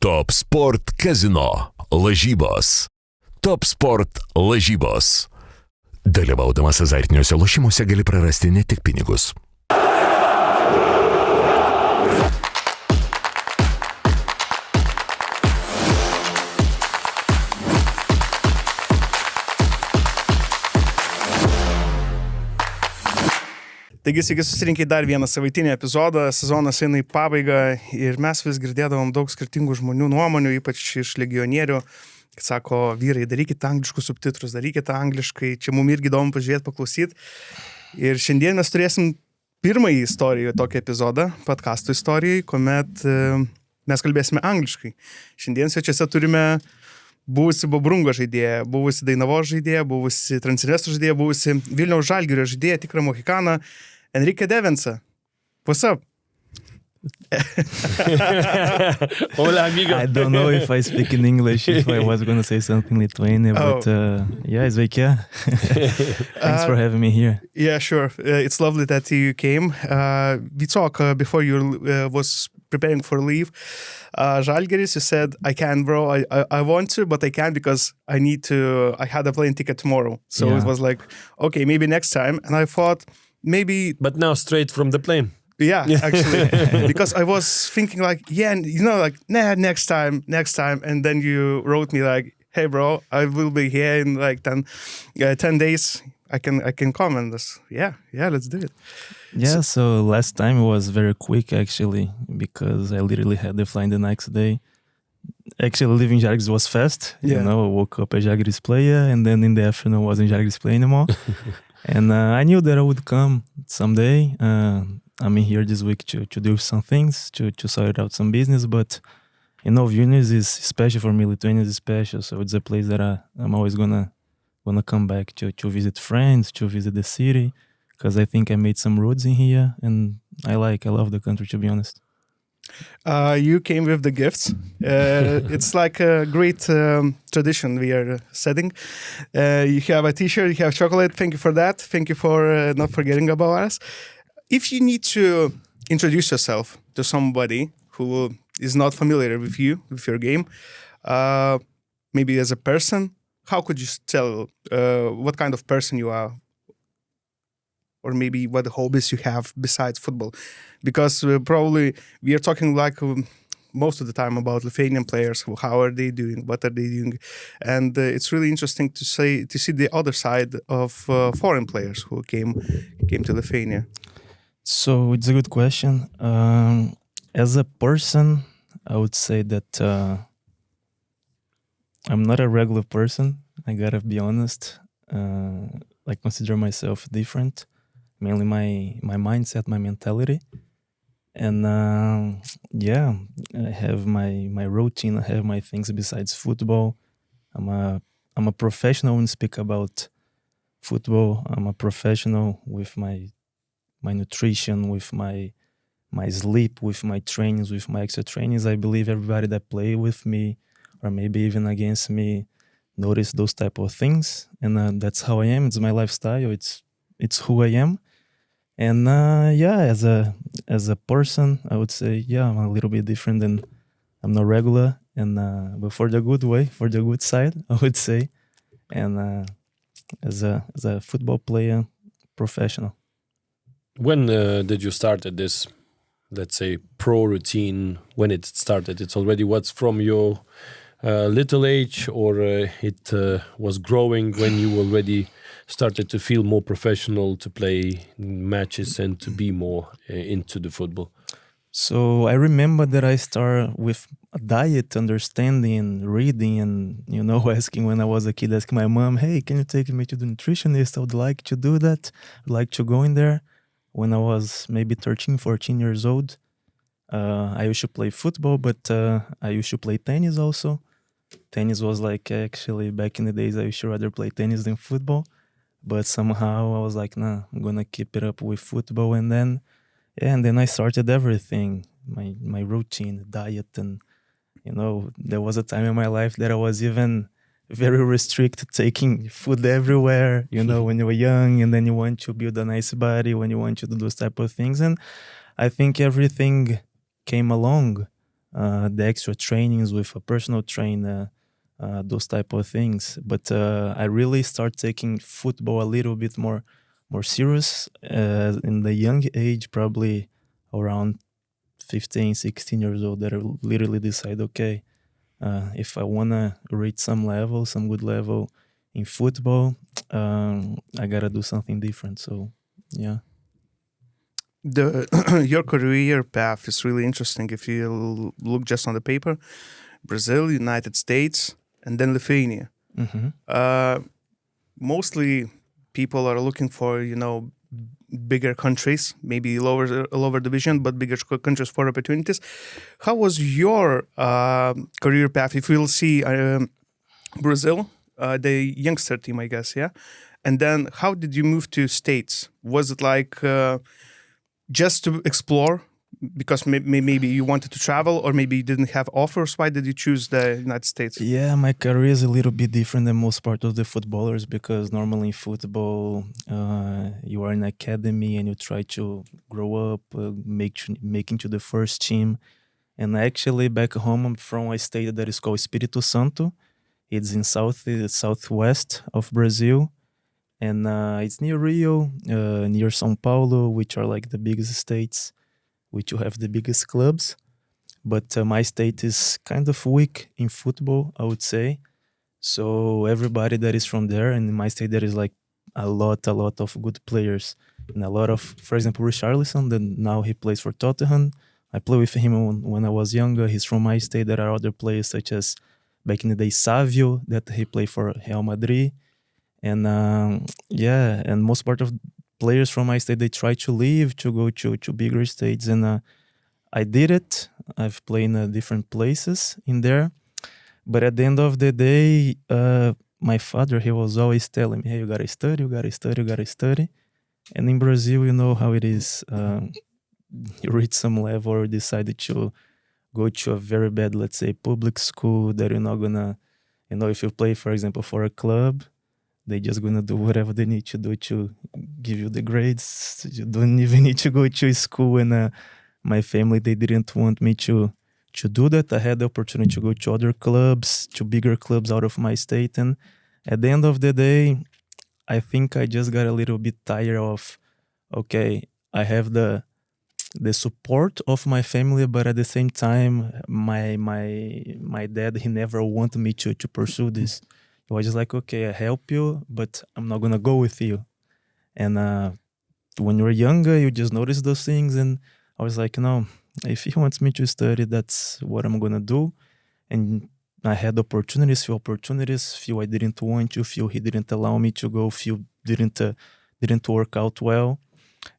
Top Sport Kazino lažybos. Top Sport lažybos. Dalyvaudamas azartiniuose lošimuose gali prarasti ne tik pinigus. Taigi, sveiki susirinkę į dar vieną savaitinį epizodą, sezonas eina į pabaigą ir mes vis girdėdavom daug skirtingų žmonių nuomonių, ypač iš legionierių, kad sako, vyrai, darykite angliškus subtitrus, darykite angliškai, čia mums irgi įdomu pažiūrėti, paklausyti. Ir šiandien mes turėsim pirmąjį istoriją, tokį epizodą, Padkasto istorijai, kuomet mes kalbėsime angliškai. Šiandien svečiuose turime buvusi Babrungo žaidėja, buvusi Dainavos žaidėja, buvusi Transresto žaidėja, buvusi Vilniaus Žalgirio žaidėja, tikrą mohikaną, Henrique Devens. What's up? Hola, amigo. I don't know if I speak in English, if I was going to say something Lithuanian, but yeah, sveiki. Thanks for having me here. Yeah, sure. It's lovely that you came. We talked before you was preparing for leave. Žalgiris, you said, I can't, bro. I want to, but I can't because I had a plane ticket tomorrow. So Yeah. It was like, okay, maybe next time. And I thought, maybe... But now straight from the plane. Yeah, actually, because I was thinking like, yeah, nah, next time. And then you wrote me like, hey, bro, I will be here in like 10 days. I can come and this. Yeah, let's do it. Yeah, so last time it was very quick actually, because I literally had the flight the next day. Actually, leaving Žalgiris was fast. Yeah. You know, I woke up a Žalgiris player, and then in the afternoon I wasn't Žalgiris player anymore. And I knew that I would come someday. I'm in here this week to do some things, to sort out some business, but you know, Vilnius is special for me, Lithuania is special, so it's a place that I'm always gonna come back to visit friends, to visit the city, because I think I made some roots in here, and I love the country, to be honest. You came with the gifts. It's like a great tradition we are setting. You have a t-shirt, you have chocolate. Thank you for that. Thank you for not forgetting about us. If you need to introduce yourself to somebody who is not familiar with you, with your game, maybe as a person, how could you tell what kind of person you are? Or maybe what hobbies you have besides football? Because probably we are talking like most of the time about Lithuanian players. How are they doing? What are they doing? And it's really interesting to see the other side of foreign players who came to Lithuania. So it's a good question. As a person, I would say that I'm not a regular person. I gotta be honest. I consider myself different. Mainly my mindset, my mentality. And yeah, I have my routine, I have my things besides football. I'm a professional when I speak about football. I'm a professional with my nutrition, with my sleep, with my trainings, with my extra trainings. I believe everybody that play with me or maybe even against me notice those type of things. And that's how I am. It's my lifestyle. It's who I am. And yeah, as a person, I would say, yeah, I'm a little bit different than I'm not regular. And but for the good way, for the good side, I would say. And as a football player, professional. When did you start at this, let's say, pro routine? When it started? It's already what's from your little age, or it was growing when you already started to feel more professional, to play matches and to be more into the football? So I remember that I started with a diet, understanding, reading, and, you know, asking when I was a kid, asking my mom, hey, can you take me to the nutritionist? I would like to do that. I'd like to go in there. When I was maybe 13, 14 years old, I used to play football, but I used to play tennis also. Tennis was like, actually, back in the days, I used to rather play tennis than football. But somehow I was like, nah, I'm gonna keep it up with football. And then I started everything, my routine, diet, and, you know, there was a time in my life that I was even very restricted, taking food everywhere, you know, when you were young, and then you want to build a nice body, when you want to do those type of things. And I think everything came along the extra trainings with a personal trainer, those type of things. But I really start taking football a little bit more serious in the young age, probably around 15, 16 years old, that I literally decide, okay, if I want to reach some good level in football, I got to do something different. So, yeah. Your career path is really interesting. If you look just on the paper, Brazil, United States, and then Lithuania. Mm-hmm. Mostly people are looking for, bigger countries, maybe lower division, but bigger countries for opportunities. How was your career path? If we'll see Brazil, the youngster team, I guess, yeah? And then how did you move to States? Was it like just to explore because maybe you wanted to travel, or maybe you didn't have offers? Why did you choose the United States? Yeah, my career is a little bit different than most part of the footballers, because normally in football, you are in academy and you try to grow up, make into the first team. And actually back home, I'm from a state that is called Espírito Santo. It's in southwest of Brazil. And it's near Rio, near São Paulo, which are like the biggest states, which you have the biggest clubs. But my state is kind of weak in football, I would say. So everybody that is from there, and in my state there is like a lot of good players. And a lot of, for example, Richarlison, that now he plays for Tottenham. I played with him when I was younger. He's from my state. There are other players such as, back in the day, Savio, that he played for Real Madrid. And and most part of players from my state, they try to leave to go to bigger states, and I did it. I've played in different places in there, but at the end of the day, my father, he was always telling me, "Hey, you gotta study, you gotta study, you gotta study." And in Brazil, you know how it is. You reach some level or decided to go to a very bad, let's say, public school that you're not gonna, if you play, for example, for a club, they're just gonna do whatever they need to do to give you the grades. You don't even need to go to school. And my family, they didn't want me to do that. I had the opportunity to go to other clubs, to bigger clubs out of my state. And at the end of the day, I think I just got a little bit tired of, okay, I have the support of my family, but at the same time, my dad, he never wanted me to pursue this. He was just like, okay, I help you, but I'm not gonna go with you. And when you're younger, you just notice those things, and I was like, no, if he wants me to study, that's what I'm gonna do. And I had opportunities, few I didn't want to, few he didn't allow me to go, few didn't work out well.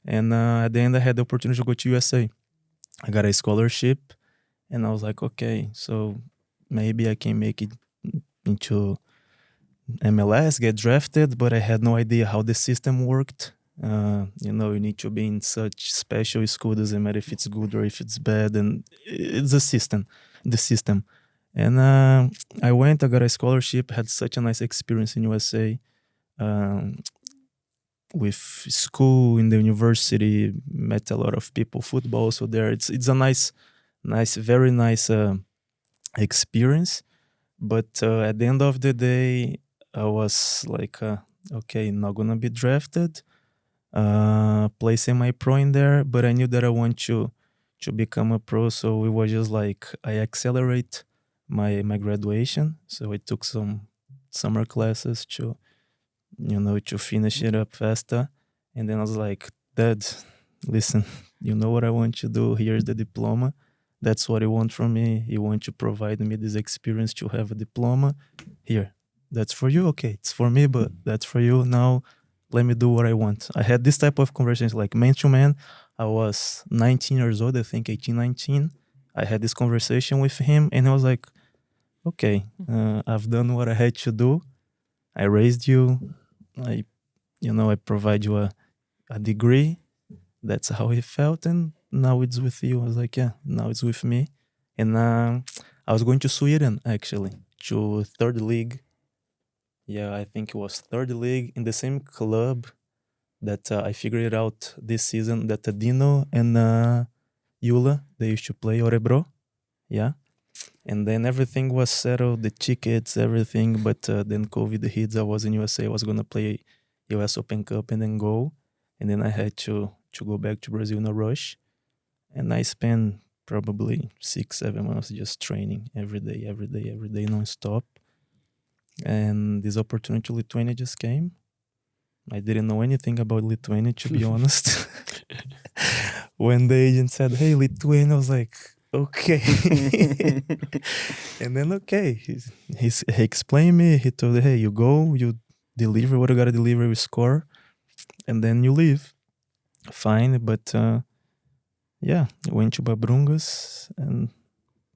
And at the end, I had the opportunity to go to USA. I got a scholarship, and I was like, okay, so maybe I can make it into MLS, get drafted, but I had no idea how the system worked. You need to be in such special school, doesn't matter if it's good or if it's bad, and it's the system. And I went, I got a scholarship, had such a nice experience in USA. With school, in the university, met a lot of people, football. So there, it's a nice, very nice experience. But at the end of the day, I was like, okay, not gonna be drafted. Play semi-pro in there, but I knew that I want to become a pro. So it was just like I accelerate my graduation. So I took some summer classes to finish it up faster. And then I was like, Dad, listen, you know what I want to do? Here's the diploma. That's what you want from me. You want to provide me this experience to have a diploma. Here, that's for you. Okay, it's for me, but that's for you. Now, let me do what I want. I had this type of conversations, like man to man. I was 19 years old, I think 18, 19. I had this conversation with him, and I was like, okay, I've done what I had to do. I raised you. I provide you a degree. That's how he felt, and now it's with you. I was like, yeah, now it's with me. And I was going to Sweden, actually, to third league. Yeah, I think it was third league in the same club that I figured it out this season that Dino and Yula, they used to play Orebro. Yeah. And then everything was settled, the tickets, everything. But then COVID hits. I was in USA. I was going to play US Open Cup and then go. And then I had to go back to Brazil in a rush. And I spent probably 6-7 months just training every day, non-stop. And this opportunity to Lithuania just came. I didn't know anything about Lithuania, to be honest. When the agent said, hey, Lithuania, I was like, okay. And then, okay, he explained me. He told me, hey, you go, you deliver what you got to deliver, you score, and then you leave. Fine, but yeah, I went to Babrungas, and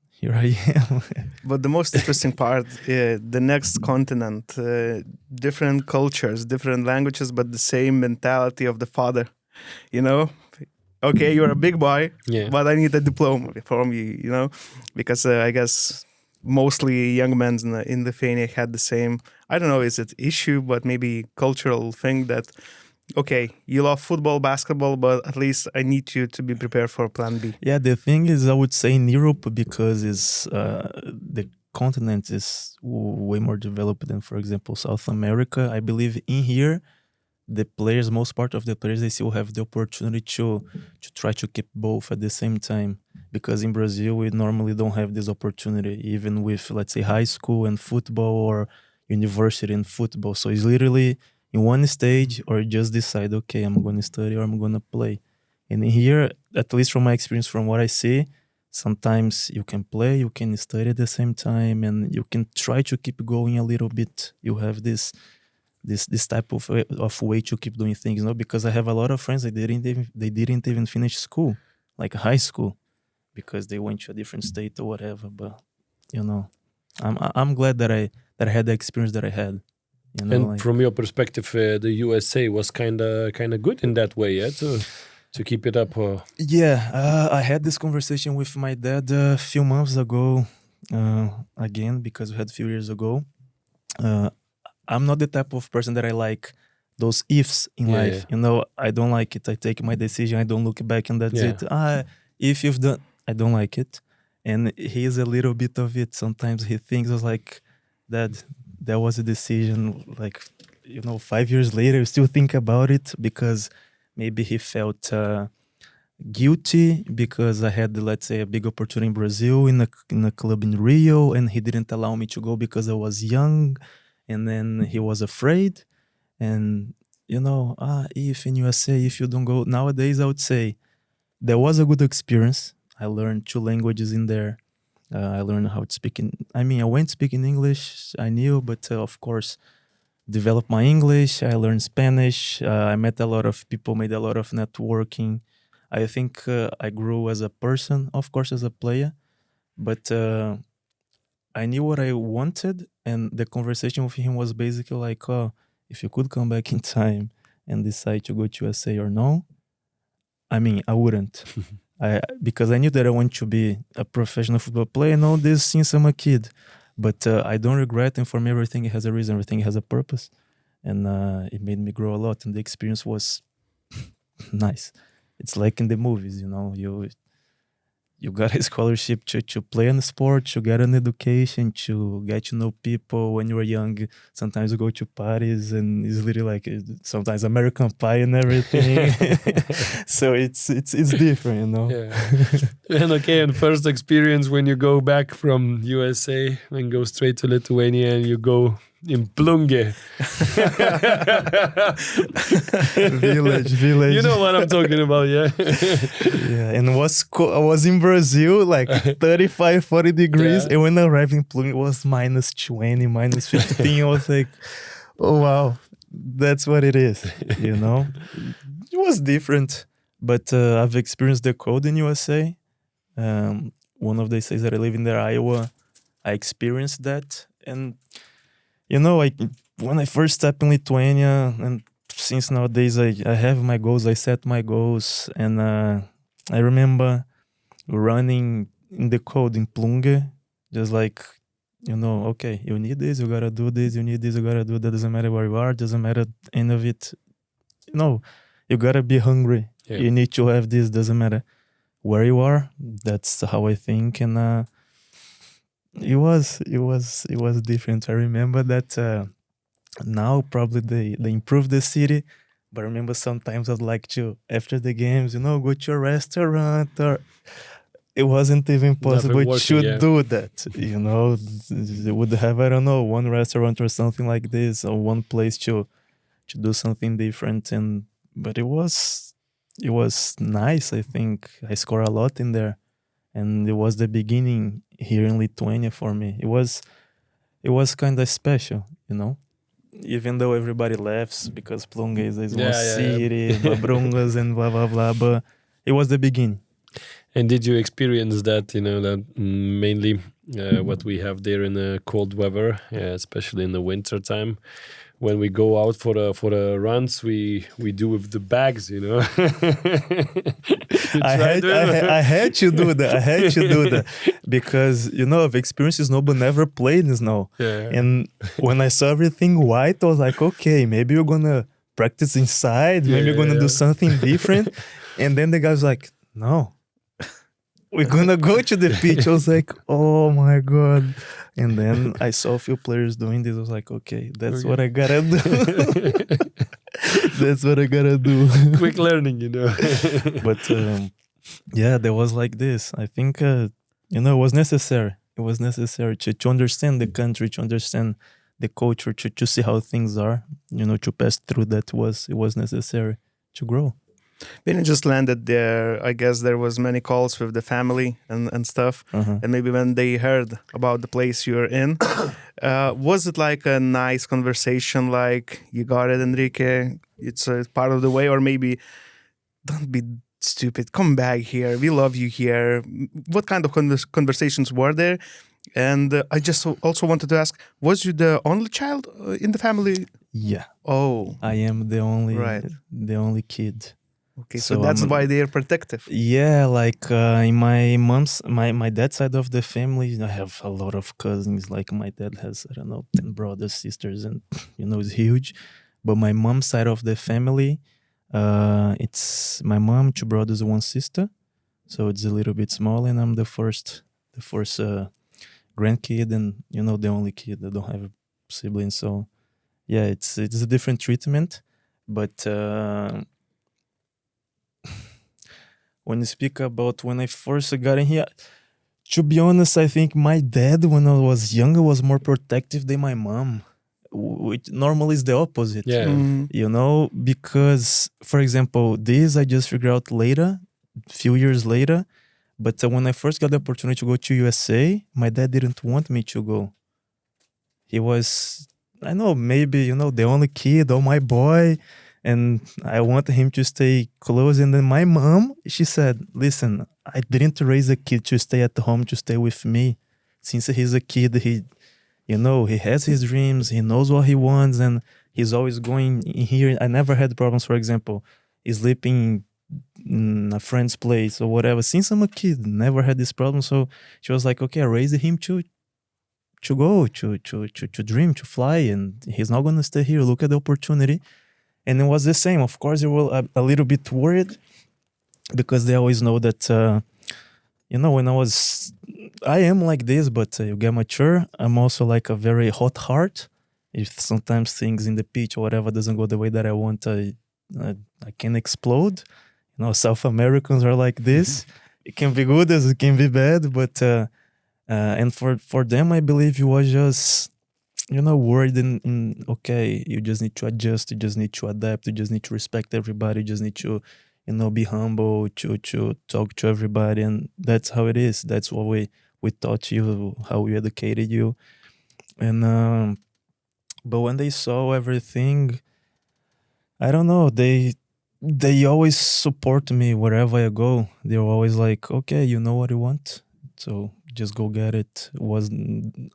here I am. But the most interesting part, the next continent, different cultures, different languages, but the same mentality of the father, you know? Okay, you're a big boy, but I need a diploma from you, you know? Because I guess mostly young men in Lithuania had the same, I don't know, is it issue, but maybe cultural thing that, okay, you love football, basketball, but at least I need you to be prepared for plan B. Yeah, the thing is, I would say in Europe, because the continent is way more developed than, for example, South America. I believe in here, the players, most part of the players, they still have the opportunity to try to keep both at the same time. Because in Brazil, we normally don't have this opportunity, even with, let's say, high school and football or university and football. So it's literally in one stage, or just decide, okay, I'm going to study or I'm going to play. And in here, at least from my experience, from what I see, sometimes you can play, you can study at the same time, and you can try to keep going a little bit. You have this type of way to keep doing things, you know, because I have a lot of friends that they didn't even finish school, like high school, because they went to a different state or whatever. But you know, I'm glad that I had the experience that I had. You know, and like, from your perspective, the USA was kind of good in that way, yeah, to keep it up. Yeah, I had this conversation with my dad a few months ago, again, because we had a few years ago. I'm not the type of person that I like those ifs in life. You know, I don't like it. I take my decision. I don't look back, and that's it. If you've done, I don't like it. And he's a little bit of it. Sometimes he thinks, I was like, that was a decision, like, you know, 5 years later, you still think about it, because maybe he felt guilty because I had, let's say, a big opportunity in Brazil in a club in Rio, and he didn't allow me to go because I was young. And then he was afraid. And, you know, if in USA, if you don't go, nowadays I would say there was a good experience. I learned 2 languages in there. I learned how to speak I went speaking English, I knew, but of course, developed my English. I learned Spanish. I met a lot of people, made a lot of networking. I think I grew as a person, of course, as a player, but I knew what I wanted, and the conversation with him was basically like, oh, if you could come back in time and decide to go to USA or no, I wouldn't. Because I knew that I want to be a professional football player and all this since I'm a kid. But I don't regret, and for me, everything has a reason, everything has a purpose. And it made me grow a lot, and the experience was nice. It's like in the movies, you know, you got a scholarship to play in the sport, you get an education, to get to know people when you were young. Sometimes you go to parties and it's literally like sometimes American Pie and everything. So it's different, you know. Yeah. And first experience when you go back from USA and go straight to Lithuania, and you go in Plungė. Village. You know what I'm talking about, yeah? Yeah, and I was in Brazil, like 35, 40 degrees, and when I arrived in Plungė, it was -20, -15. I was like, oh, wow, that's what it is, you know? It was different, but I've experienced the cold in USA. One of the states that I live in there, Iowa, I experienced that, and you know, like when I first stepped in Lithuania, and since nowadays I have my goals, I set my goals, and I remember running in the cold in Plungė, just like, you know, okay, you need this, you gotta do this, you need this, you gotta do that, doesn't matter where you are, doesn't matter any of it. You know, you gotta be hungry. Yeah. You need to have this, doesn't matter where you are. That's how I think, and It was different. I remember that now probably they improved the city, but I remember sometimes I'd like to, after the games, go to a restaurant, or it wasn't even possible working, to yeah. do that. They would have, I don't know, one restaurant or something like this, or one place to do something different. But it was nice. I think I scored a lot in there, and it was the beginning here in Lithuania for me. It was kind of special, even though everybody laughs because Plungė is a small city, Babrungas and blah blah blah, but it was the beginning. And did you experience that, that mainly what we have there in the cold weather, especially in the winter time, when we go out for the runs, we do with the bags, I had to do that. Because, I've experienced snow but never played in snow. Yeah. And when I saw everything white, I was like, okay, maybe you're going to practice inside. Maybe you're going to do something different. And then the guy was like, no. We're gonna go to the pitch. I was like, oh my God. And then I saw a few players doing this. I was like, okay, that's what I gotta do. That's what I gotta do. Quick learning, But there was like this. I think, it was necessary. It was necessary to understand the country, to understand the culture, to see how things are, to pass through that. It was necessary to grow. When you just landed there, I guess there was many calls with the family and stuff. Uh-huh. And maybe when they heard about the place you're in, was it like a nice conversation, like, you got it, Henrique, it's a part of the way, or maybe, don't be stupid, come back here, we love you here. What kind of conversations were there? And I just also wanted to ask, was you the only child in the family? Yeah. Oh. I am the only kid. Okay, so that's why they're protective. Yeah, like in my dad's side of the family, I have a lot of cousins. Like my dad has, 10 brothers, sisters, and it's huge. But my mom's side of the family, it's my mom, 2 brothers, 1 sister. So it's a little bit small, and I'm the first grandkid, and the only kid. I don't have siblings, so yeah, it's a different treatment, but. When you speak about when I first got in here, to be honest, I think my dad, when I was younger, was more protective than my mom, which normally is the opposite. Yeah. Mm-hmm. Because, for example, this I just figured out later, a few years later, but when I first got the opportunity to go to USA, my dad didn't want me to go. He was, I know, maybe, the only kid, oh, my boy, and I wanted him to stay close. And then my mom, she said, listen, I didn't raise a kid to stay at home, to stay with me. Since he's a kid, he has his dreams, he knows what he wants, and he's always going in here. I never had problems, for example, sleeping in a friend's place or whatever. Since I'm a kid, never had this problem. So she was like, okay, I raised him to go, to dream, to fly, and he's not going to stay here. Look at the opportunity. And it was the same. Of course, they were a little bit worried because they always know that, when I am like this, but you get mature. I'm also like a very hot heart. If sometimes things in the pitch or whatever doesn't go the way that I want, I can explode. South Americans are like this. It can be good as it can be bad, but and for them, I believe it was just. Worried in okay, you just need to adjust, you just need to adapt, you just need to respect everybody, you just need to, be humble, to talk to everybody, and that's how it is. That's what we taught you, how we educated you. And but when they saw everything, I don't know, they always support me wherever I go. They're always like, okay, you know what you want, so just go get it.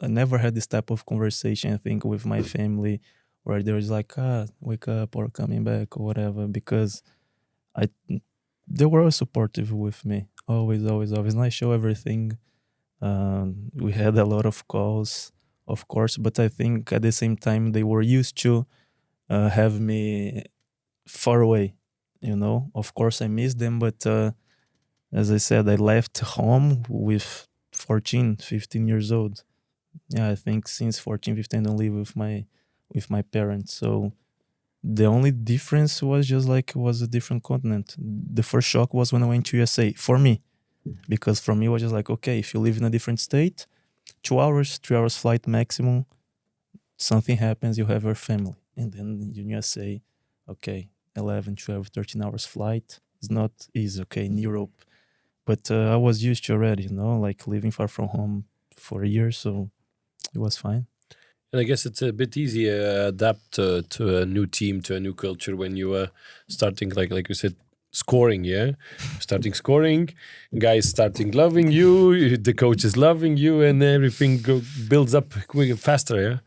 I never had this type of conversation, I think, with my family where there was like, wake up or coming back or whatever, because they were always supportive with me. Always. And I show everything. We had a lot of calls, of course, but I think at the same time they were used to have me far away, Of course I miss them, but as I said, I left home with 14, 15 years old. I think since 14, 15, I don't live with my parents. So the only difference was just like it was a different continent. The first shock was when I went to USA for me, because for me it was just like, okay, if you live in a different state, 2 hours, 3 hours flight maximum, something happens, you have your family. And then in USA, okay, 11, 12, 13 hours flight is not easy, okay, in Europe. But I was used to already, like living far from home for a year, so it was fine. And I guess it's a bit easier adapt to a new team, to a new culture when you are starting, like you said, scoring, yeah? Starting scoring, guys starting loving you, the coach is loving you, and everything builds up quicker, faster, yeah?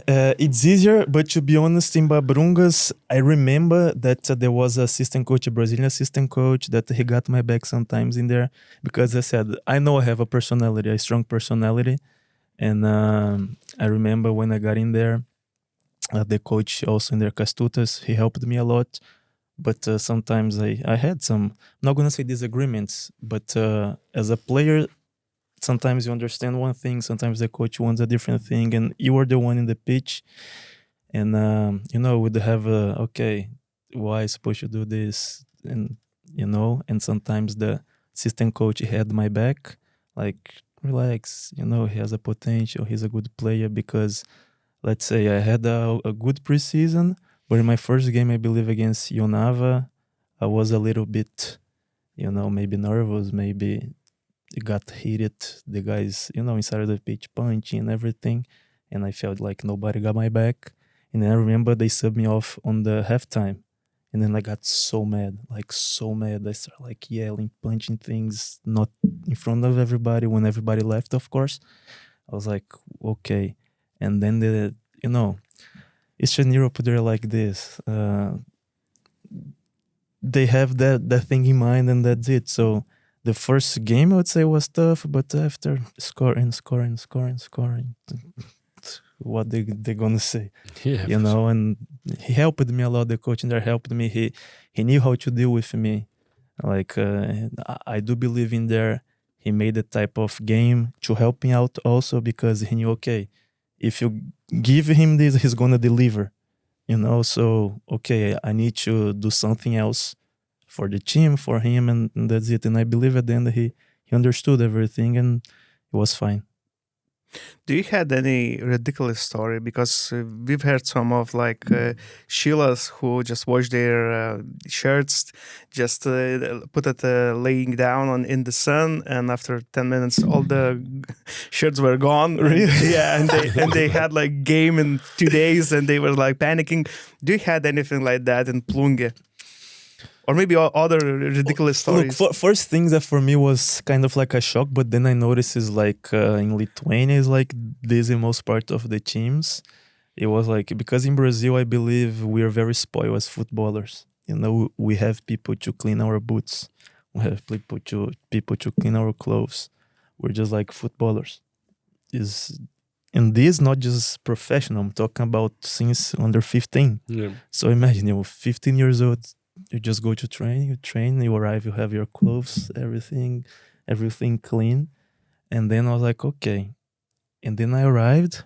Yeah, it's easier, but to be honest, in Babrungas, I remember that there was an assistant coach, a Brazilian assistant coach, that he got my back sometimes in there, because I said, I know I have a personality, a strong personality, and I remember when I got in there, the coach also in there, Kastutas, he helped me a lot. But sometimes I had some, I'm not going to say disagreements, but as a player, sometimes you understand one thing, sometimes the coach wants a different thing, and you are the one in the pitch. And, we'd have, okay, why I supposed to do this? And, and sometimes the assistant coach had my back, like, relax, he has a potential, he's a good player, because let's say I had a good preseason, but in my first game, I believe against Jonava, I was a little bit, maybe nervous, maybe it got heated. The guys, inside of the pitch punching and everything. And I felt like nobody got my back. And then I remember they subbed me off on the halftime. And then I got so mad. I started like yelling, punching things, not in front of everybody, when everybody left, of course. I was like, okay. And then Eastern Europe, they're like this. They have that thing in mind, and that's it. So the first game, I would say, was tough, but after scoring, what they're gonna say? Yeah, and he helped me a lot. The coach in there helped me. He knew how to deal with me. Like I do believe in there. He made a type of game to help me out also, because he knew, okay, if you give him this, he's gonna deliver, So okay, I need to do something else for the team, for him, and that's it. And I believe at the end he understood everything, and it was fine. Do you had any ridiculous story? Because we've heard some of like Sheilas who just wash their shirts, just put it laying down in the sun, and after 10 minutes, all the shirts were gone. Really? Yeah, and they had like game in 2 days, and they were like panicking. Do you had anything like that in Plungė? Or maybe other ridiculous stories? Look, first things that for me was kind of like a shock, but then I noticed is like in Lithuania is like this in most part of the teams. It was like, because in Brazil, I believe we are very spoiled as footballers. We have people to clean our boots. We have people to clean our clothes. We're just like footballers. And this not just professional. I'm talking about since under 15. Yeah. So imagine 15 years old. You just go to train, you arrive, you have your clothes, everything clean. And then I was like, okay. And then I arrived,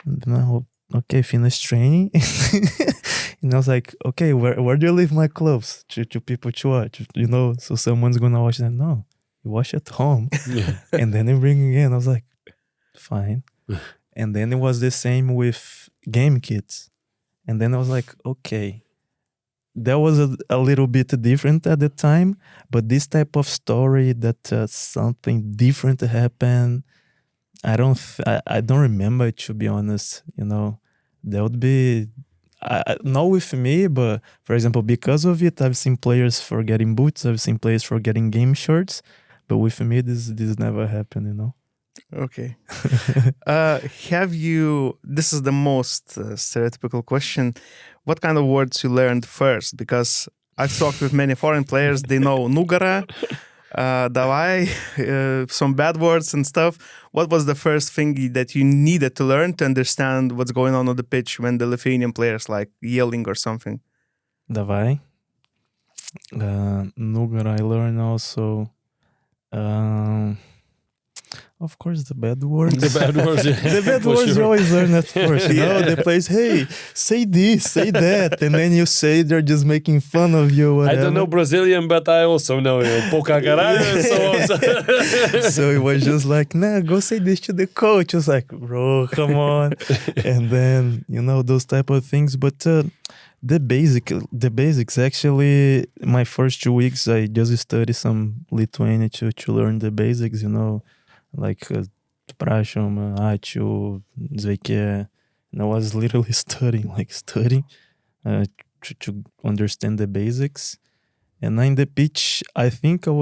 and then I finished training. And I was like, okay, where do you leave my clothes? To people to watch, so someone's gonna watch them. No, you wash at home. Yeah. And then you bring again. I was like, fine. And then it was the same with game kits. And then I was like, okay. That was a little bit different at the time, but this type of story that something different happened, I don't remember it, to be honest. That would be not with me, but for example, because of it, I've seen players forgetting boots, I've seen players forgetting game shirts, but with me, this never happened. Okay. This is the most stereotypical question. What kind of words you learned first? Because I've talked with many foreign players. They know nugara, davai, some bad words and stuff. What was the first thing that you needed to learn to understand what's going on the pitch when the Lithuanian players like yelling or something? Davai. Nugara I learned also. Of course, the bad words. The bad words, yeah. The bad For words sure. you always learn at first. You know, the place, hey, say this, say that. And then you say they're just making fun of you. Whatever. I don't know Brazilian, but I also know pouca caralho and so on. So it was just like, nah, go say this to the coach. I was like, bro, come on. And then, you know, those type of things. But the basics, actually, my first 2 weeks, I just studied some Lithuanian to learn the basics, you know, like prašom, ačiū, sveiki. And I was literally studying to understand the basics. And in the pitch, I think I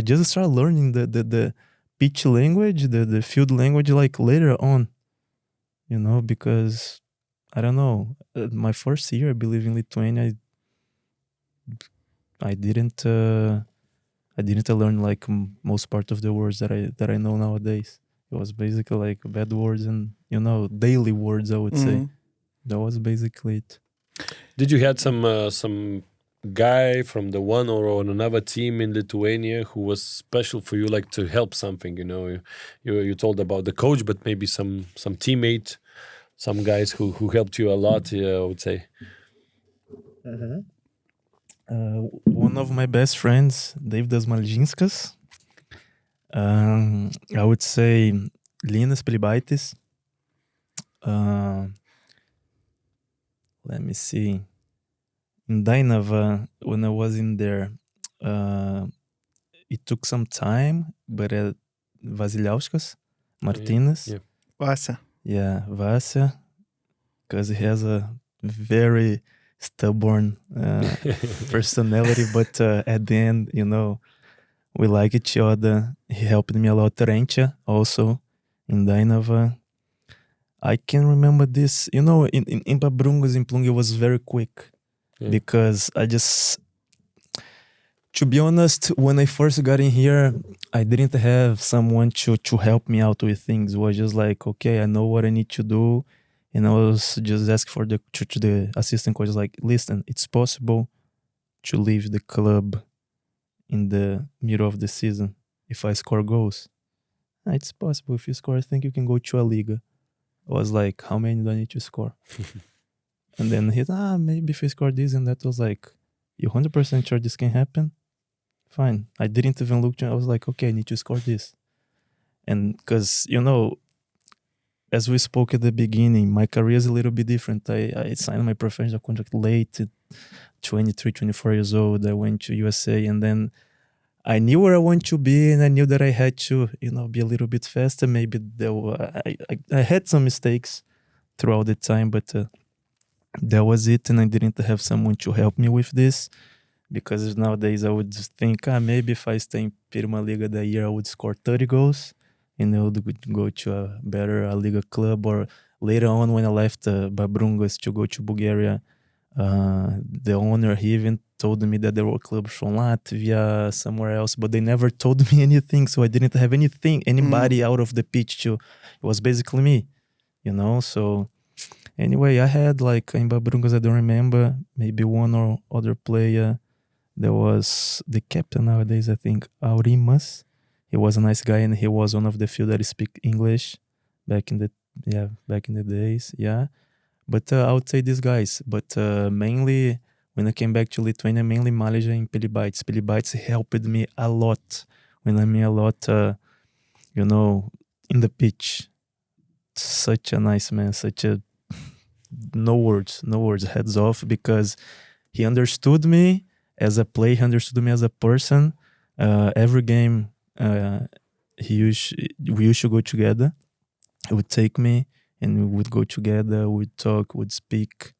just started learning the pitch language, the field language, like later on, you know, because I don't know, my first year, I believe in Lithuania, I didn't learn like most part of the words that I know nowadays. It was basically like bad words and, you know, daily words, I would say. That was basically it. Did you had some guy from the one or another team in Lithuania who was special for you, like to help something? You know, you told about the coach, but maybe some teammate, some guys who helped you a lot. I would say. One of my best friends, Davidas Malžinskas. I would say Linas Pilibaitis. Let me see. In Dainava, when I was in there, it took some time, but Vasiliauskas, Martinez. Yeah. Vasa. Yeah, Vasa, because he has a very stubborn personality, but at the end, you know, we like each other. He helped me a lot. Terentia also in Dainava. I can remember this, you know, in Babrungas, in Plungė, was very quick. Yeah. Because to be honest, when I first got in here, I didn't have someone to help me out with things. It was just like, okay, I know what I need to do. And I was just asking for the assistant coach, like, listen, it's possible to leave the club in the middle of the season if I score goals. It's possible. If you score, I think you can go to A Lyga. I was like, how many do I need to score? And then he said, maybe if you score this and that. Was like, you 100% sure this can happen? Fine. I didn't even look. I was like, okay, I need to score this. And because, you know, as we spoke at the beginning, my career is a little bit different. I signed my professional contract late, 23, 24 years old. I went to USA, and then I knew where I wanted to be, and I knew that I had to, you know, be a little bit faster. Maybe I had some mistakes throughout the time, but that was it, and I didn't have someone to help me with this, because nowadays I would think, maybe if I stay in Pirma Liga that year, I would score 30 goals, and I would go to a better A Lyga club. Or later on, when I left Babrungas to go to Bulgaria, the owner, he even told me that there were clubs from Latvia, somewhere else, but they never told me anything, so I didn't have anybody out of the pitch to. It was basically me, you know. So anyway, I had, like, in Babrungas, I don't remember, maybe one or other player. There was the captain nowadays, I think, Aurimas. He was a nice guy, and he was one of the few that speak English back in the days, yeah. But I would say these guys. But mainly, when I came back to Lithuania, mainly Malija and Pilibaitis. Pilibaitis helped me a lot. When I mean a lot, you know, in the pitch. Such a nice man, no words, heads off, because he understood me as a player, he understood me as a person. Every game, we used to go together. He would take me, and we would go together, we'd talk, we'd speak,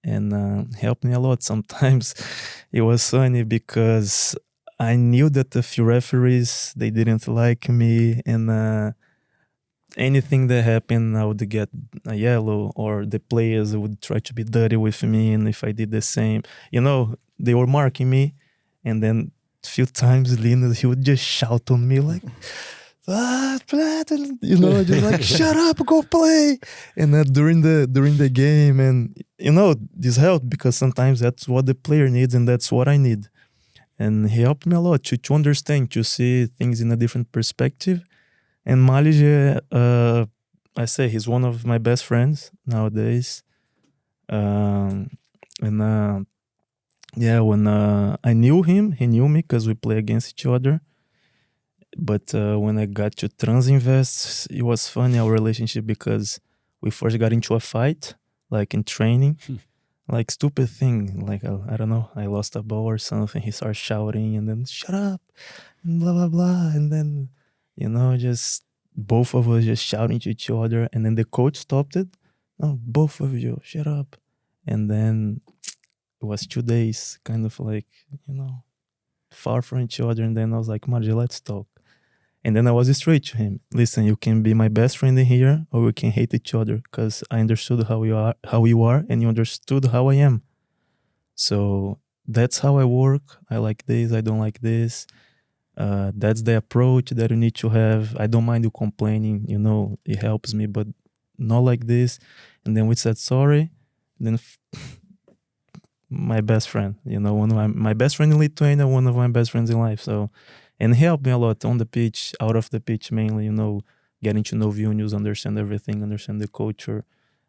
and helped me a lot. Sometimes it was funny because I knew that a few referees, they didn't like me, and anything that happened, I would get a yellow, or the players would try to be dirty with me, and if I did the same, you know, they were marking me, and then a few times Linus, he would just shout on me like, you know, just like, shut up, go play. And during the game, and you know, this helped because sometimes that's what the player needs, and that's what I need. And he helped me a lot to understand, to see things in a different perspective. And Malije, I say he's one of my best friends nowadays. And when I knew him, he knew me because we play against each other. But when I got to Transinvest, it was funny, our relationship, because we first got into a fight, like in training. Like stupid thing, like I don't know, I lost a ball or something. He starts shouting and then shut up and blah blah blah, and then just both of us just shouting to each other. And then the coach stopped it. No, both of you shut up. And then it was 2 days, kind of like far from each other. And then I was like, Margie, let's talk. And then I was straight to him. Listen, you can be my best friend in here, or we can hate each other, because I understood how you are, and you understood how I am. So that's how I work. I like this, I don't like this. That's the approach that you need to have. I don't mind you complaining, it helps me, but not like this. And then we said sorry. Then my best friend, one of my best friend in Lithuania, one of my best friends in life. So. And he helped me a lot on the pitch, out of the pitch mainly, getting to know Vilnius, understand everything, understand the culture.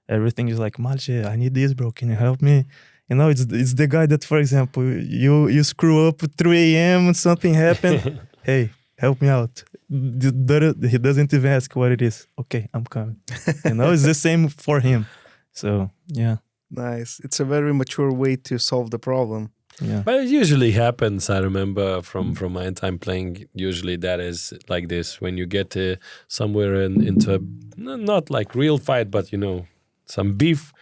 Everything is like, Malche, I need this, bro. Can you help me? It's the guy that, for example, you screw up at 3 a.m. and something happened. Hey, help me out. He doesn't even ask what it is. Okay, I'm coming. It's the same for him. So, yeah. Nice. It's a very mature way to solve the problem. Yeah. But it usually happens. I remember from my time playing, usually that is like this. When you get somewhere into a, not like real fight, but some beef,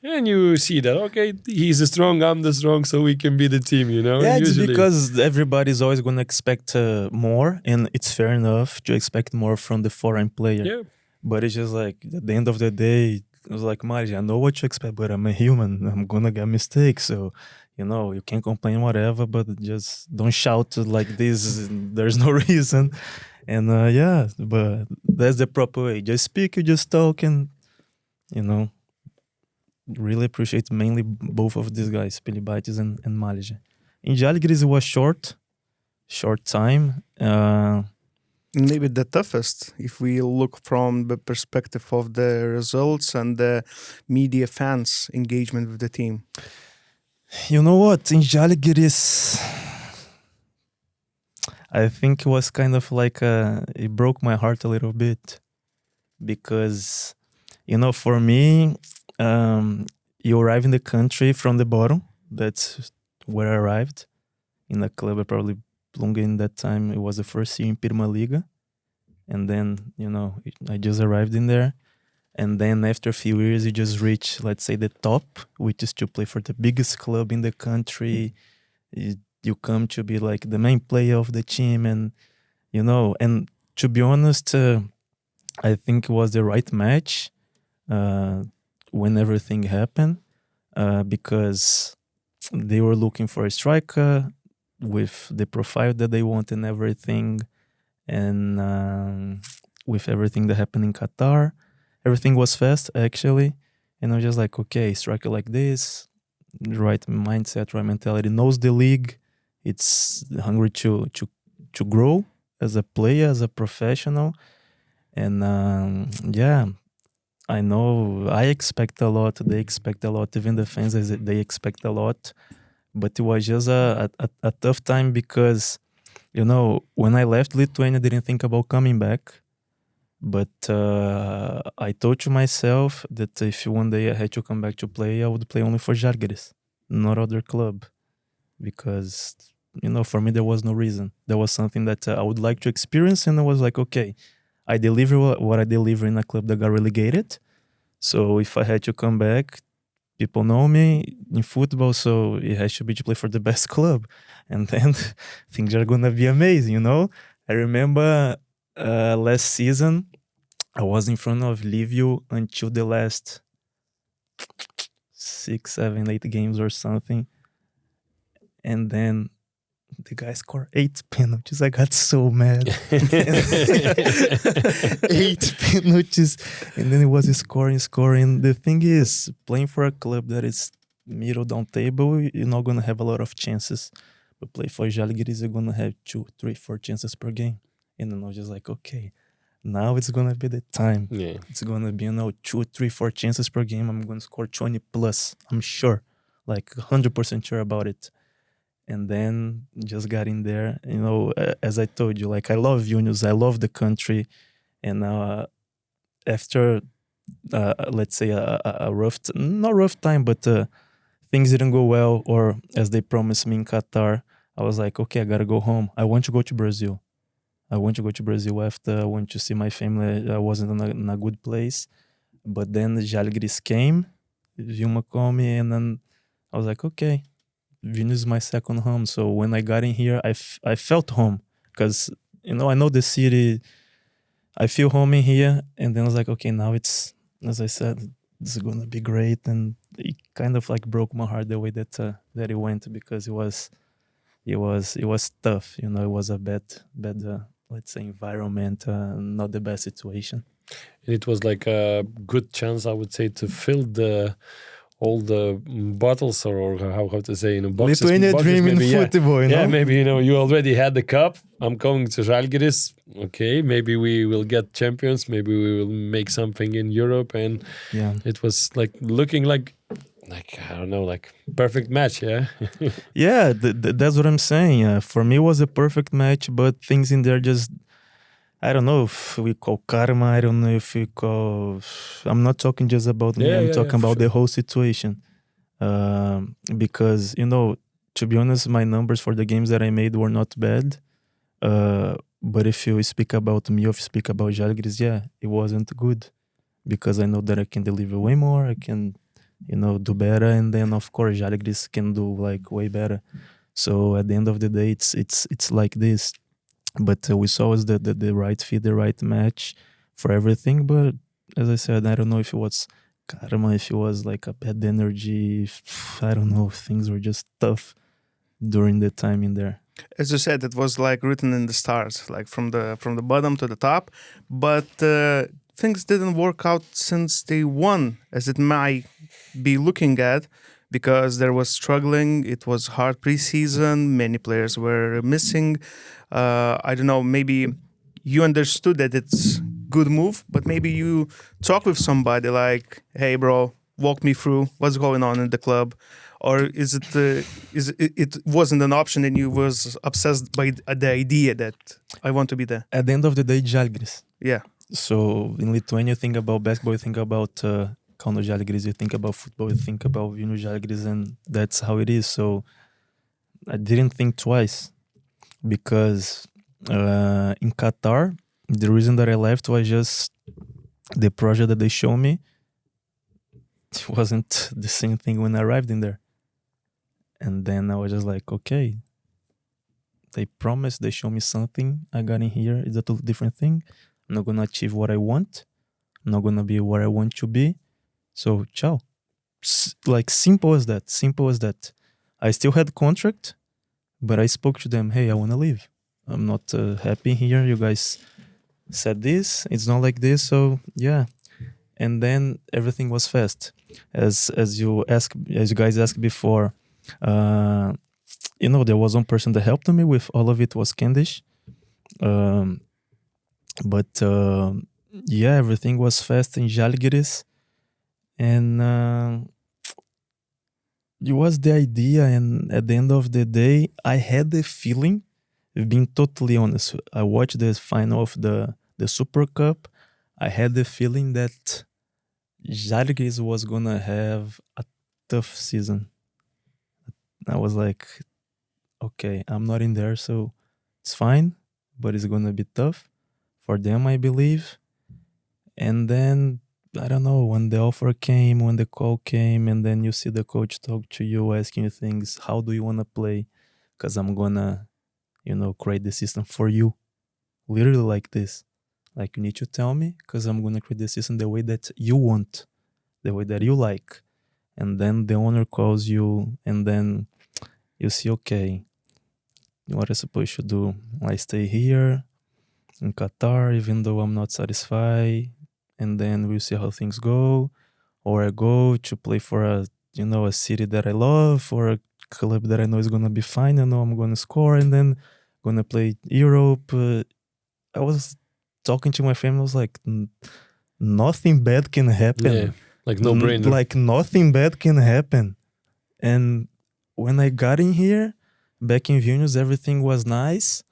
and you see that, okay, he's the strong, I'm the strong, so we can be the team, Yeah, usually. It's because everybody's always going to expect more, and it's fair enough to expect more from the foreign player. Yeah. But it's just like, at the end of the day, it was like, Margie, I know what you expect, but I'm a human. I'm going to get mistakes, so... you can complain whatever, but just don't shout like this. There's no reason. And but that's the proper way. Just speak, you just talk, and really appreciate mainly both of these guys, Pilibaitis and Malije. In Žalgiris, it was short time. Maybe the toughest, if we look from the perspective of the results and the media fans' engagement with the team. You know what? In Žalgiris, I think it was kind of like it broke my heart a little bit, because, for me, you arrive in the country from the bottom. That's where I arrived, in a club, probably Plungė in that time. It was the first year in Pirmo Lyga. And then, I just arrived in there. And then after a few years, you just reach, let's say, the top, which is to play for the biggest club in the country. You come to be like the main player of the team. And, and to be honest, I think it was the right match when everything happened, because they were looking for a striker with the profile that they want and everything. And with everything that happened in Qatar. Everything was fast, actually. And I was just like, okay, striker like this, right mindset, right mentality, knows the league. It's hungry to grow as a player, as a professional. And I know I expect a lot. They expect a lot. Even the fans, they expect a lot. But it was just a tough time because, when I left Lithuania, I didn't think about coming back. But I told to myself that if one day I had to come back to play, I would play only for Žalgiris, not other club. Because, for me, there was no reason. There was something that I would like to experience, and I was like, okay, I deliver what I deliver in a club that got relegated. So if I had to come back, people know me in football, so it has to be to play for the best club. And then things are going to be amazing, I remember last season, I was in front of Liviu until the last 6, 7, 8 games or something. And then the guy scored 8 penalties. I got so mad. 8 penalties. And then it was scoring. The thing is, playing for a club that is middle down table, you're not going to have a lot of chances. But play for Žalgiris, you're going to have 2, 3, 4 chances per game. And then I was just like, okay, now it's gonna be the time. Yeah. It's gonna be 2, 3, 4 chances per game. I'm gonna score 20 plus. I'm sure, like 100% sure about it. And then just got in there. As I told you, like I love Vilnius. I love the country. And after let's say a rough, not rough time, but things didn't go well, or as they promised me in Qatar, I was like, okay, I gotta go home. I want to go to Brazil. After I want to see my family. I wasn't in a good place. But then Žalgiris came, Vilma called me, and then I was like, okay, Vilnius is my second home. So when I got in here, I felt home, because, I know the city. I feel home in here. And then I was like, okay, now it's, as I said, it's going to be great. And it kind of like broke my heart the way that it went, because it was tough. It was a bad let's say environment, not the best situation. And it was like a good chance, I would say, to fill all the bottles, or how to say, boxes. Lithuanian dream in maybe, football, Yeah, maybe, you already had the cup. I'm going to Žalgiris. Okay, maybe we will get champions. Maybe we will make something in Europe. And it was like looking like I don't know, like perfect match, yeah? Yeah, that's what I'm saying. For me, it was a perfect match, but things in there just, I don't know if we call karma. I don't know if we call... I'm not talking just about me. I'm talking about the whole situation. Because, to be honest, my numbers for the games that I made were not bad. But if you speak about me, or if you speak about Žalgiris, it wasn't good. Because I know that I can deliver way more. I can, do better. And then, of course, Žalgiris can do like way better. So at the end of the day, it's like this. But we saw as the right fit, the right match for everything. But as I said, I don't know if it was karma, if it was like a bad energy. I don't know. Things were just tough during the time in there. As you said, it was like written in the stars, like from the bottom to the top. But things didn't work out since day one, as it might be looking at. Because there was struggling, it was hard preseason, many players were missing. I don't know, maybe you understood that it's good move, but maybe you talk with somebody like, hey bro, walk me through what's going on in the club. Or is it wasn't an option and you was obsessed by the idea that I want to be there? At the end of the day, Žalgiris. Yeah. So in Lithuania, you think about basketball, you think about Kauno Žalgiris, you think about football, you think about Vilnius Žalgiris, and that's how it is. So I didn't think twice, because in Qatar, the reason that I left was just the project that they showed me. It wasn't the same thing when I arrived in there. And then I was just like, okay, they promised, they showed me something. I got in here, it's a totally different thing. I'm not going to achieve what I want. I'm not going to be where I want to be. So, ciao. Like, simple as that. I still had contract, but I spoke to them, hey, I want to leave. I'm not happy here. You guys said this. It's not like this. So, yeah. And then everything was fast. As you guys asked before, there was one person that helped me with all of it, was Candice. But everything was fast in Žalgiris. And it was the idea, and at the end of the day, I had the feeling, being totally honest, I watched the final of the Super Cup, I had the feeling that Žalgiris was gonna have a tough season. I was like, okay, I'm not in there, so it's fine, but it's gonna be tough for them, I believe. And then, I don't know, when the offer came, when the call came, and then you see the coach talk to you, asking you things, how do you want to play? Because I'm gonna, create the system for you. Literally like this. Like, you need to tell me, because I'm gonna create the system the way that you want, the way that you like. And then the owner calls you, and then you see, okay, what am I supposed to do? I stay here in Qatar, even though I'm not satisfied, and then we'll see how things go. Or I go to play for a city that I love, or a club that I know is gonna be fine. I know I'm gonna score, and then gonna play Europe. I was talking to my family, I was like, nothing bad can happen. Yeah, like no brainer. Like nothing bad can happen. And when I got in here, back in Vilnius, everything was nice.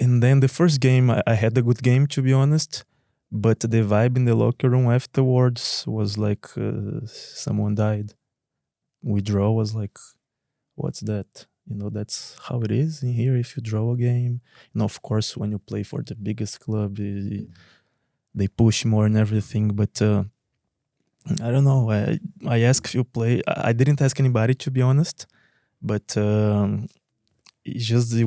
And then the first game, I had a good game, to be honest. But the vibe in the locker room afterwards was like someone died. We draw was like, what's that? You know, that's how it is in here. If you draw a game, you know, of course, when you play for the biggest club, they push more and everything. But I don't know. I asked if you play. I didn't ask anybody, to be honest. But it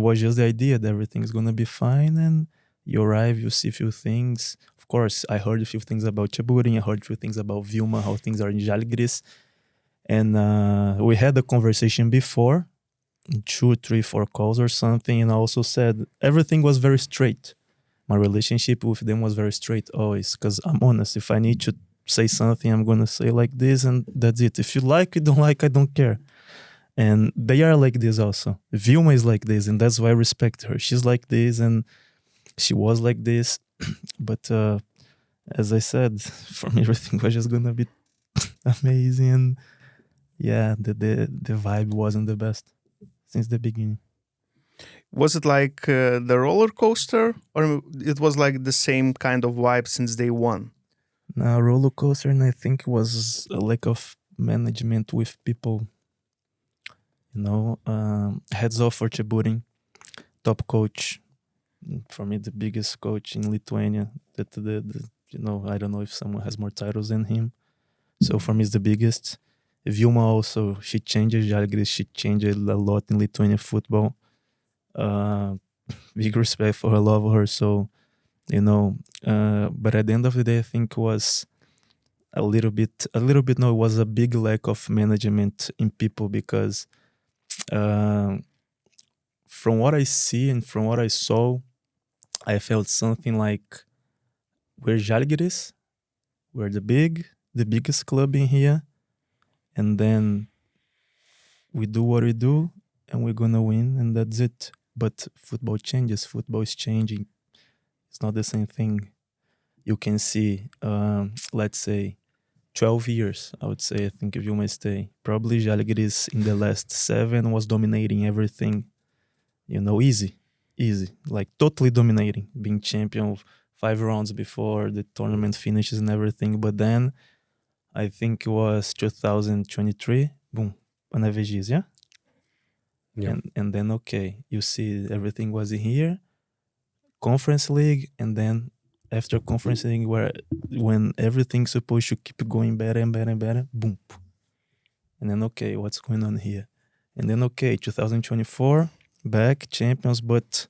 was just the idea that everything's gonna be fine, and you arrive, you see a few things. Of course, I heard a few things about Čeburin. I heard a few things about Vilma, how things are in Žalgiris. And we had a conversation before, 2, 3, 4 calls or something, and I also said everything was very straight. My relationship with them was very straight always, because I'm honest. If I need to say something, I'm going to say like this, and that's it. If you like, you don't like, I don't care. And they are like this also. Vilma is like this, and that's why I respect her. She's like this, and she was like this. But as I said, for me, everything was just going to be amazing. And yeah, the vibe wasn't the best since the beginning. Was it like the roller coaster, or it was like the same kind of vibe since day one? Now, roller coaster, and I think it was a lack of management with people. You know, heads off for Čeburin, top coach. For me, the biggest coach in Lithuania. You know, I don't know if someone has more titles than him. So for me, it's the biggest. Vilma also, she changed Žalgiris. She changed a lot in Lithuanian football. Big respect for her, love her. So, you know, but at the end of the day, I think it was a little bit, no, it was a big lack of management in people, because from what I see and from what I saw, I felt something like, we're Žalgiris, we're the biggest club in here, and then we do what we do, and we're gonna win, and that's it. But football changes. Football is changing. It's not the same thing. You can see, let's say, 12 years, I would say, I think, if you may stay. Probably Žalgiris in the last 7 was dominating everything. You know, easy. Like totally dominating. Being champion 5 rounds before the tournament finishes and everything. But then, I think it was 2023. Boom. Panavežys, yeah? Yeah. And then, okay, you see everything was in here. Conference League, and then after Conference League, when everything's supposed to keep going better and better and better, boom. And then, okay, what's going on here? And then, okay, 2024, back, champions, but,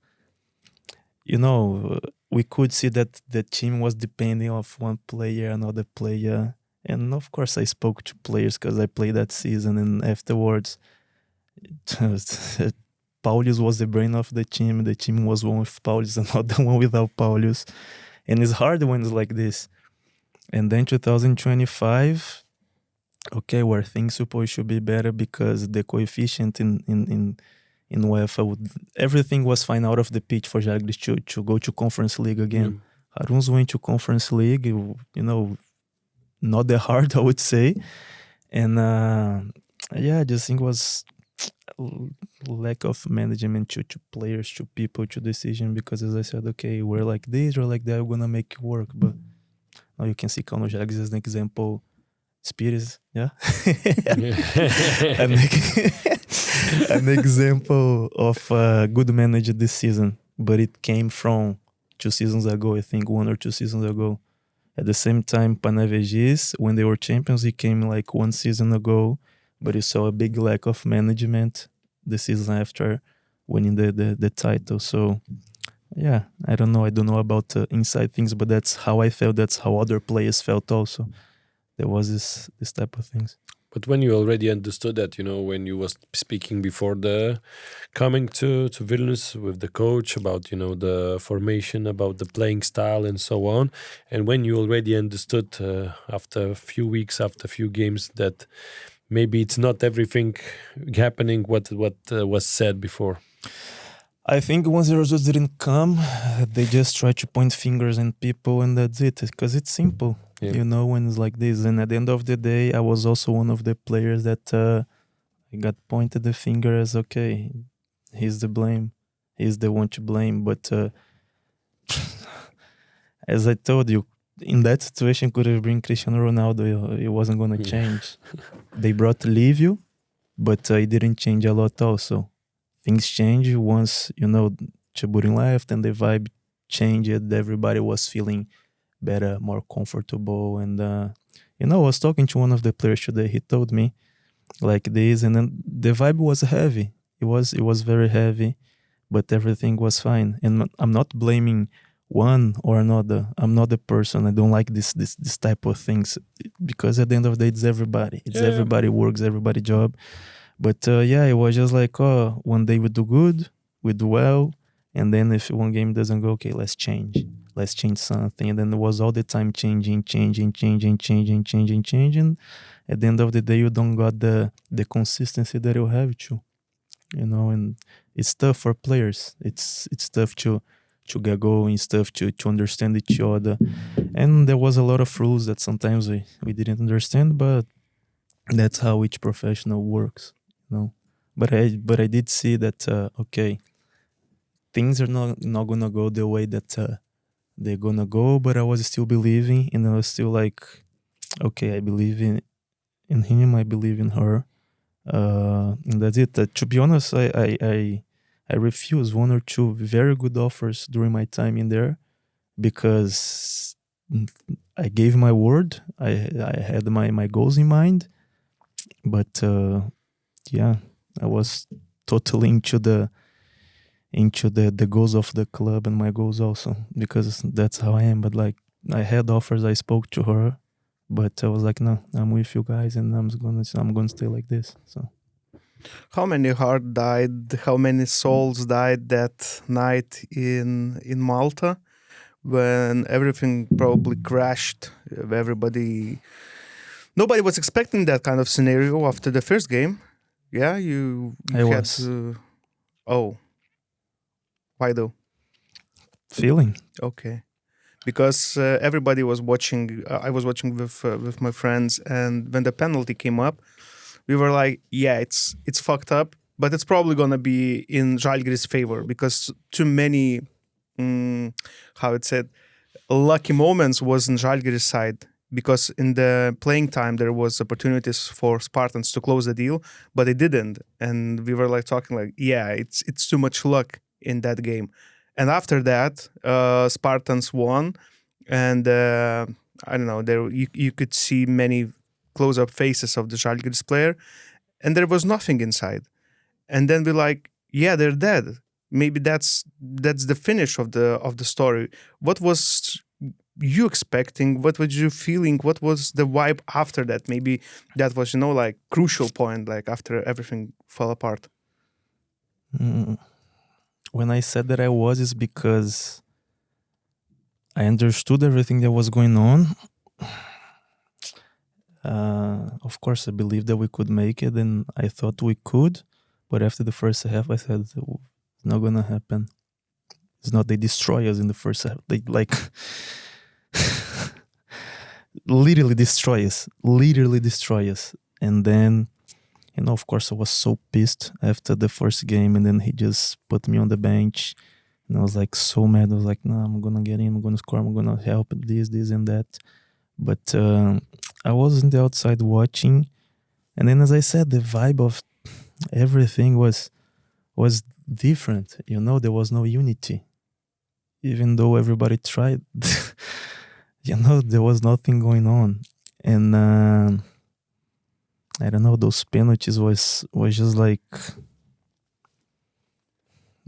you know, we could see that the team was depending on one player, another player. And of course, I spoke to players because I played that season, and afterwards, Paulius was the brain of the team. The team was one with Paulius, another one without Paulius. And it's hard when it's like this. And then 2025, okay, where things supposed to be better because the coefficient in UEFA, everything was fine out of the pitch for Žalgiris to go to Conference League again. Haruns went to Conference League, you know, not that hard, I would say. And I just think it was lack of management to players, to people, to decision, because as I said, okay, we're like this, we're like that, we're gonna make it work. But now you can see Kauno Žalgiris as an example. Spirits, yeah? an example of a good manager this season, but it came from 2 seasons ago, I think 1 or 2 seasons ago. At the same time, Panavežys, when they were champions, it came like 1 season ago, but you saw a big lack of management the season after winning the title. So, yeah, I don't know about inside things, but that's how I felt. That's how other players felt also. There was this type of things. But when you already understood that, you know, when you was speaking before the coming to Vilnius with the coach about, you know, the formation, about the playing style and so on, and when you already understood after a few weeks, after a few games, that maybe it's not everything happening what was said before. I think once the results didn't come, they just try to point fingers at people and that's it. Because it's simple, Yeah. when it's like this. And at the end of the day, I was also one of the players that I got pointed the finger as, okay, he's the blame. He's the one to blame. But as I told you, in that situation could have been Cristiano Ronaldo. It wasn't going to change. They brought Livio, but it didn't change a lot also. Things changed once, Čeburin left and the vibe changed. Everybody was feeling better, more comfortable. And, I was talking to one of the players today. He told me like this, and then the vibe was heavy. It was very heavy, but everything was fine. And I'm not blaming one or another. I'm not the person. I don't like this type of things because at the end of the day, it's everybody. It's everybody works, everybody job. But it was just like, one day we do good, we do well, and then if one game doesn't go, okay, let's change something. And then it was all the time changing. At the end of the day, you don't got the consistency that you have to, and it's tough for players. It's tough to get going, it's tough to understand each other. And there was a lot of rules that sometimes we didn't understand, but that's how each professional works. But I did see that okay, things are not gonna go the way that they're gonna go. But I was still believing, and I was still like, okay, I believe in him, I believe in her, and that's it. To be honest, I refused one or two very good offers during my time in there because I gave my word. I had my goals in mind, but I was totally into the goals of the club and my goals also, because that's how I am. But like, I had offers, I spoke to her, but I was like, no, I'm with you guys, and I'm gonna stay like this. So, how many hearts died? How many souls died that night in Malta when everything probably crashed? Nobody was expecting that kind of scenario after the first game. Yeah, you had to. Oh, why though? Feeling. Okay, because everybody was watching. I was watching with my friends, and when the penalty came up, we were like, "Yeah, it's fucked up, but it's probably gonna be in Žalgiris' favor because too many, lucky moments was in Žalgiris' side." Because in the playing time, there was opportunities for Spartans to close the deal, but they didn't. And we were like talking like, yeah, it's too much luck in that game. And after that, Spartans won. And I don't know, there you could see many close-up faces of the Žalgiris player. And there was nothing inside. And then we're like, yeah, they're dead. Maybe that's the finish of the story. What was you expecting? What was you feeling? What was the vibe after that? Maybe that was, like crucial point, like after everything fell apart. When I said that I was, is because I understood everything that was going on. Of course, I believed that we could make it, and I thought we could. But after the first half, I said, it's not gonna happen. It's not, they destroy us in the first half. They like literally destroy us. And then, of course, I was so pissed after the first game, and then he just put me on the bench, and I was like so mad. I was like, no, I'm gonna get in, I'm gonna score, I'm gonna help this and that. But I was on the outside watching, and then, as I said, the vibe of everything was different. There was no unity, even though everybody tried. There was nothing going on. And I don't know, those penalties was just like,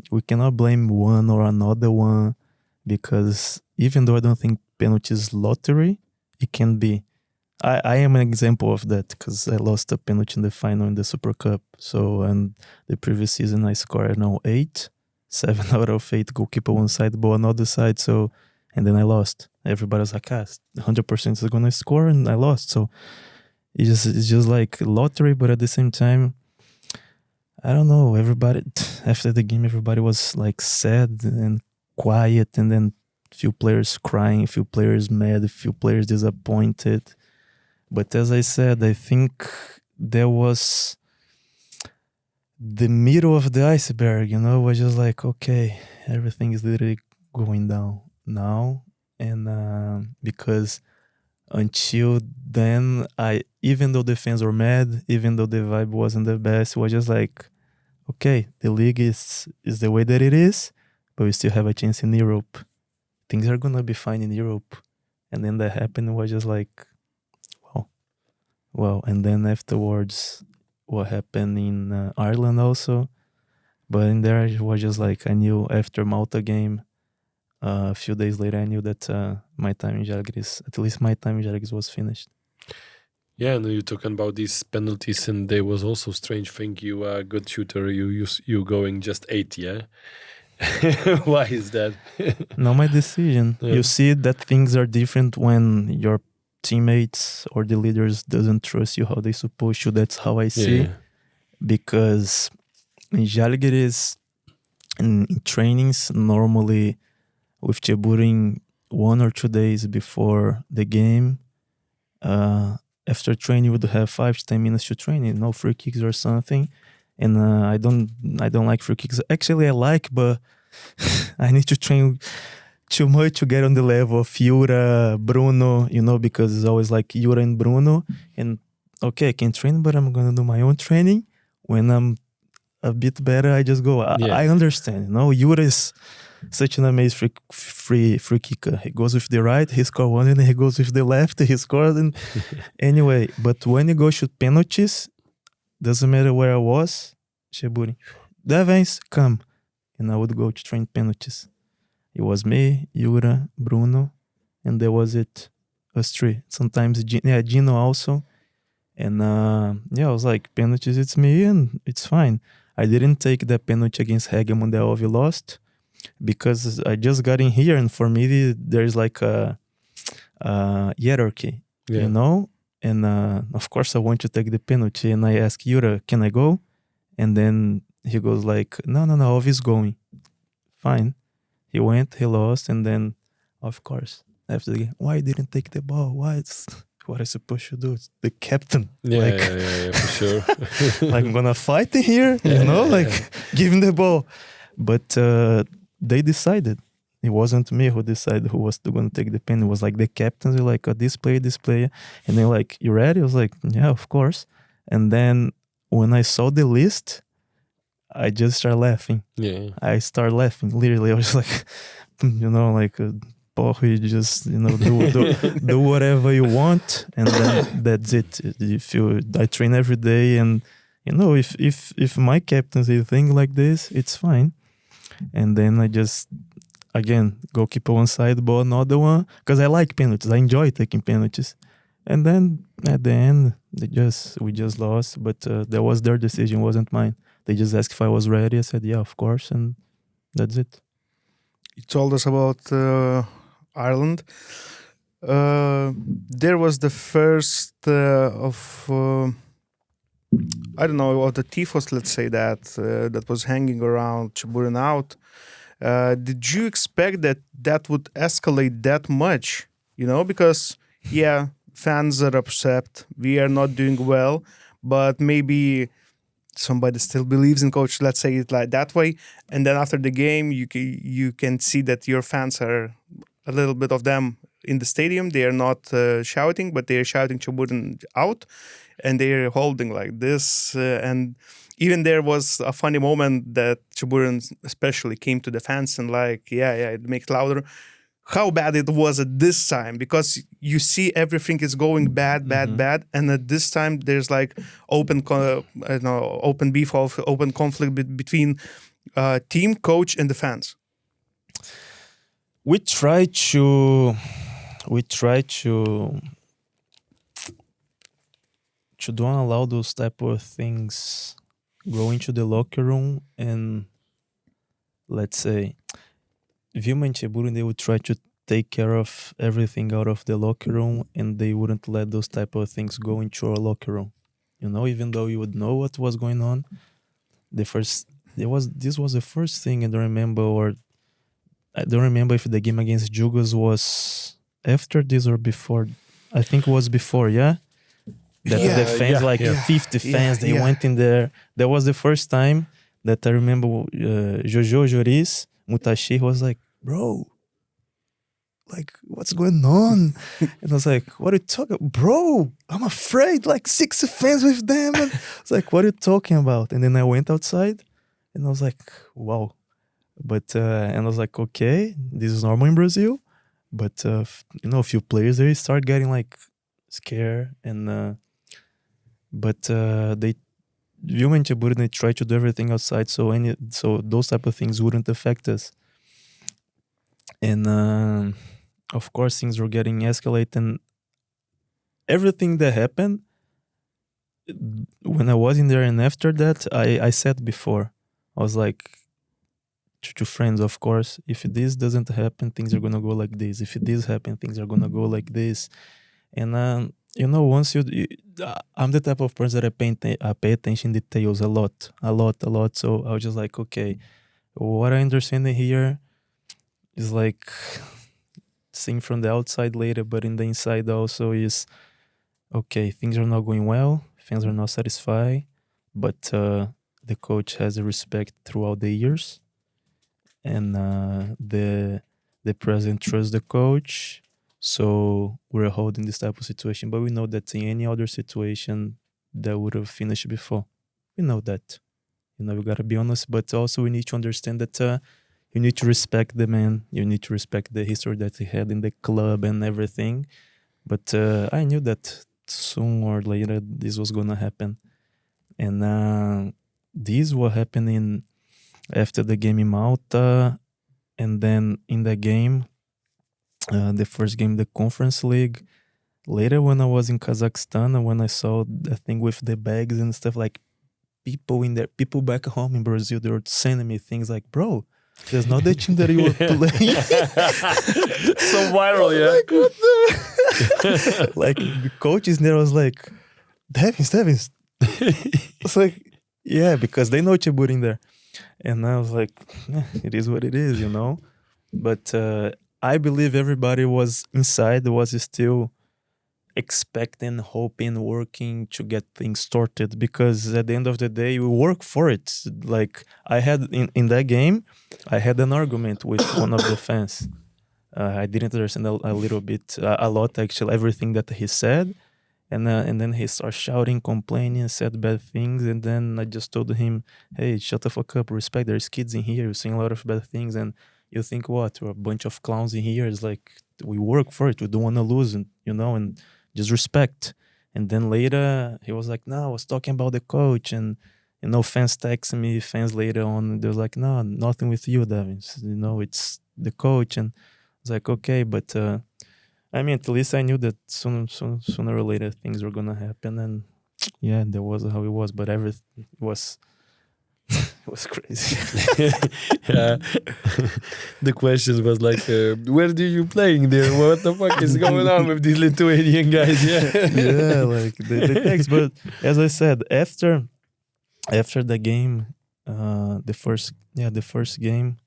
we cannot blame one or another one, because even though I don't think penalties lottery, it can be. I am an example of that, because I lost a penalty in the final in the Super Cup. So, and the previous season I scored 8, 7 out of 8, goalkeeper one side, ball another side. So, and then I lost. Everybody was like, 100% is gonna score, and I lost. So it's just like lottery, but at the same time, I don't know. Everybody after the game, everybody was like sad and quiet, and then few players crying, few players mad, few players disappointed. But as I said, I think there was the middle of the iceberg. Was just like, okay, everything is literally going down now, and because until then, even though the fans were mad, even though the vibe wasn't the best, it was just like, okay, the league is the way that it is, but we still have a chance in Europe. Things are gonna be fine in Europe. And then that happened, was just like, well. And then afterwards, what happened in Ireland also. But in there, it was just like, I knew after Malta game, a few days later, I knew that my time in Žalgiris, at least my time in Žalgiris, was finished. Yeah, and you're talking about these penalties, and there was also strange thing. You are a good shooter. You going just 8, yeah. Why is that? Not my decision. Yeah. You see that things are different when your teammates or the leaders doesn't trust you how they supposed to. That's how I see. Yeah. Because in Žalgiris, in trainings, normally with Čeburin 1 or 2 days before the game, after training, you would have 5 to 10 minutes to train, no free kicks or something. And I don't like free kicks. Actually, I like, but I need to train too much to get on the level of Jura, Bruno, because it's always like Jura and Bruno. And okay, I can train, but I'm gonna do my own training. When I'm a bit better, I just go. I understand, Jura is such an amazing free kicker. He goes with the right, he scores one, and he goes with the left, he scores. And anyway, but when you go shoot penalties, doesn't matter where I was, Čeburin, Devens, come. And I would go to train penalties. It was me, Jura, Bruno, and there was it, us 3. Sometimes Gino also. And I was like, penalties, it's me, and it's fine. I didn't take that penalty against Hegemon that we lost, because I just got in here, and for me, there's like a hierarchy, And of course, I want to take the penalty, and I ask Jura, can I go? And then he goes like, no, Alves going. Fine. He went, he lost, and then, of course, after the game, why you didn't take the ball? Why? It's what I supposed to do? It's the captain. Yeah, for sure. Like, I'm gonna fight in here, give him the ball. But they decided. It wasn't me who decided who was going to take the pen. It was like the captains were like, this player. And they're like, you ready? I was like, yeah, of course. And then when I saw the list, I just started laughing. Yeah. I started laughing. Literally, I was like, Paul, you just, do whatever you want. And then that's it. I train every day. And, if my captains they think like this, it's fine. And then I just... Again, goalkeeper one side, ball another one. Because I like penalties. I enjoy taking penalties. And then at the end, we just lost. But that was their decision, wasn't mine. They just asked if I was ready. I said, yeah, of course. And that's it. You told us about Ireland. There was the first of the tifos, let's say that was hanging around Čeburin Out. Did you expect that would escalate that much? Because fans are upset. We are not doing well, but maybe somebody still believes in coach. Let's say it like that way. And then after the game, you can see that your fans are a little bit of them in the stadium. They are not shouting, but they are shouting Čeburin Out, and they are holding like this and. Even there was a funny moment that Čeburin especially came to the fans and it makes louder. How bad it was at this time, because you see everything is going bad, and at this time there's like open beef, open conflict between team, coach, and the fans. We try to don't allow those type of things go into the locker room. And let's say Vilma and Čeburin, they would try to take care of everything out of the locker room, and they wouldn't let those type of things go into our locker room. Even though you would know what was going on, this was the first thing I don't remember, or I don't remember if the game against Jugos was after this or before. I think it was before, yeah? The fans, 50 fans, they went in there. That was the first time that I remember Jojo, Joris, Mutashi was like, bro, like, what's going on? And I was like, what are you talking about? Bro, I'm afraid, like 60 fans with them. And I was like, what are you talking about? And then I went outside and I was like, wow. But, and I was like, okay, this is normal in Brazil. But, a few players, they start getting like scared. And, Vilma and Čeburin, they try to do everything outside. So those type of things wouldn't affect us. And, of course, things were getting escalated. And everything that happened, when I was in there and after that, I said before, I was like, to friends, of course, if this doesn't happen, things are going to go like this. If this happens, things are going to go like this. And, once I'm the type of person that I pay attention to details a lot. So I was just like, okay, what I understand here is like seeing from the outside later, but in the inside also is, okay, things are not going well, fans are not satisfied, but the coach has a respect throughout the years, and the president trusts the coach, so we're holding this type of situation. But we know that in any other situation that would have finished before. We know that. We gotta be honest, but also we need to understand that you need to respect the man. You need to respect the history that he had in the club and everything. But I knew that soon or later this was gonna happen. And this was happening after the game in Malta, and then in the game, the first game, the Conference League. Later, when I was in Kazakhstan, and when I saw the thing with the bags and stuff, like people back home in Brazil, they were sending me things like, bro, there's not the team that you were playing. So viral, yeah. Like, what the... like, the coaches there was like, Devens. It's like, yeah, because they know Čeburin there. And I was like, it is what it is, But I believe everybody was inside, was still expecting, hoping, working to get things started, because at the end of the day, we work for it. Like I had in that game, I had an argument with one of the fans. I didn't understand a lot actually, everything that he said. And then he started shouting, complaining, said bad things. And then I just told him, hey, shut the fuck up, respect. There's kids in here, you're saying a lot of bad things. And you think what? We're a bunch of clowns in here. It's like, we work for it. We don't want to lose, and just respect. And then later, he was like, no, I was talking about the coach. And, fans texting me, fans later on, they was like, no, nothing with you, Devens. It's the coach. And I was like, okay, but... at least I knew that sooner or later things were gonna happen, and yeah, that was how it was. But everything was it was crazy. Yeah. The question was like, where do you playing there? What the fuck is going on with these Lithuanian guys? Yeah, like the text. But as I said, after the game, the first game.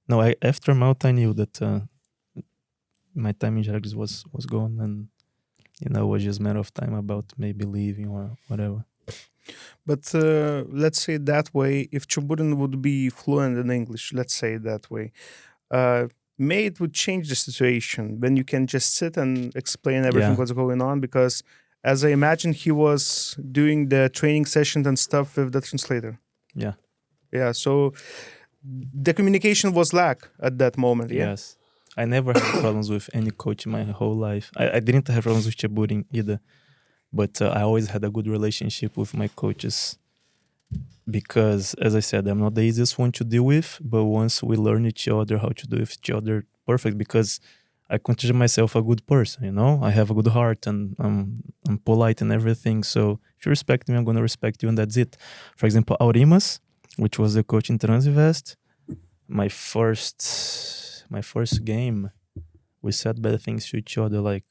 No, after Malta, I knew that. My time in Žalgiris was gone, and it was just a matter of time about maybe leaving or whatever. But let's say it that way, if Čeburin would be fluent in English, let's say it that way, may it would change the situation when you can just sit and explain everything what's going on, because as I imagine, he was doing the training sessions and stuff with the translator. Yeah. Yeah, so the communication was lack at that moment. Yeah? Yes. I never had problems with any coach in my whole life. I didn't have problems with Čeburin either. But I always had a good relationship with my coaches. Because, as I said, I'm not the easiest one to deal with. But once we learn each other, how to do with each other, perfect. Because I consider myself a good person, I have a good heart, and I'm polite and everything. So if you respect me, I'm going to respect you, and that's it. For example, Aurimas, which was the coach in Transvest, my first game, we said bad things to each other, like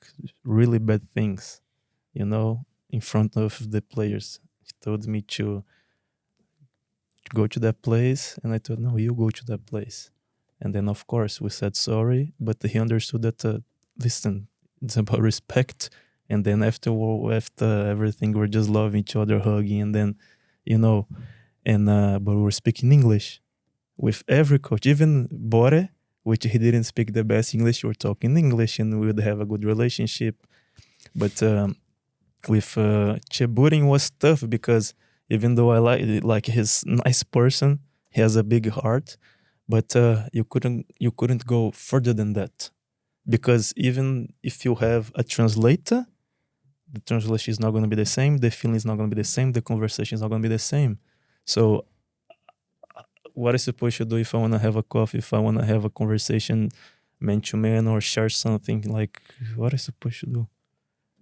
really bad things, in front of the players. He told me to go to that place. And I told, no, you go to that place. And then, of course, we said sorry. But he understood that, listen, it's about respect. And then after everything, we're just loving each other, hugging. And then, but we were speaking English with every coach. Even Bore, which he didn't speak the best English, we were talking English and we would have a good relationship. But with Čeburin was tough because even though I like he's a nice person, he has a big heart, but you couldn't go further than that, because even if you have a translator, the translation is not going to be the same, the feeling is not going to be the same, the conversation is not going to be the same. So what am I supposed to do if I want to have a coffee, if I want to have a conversation man-to-man or share something? Like, what am I supposed to do?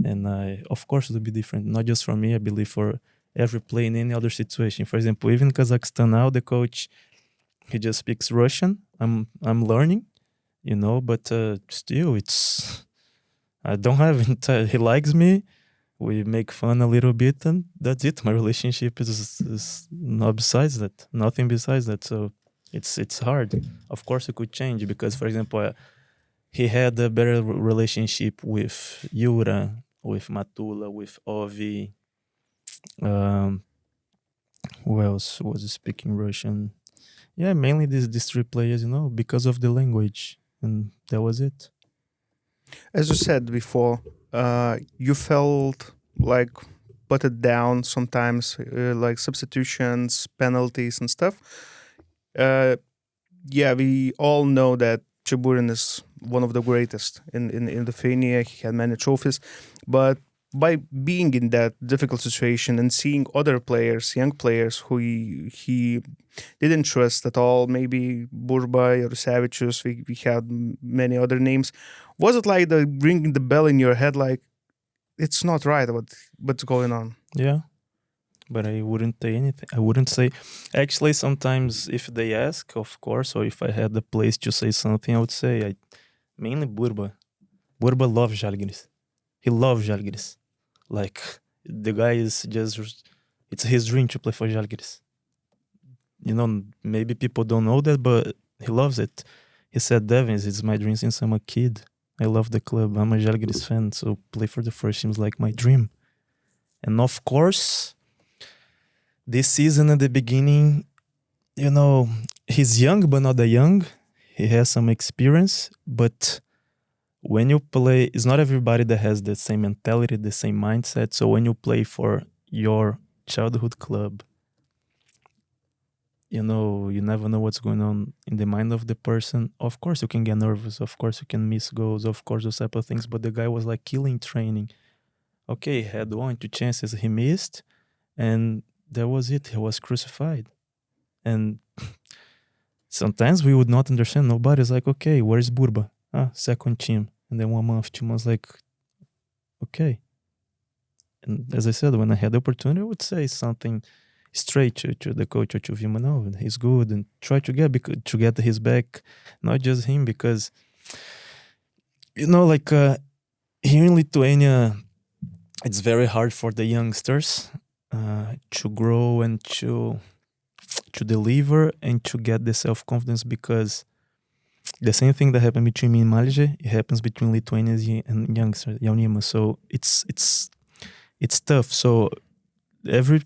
And of course it will be different, not just for me, I believe for every player in any other situation. For example, even Kazakhstan now, the coach, he just speaks Russian. I'm learning, but still I don't have it. He likes me. We make fun a little bit and that's it. My relationship is not besides that, nothing besides that. So it's hard. Of course it could change because, for example, he had a better relationship with Yura, with Matula, with Ovi. Who else was speaking Russian? Yeah, mainly these three players, because of the language. And that was it. As you said before, you felt like put down sometimes, like substitutions, penalties and stuff. We all know that Čeburin is one of the greatest in Lithuania. He had many trophies. But by being in that difficult situation and seeing other players, young players who he didn't trust at all, maybe Burba, Jarusevičius, we had many other names. Was it like ringing the bell in your head, like, it's not right what's going on? Yeah, but I wouldn't say anything. I wouldn't say. Actually, sometimes if they ask, of course, or if I had the place to say something, I would say, mainly Burba. Burba loves Žalgiris. He loves Žalgiris. Like, the guy is just, it's his dream to play for Žalgiris. Maybe people don't know that, but he loves it. He said, Devens, it's my dream since I'm a kid. I love the club. I'm a Žalgiris fan, so play for the first team is like my dream. And of course, this season at the beginning, he's young, but not that young. He has some experience, but when you play, it's not everybody that has the same mentality, the same mindset. So when you play for your childhood club, you never know what's going on in the mind of the person. Of course, you can get nervous. Of course, you can miss goals. Of course, those type of things. But the guy was like killing training. Okay, he had 1 or 2 chances he missed. And that was it. He was crucified. And sometimes we would not understand. Nobody's like, okay, where's Burba? Second team. And then 1 month, 2 months, like, okay. And as I said, when I had the opportunity, I would say something straight to the coach or to Vilma. No, he's good, and try to get his back, not just him, because here in Lithuania, it's very hard for the youngsters to grow and to deliver and to get the self-confidence, because the same thing that happened between me and Malje, it happens between Lithuanians and youngsters, Jaunima. So it's tough. So every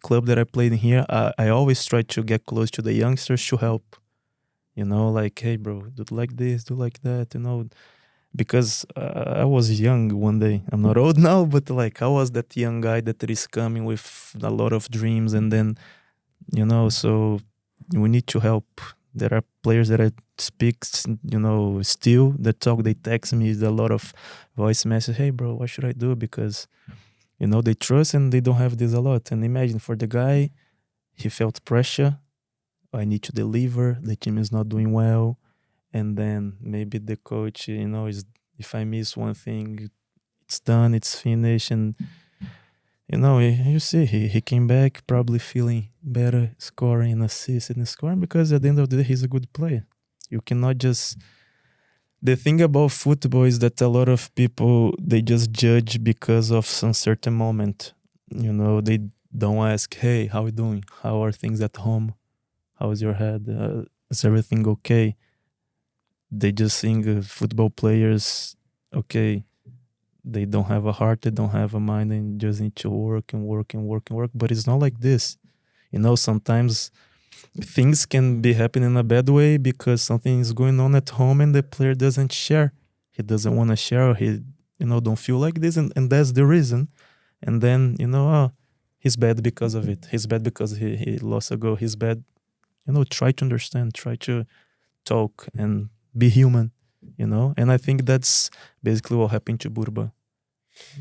club that I played in here, I always try to get close to the youngsters to help. Like, hey, bro, do like this, do like that, because I was young one day. I'm not old now, but like I was that young guy that is coming with a lot of dreams, and then, so we need to help. There are players that I speak, still, that talk, they text me a lot of voice message. Hey, bro, what should I do? Because they trust and they don't have this a lot. And imagine for the guy, he felt pressure. I need to deliver. The team is not doing well. And then maybe the coach, is, if I miss one thing, it's done, it's finished. And, you see, he came back probably feeling better, scoring and assisting and scoring, because at the end of the day, he's a good player. You cannot just... The thing about football is that a lot of people, they just judge because of some certain moment. They don't ask, hey, how you doing? How are things at home? How's your head? Is everything okay? They just think football players, okay, they don't have a heart, they don't have a mind, and just need to work and work and work and work. But it's not like this. You know, sometimes things can be happening in a bad way because something is going on at home and the player doesn't share. He doesn't want to share, or he, don't feel like this, and that's the reason. And then, he's bad because of it. He's bad because he lost a goal. He's bad. Try to understand, try to talk and be human, And I think that's basically what happened to Burba.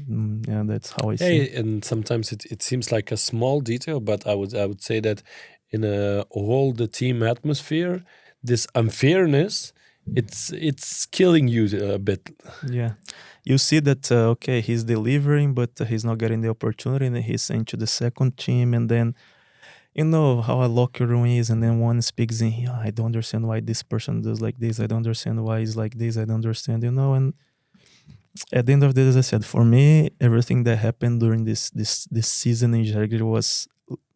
Yeah, that's how I see it. And sometimes it seems like a small detail, but I would say that in a whole the team atmosphere, this unfairness, it's killing you a bit. Yeah, you see that okay, he's delivering, but he's not getting the opportunity, and he's sent to the second team, and then how a locker room is, and then one speaks in here, I don't understand why this person does like this, I don't understand why he's like this, I don't understand, and at the end of the day, as I said, for me, everything that happened during this season in Žalgiris was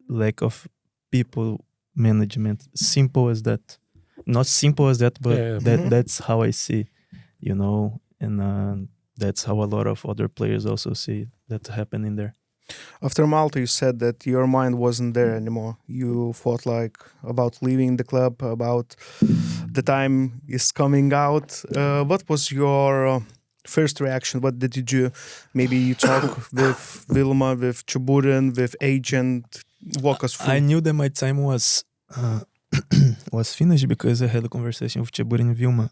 lack of people management. Simple as that. Not simple as that, but that's how I see, and that's how a lot of other players also see that happening there. After Malta, you said that your mind wasn't there anymore. You thought like about leaving the club, about the time is coming out. What was your first reaction? What did you do? Maybe you talk with Vilma, with Čeburin, with agent. Walk us through. I knew that my time was was finished because I had a conversation with Čeburin and Vilma.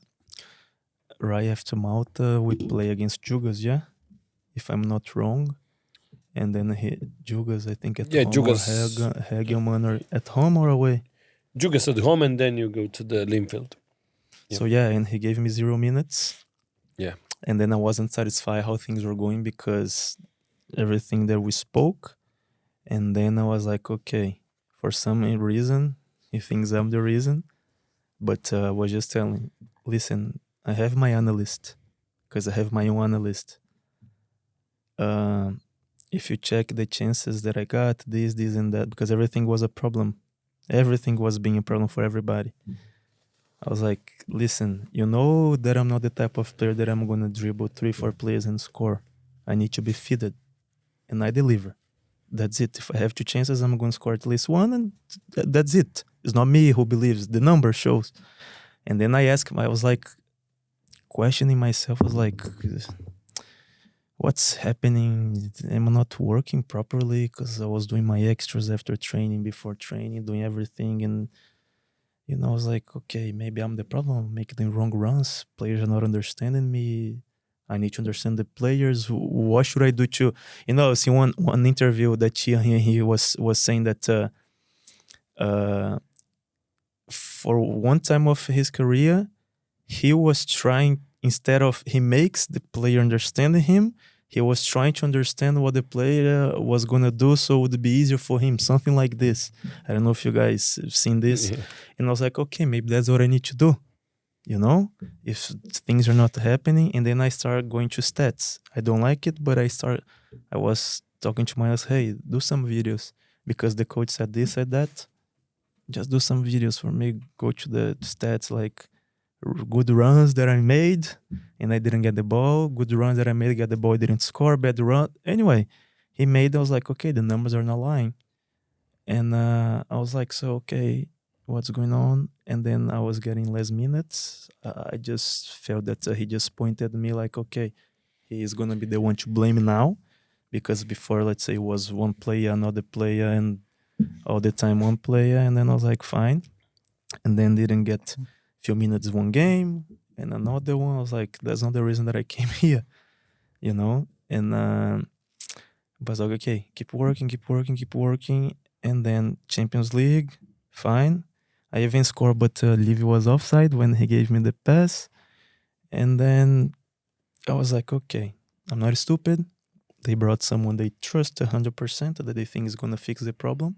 Right after Malta, we play against Jugas, yeah? If I'm not wrong. And then Jugas, I think, at home, Jugas. or Hegelman, or at home or away? Jugas at home, and then you go to the Limfield. Yeah. So and he gave me 0 minutes. Yeah. And then I wasn't satisfied how things were going because everything that we spoke. And then I was like, okay, for some reason, he thinks I'm the reason. But I was just telling, listen, I have my analyst, because I have my own analyst. If you check the chances that I got, this and that, because everything was a problem. Everything was being a problem for everybody. I was like, listen, you know that I'm not the type of player that I'm going to dribble 3-4 players and score. I need to be fitted. And I deliver. That's it. If I have 2 chances, I'm going to score at least 1, and that's it. It's not me who believes. The number shows. And then I asked him, I was like, questioning myself. I was like, what's happening? Am I not working properly? Because I was doing my extras after training, before training, doing everything. And, I was like, okay, maybe I'm the problem. I'm making the wrong runs. Players are not understanding me. I need to understand the players. What should I do to... I see one interview that he was saying that for one time of his career, he was trying, instead of he makes the player understand him, he was trying to understand what the player was going to do so it would be easier for him, something like this. I don't know if you guys have seen this. Yeah. And I was like, okay, maybe that's what I need to do. If things are not happening. And then I started going to stats. I don't like it, but I was talking to myself, hey, do some videos. Because the coach said this, said that. Just do some videos for me. Go to the stats, like good runs that I made and I didn't get the ball. Good runs that I made, got the ball, didn't score. Bad run. Anyway, I was like, okay, the numbers are not lying. And I was like, so, okay, what's going on? And then I was getting less minutes. I just felt that he just pointed at me like, okay, he is going to be the one to blame now. Because before, let's say, it was one player, another player, and all the time one player. And then I was like, fine. And then didn't get few minutes one game and another one. I was like, that's not the reason that I came here, and but I was like, okay, keep working. And then Champions League, fine. I even scored, but Levy was offside when he gave me the pass. And then I was like, okay, I'm not stupid. They brought someone they trust 100% that they think is going to fix the problem,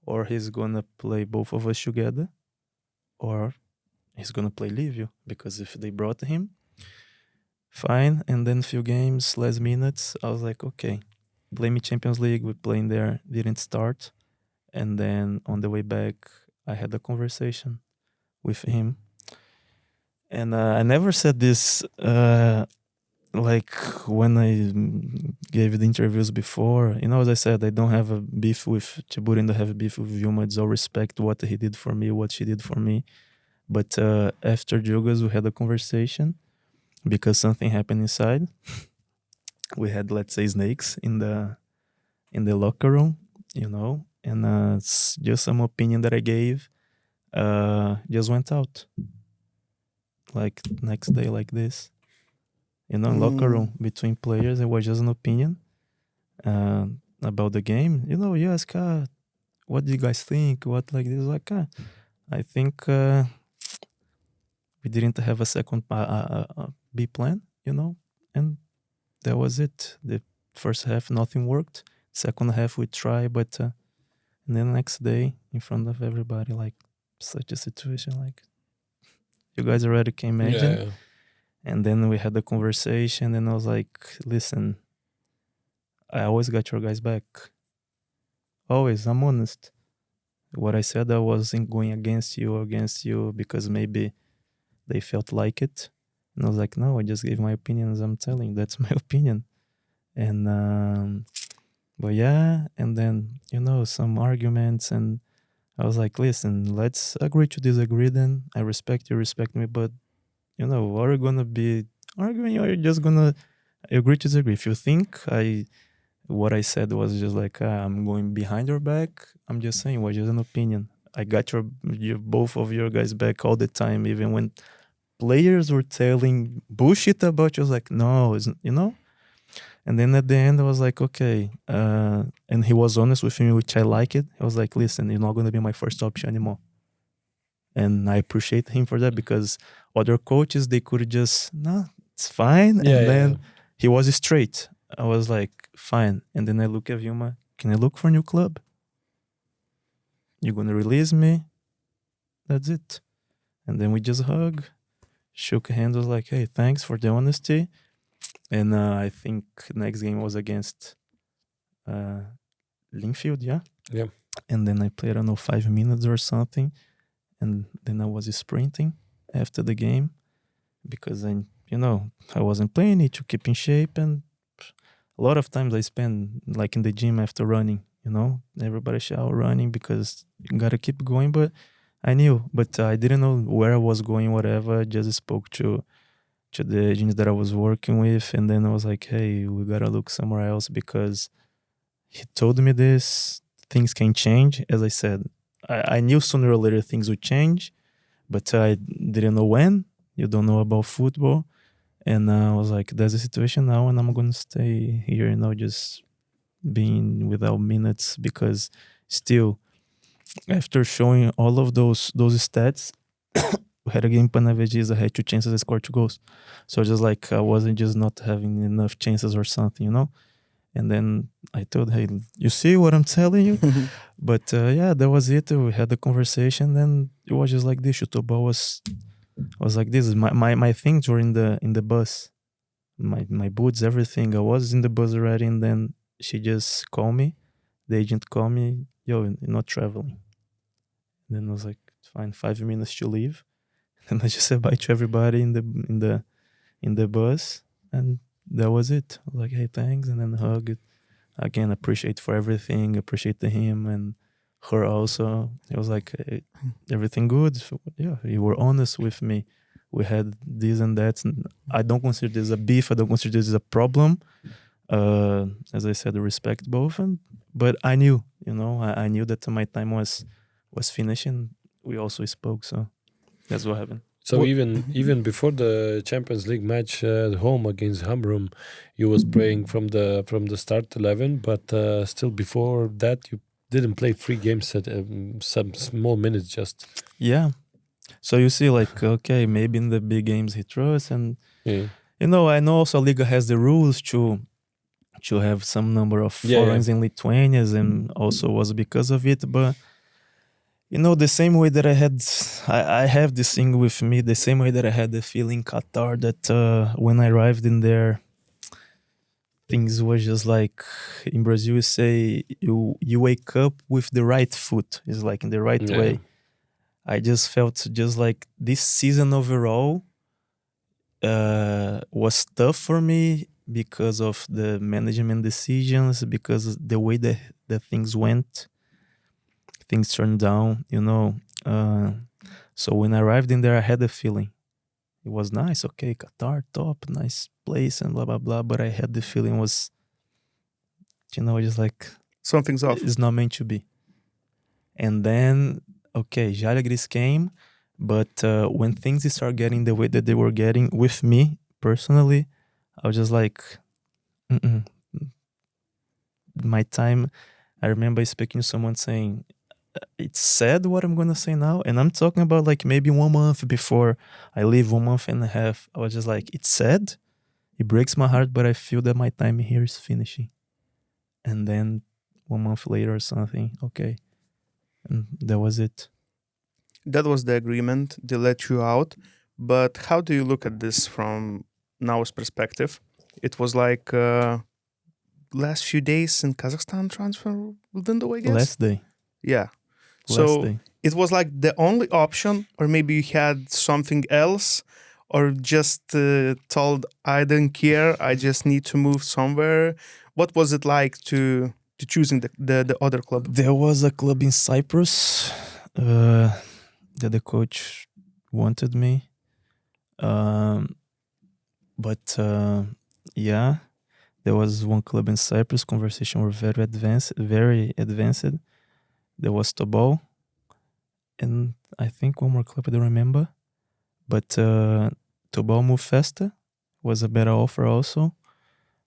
or he's going to play both of us together, or he's going to play Livio, because if they brought him, fine. And then few games, less minutes, I was like, okay, play me Champions League. We playing there, didn't start. And then on the way back, I had a conversation with him. And I never said this like when I gave the interviews before. As I said, I don't have a beef with Čeburin, don't have a beef with Vilma. It's all respect what he did for me, what she did for me. But after Jogas, we had a conversation because something happened inside. We had, let's say, snakes in the locker room, and it's just some opinion that I gave just went out. Like next day, like this, locker room between players. It was just an opinion about the game. You ask, what do you guys think? What like this? Like, I think we didn't have a second B plan, and that was it. The first half, nothing worked. Second half, we tried, but and then the next day, in front of everybody, like such a situation, like you guys already can imagine. Yeah. And then we had the conversation, and I was like, listen, I always got your guys back. Always, I'm honest. What I said, I wasn't going against you because maybe they felt like it. And I was like, no, I just gave my opinion, as I'm telling you. That's my opinion. And, but yeah, and then, some arguments, and I was like, listen, let's agree to disagree then. I respect you, respect me, but, are you going to be arguing, or are you just going to agree to disagree? If you think what I said was just like, I'm going behind your back, I'm just saying, it was just an opinion. I got your both of your guys back all the time, even when players were telling bullshit about you. I was like, no, And then at the end, I was like, okay. And he was honest with me, which I like it. I was like, listen, you're not going to be my first option anymore. And I appreciate him for that, because other coaches, they could just, no, it's fine. Yeah, and then he was straight. I was like, fine. And then I look at Vilma, can I look for a new club? You're going to release me? That's it. And then we just hug, shook hands. I was like, hey, thanks for the honesty. And I think next game was against Lingfield, yeah? Yeah. And then I played, I don't know, 5 minutes or something. And then I was sprinting after the game because I wasn't playing it to keep in shape. And a lot of times I spend like in the gym after running, everybody shower running because you got to keep going. But I knew, but I didn't know where I was going, whatever. I just spoke to the agents that I was working with. And then I was like, hey, we got to look somewhere else because he told me this, things can change. As I said, I knew sooner or later things would change, but I didn't know when. You don't know about football. And I was like, there's a situation now and I'm going to stay here, just being without minutes, because still, after showing all of those stats, we had a game Panavejis, I had 2 chances, I scored 2 goals. So just like I wasn't just not having enough chances or something, And then I told, hey, you see what I'm telling you? But that was it. We had the conversation, and it was just like this. Shutoba was like this. My things were in the bus. My boots, everything. I was in the bus already, and then she just called me. The agent called me, yo, you're not traveling. And then I was like, fine, 5 minutes to leave. And I just said bye to everybody in the bus, and that was it. I was like, hey, thanks, and then hug it. Again, appreciate for everything, appreciate to him and her also. It was like, hey, everything good. So, yeah, you were honest with me. We had this and that. And I don't consider this a beef. I don't consider this a problem. As I said, I respect both. But I knew, I knew that my time was finishing. We also spoke, so that's what happened. So even before the Champions League match at home against Hamrum, you was playing from the start 11, but still before that you didn't play 3 games at some small minutes just. Yeah. So you see, like, okay, maybe in the big games he trusts, and yeah. I know also A Lyga has the rules to have some number of foreigners in Lithuanians, and also was because of it, but. The same way that I have this thing with me, the same way that I had the feeling in Qatar that when I arrived in there, things were just like, in Brazil we say, you wake up with the right foot. It's like in the right way. I just felt just like this season overall was tough for me because of the management decisions, because the way that the things went, things turned down, so when I arrived in there, I had the feeling it was nice. Okay, Qatar, top, nice place and blah, blah, blah. But I had the feeling was, just like... something's off. It's not meant to be. And then, okay, Žalgiris came. But when things start getting the way that they were getting with me personally, I was just like, my time. I remember speaking to someone saying, it's sad what I'm going to say now. And I'm talking about like maybe 1 month before I leave, 1 month and a half. I was just like, it's sad. It breaks my heart, but I feel that my time here is finishing. And then 1 month later or something, okay. And that was it. That was the agreement. They let you out. But how do you look at this from now's perspective? It was like last few days in Kazakhstan transfer window, I guess? Last day. Yeah. Last day. It was like the only option, or maybe you had something else, or just told, I don't care, I just need to move somewhere. What was it like to choosing the other club? There was a club in Cyprus that the coach wanted me. But there was one club in Cyprus. Conversation were very advanced. There was Tobol, and I think one more club I don't remember. But Tobol moved faster. Was a better offer also.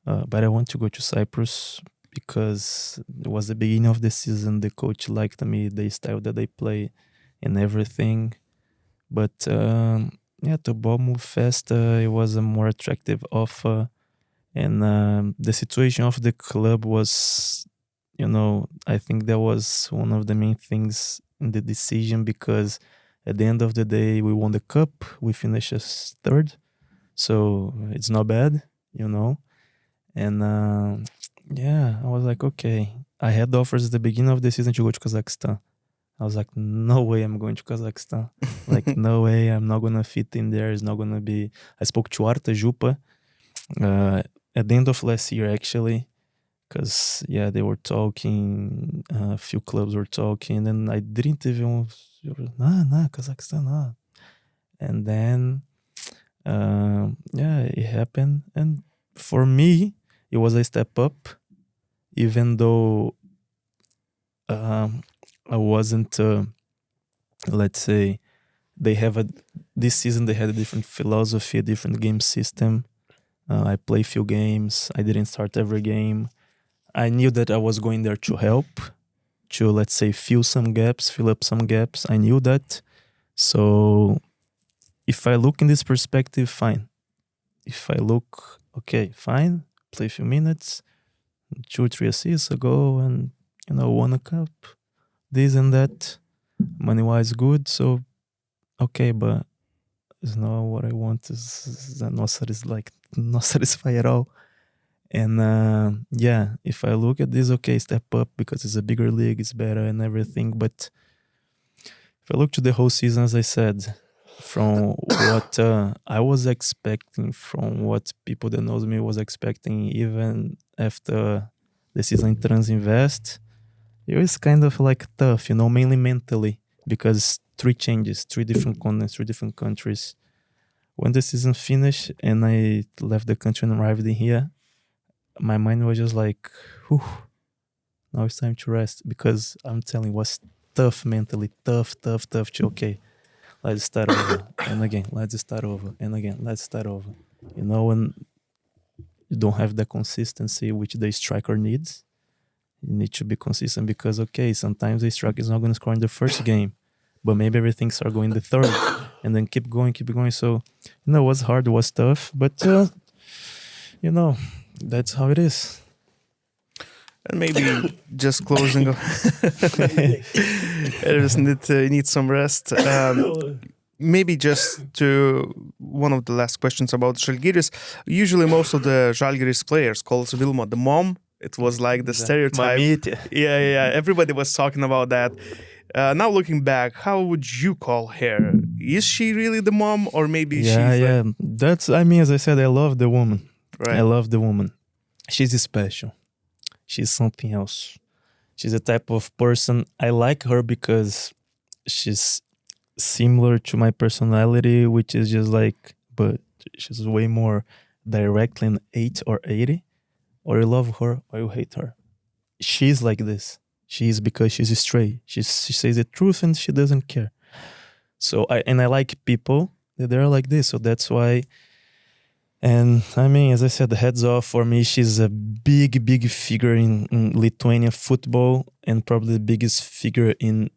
But I want to go to Cyprus because it was the beginning of the season. The coach liked me, the style that they play, and everything. But Tobol moved faster. It was a more attractive offer. And the situation of the club was, I think that was one of the main things in the decision, because at the end of the day, we won the cup. We finished as third. So it's not bad, And I was like, okay. I had offers at the beginning of the season to go to Kazakhstan. I was like, no way I'm going to Kazakhstan. Like, no way, I'm not going to fit in there. It's not going to be... I spoke to Arta Jupa at the end of last year, actually, because, they were talking, a few clubs were talking, and I didn't even... Kazakhstan, nah. And then, it happened. And for me, it was a step up, even though I wasn't, let's say, this season they had a different philosophy, a different game system. I play few games. I didn't start every game. I knew that I was going there to help, to, let's say, fill up some gaps. I knew that. So if I look in this perspective, fine. If I look, okay, fine, play a few minutes, 2-3 assists ago, and, won a cup, this and that, money-wise good, so, okay, but it's not what I want. It's not satisfied at all. And if I look at this, okay, step up because it's a bigger league, it's better and everything. But if I look to the whole season, as I said, from what I was expecting, from what people that knows me was expecting, even after the season turns invest, it was kind of like tough, mainly mentally, because 3 changes, 3 different continents, 3 different countries. When the season finished and I left the country and arrived in here, my mind was just like, whew, now it's time to rest, because I'm telling you, it was tough mentally, tough to, okay, let's start over, and again, let's start over, and again, let's start over. When you don't have the consistency which the striker needs, you need to be consistent, because, okay, sometimes the striker is not going to score in the first game, but maybe everything start going the third, and then keep going. So, it was hard, it was tough, but, that's how it is. And maybe just closing. I just need some rest. maybe just to one of the last questions about Žalgiris. Usually most of the Žalgiris players calls Vilma the mom. It was like the stereotype. Mamytė. Yeah. Everybody was talking about that. Now looking back, how would you call her? Is she really the mom, or maybe she's Yeah. That's, I mean, as I said, I love the woman. right? I love the woman. She's special. She's something else. She's a type of person. I like her because she's similar to my personality, which is just like, but she's way more directly in 8 or 80. Or you love her or you hate her. She's like this. She's because she's straight. She says the truth and she doesn't care. So I like people that they're like this. So that's why. And I mean, as I said, heads off for me. She's a big figure in Lithuanian football, and probably the biggest figure in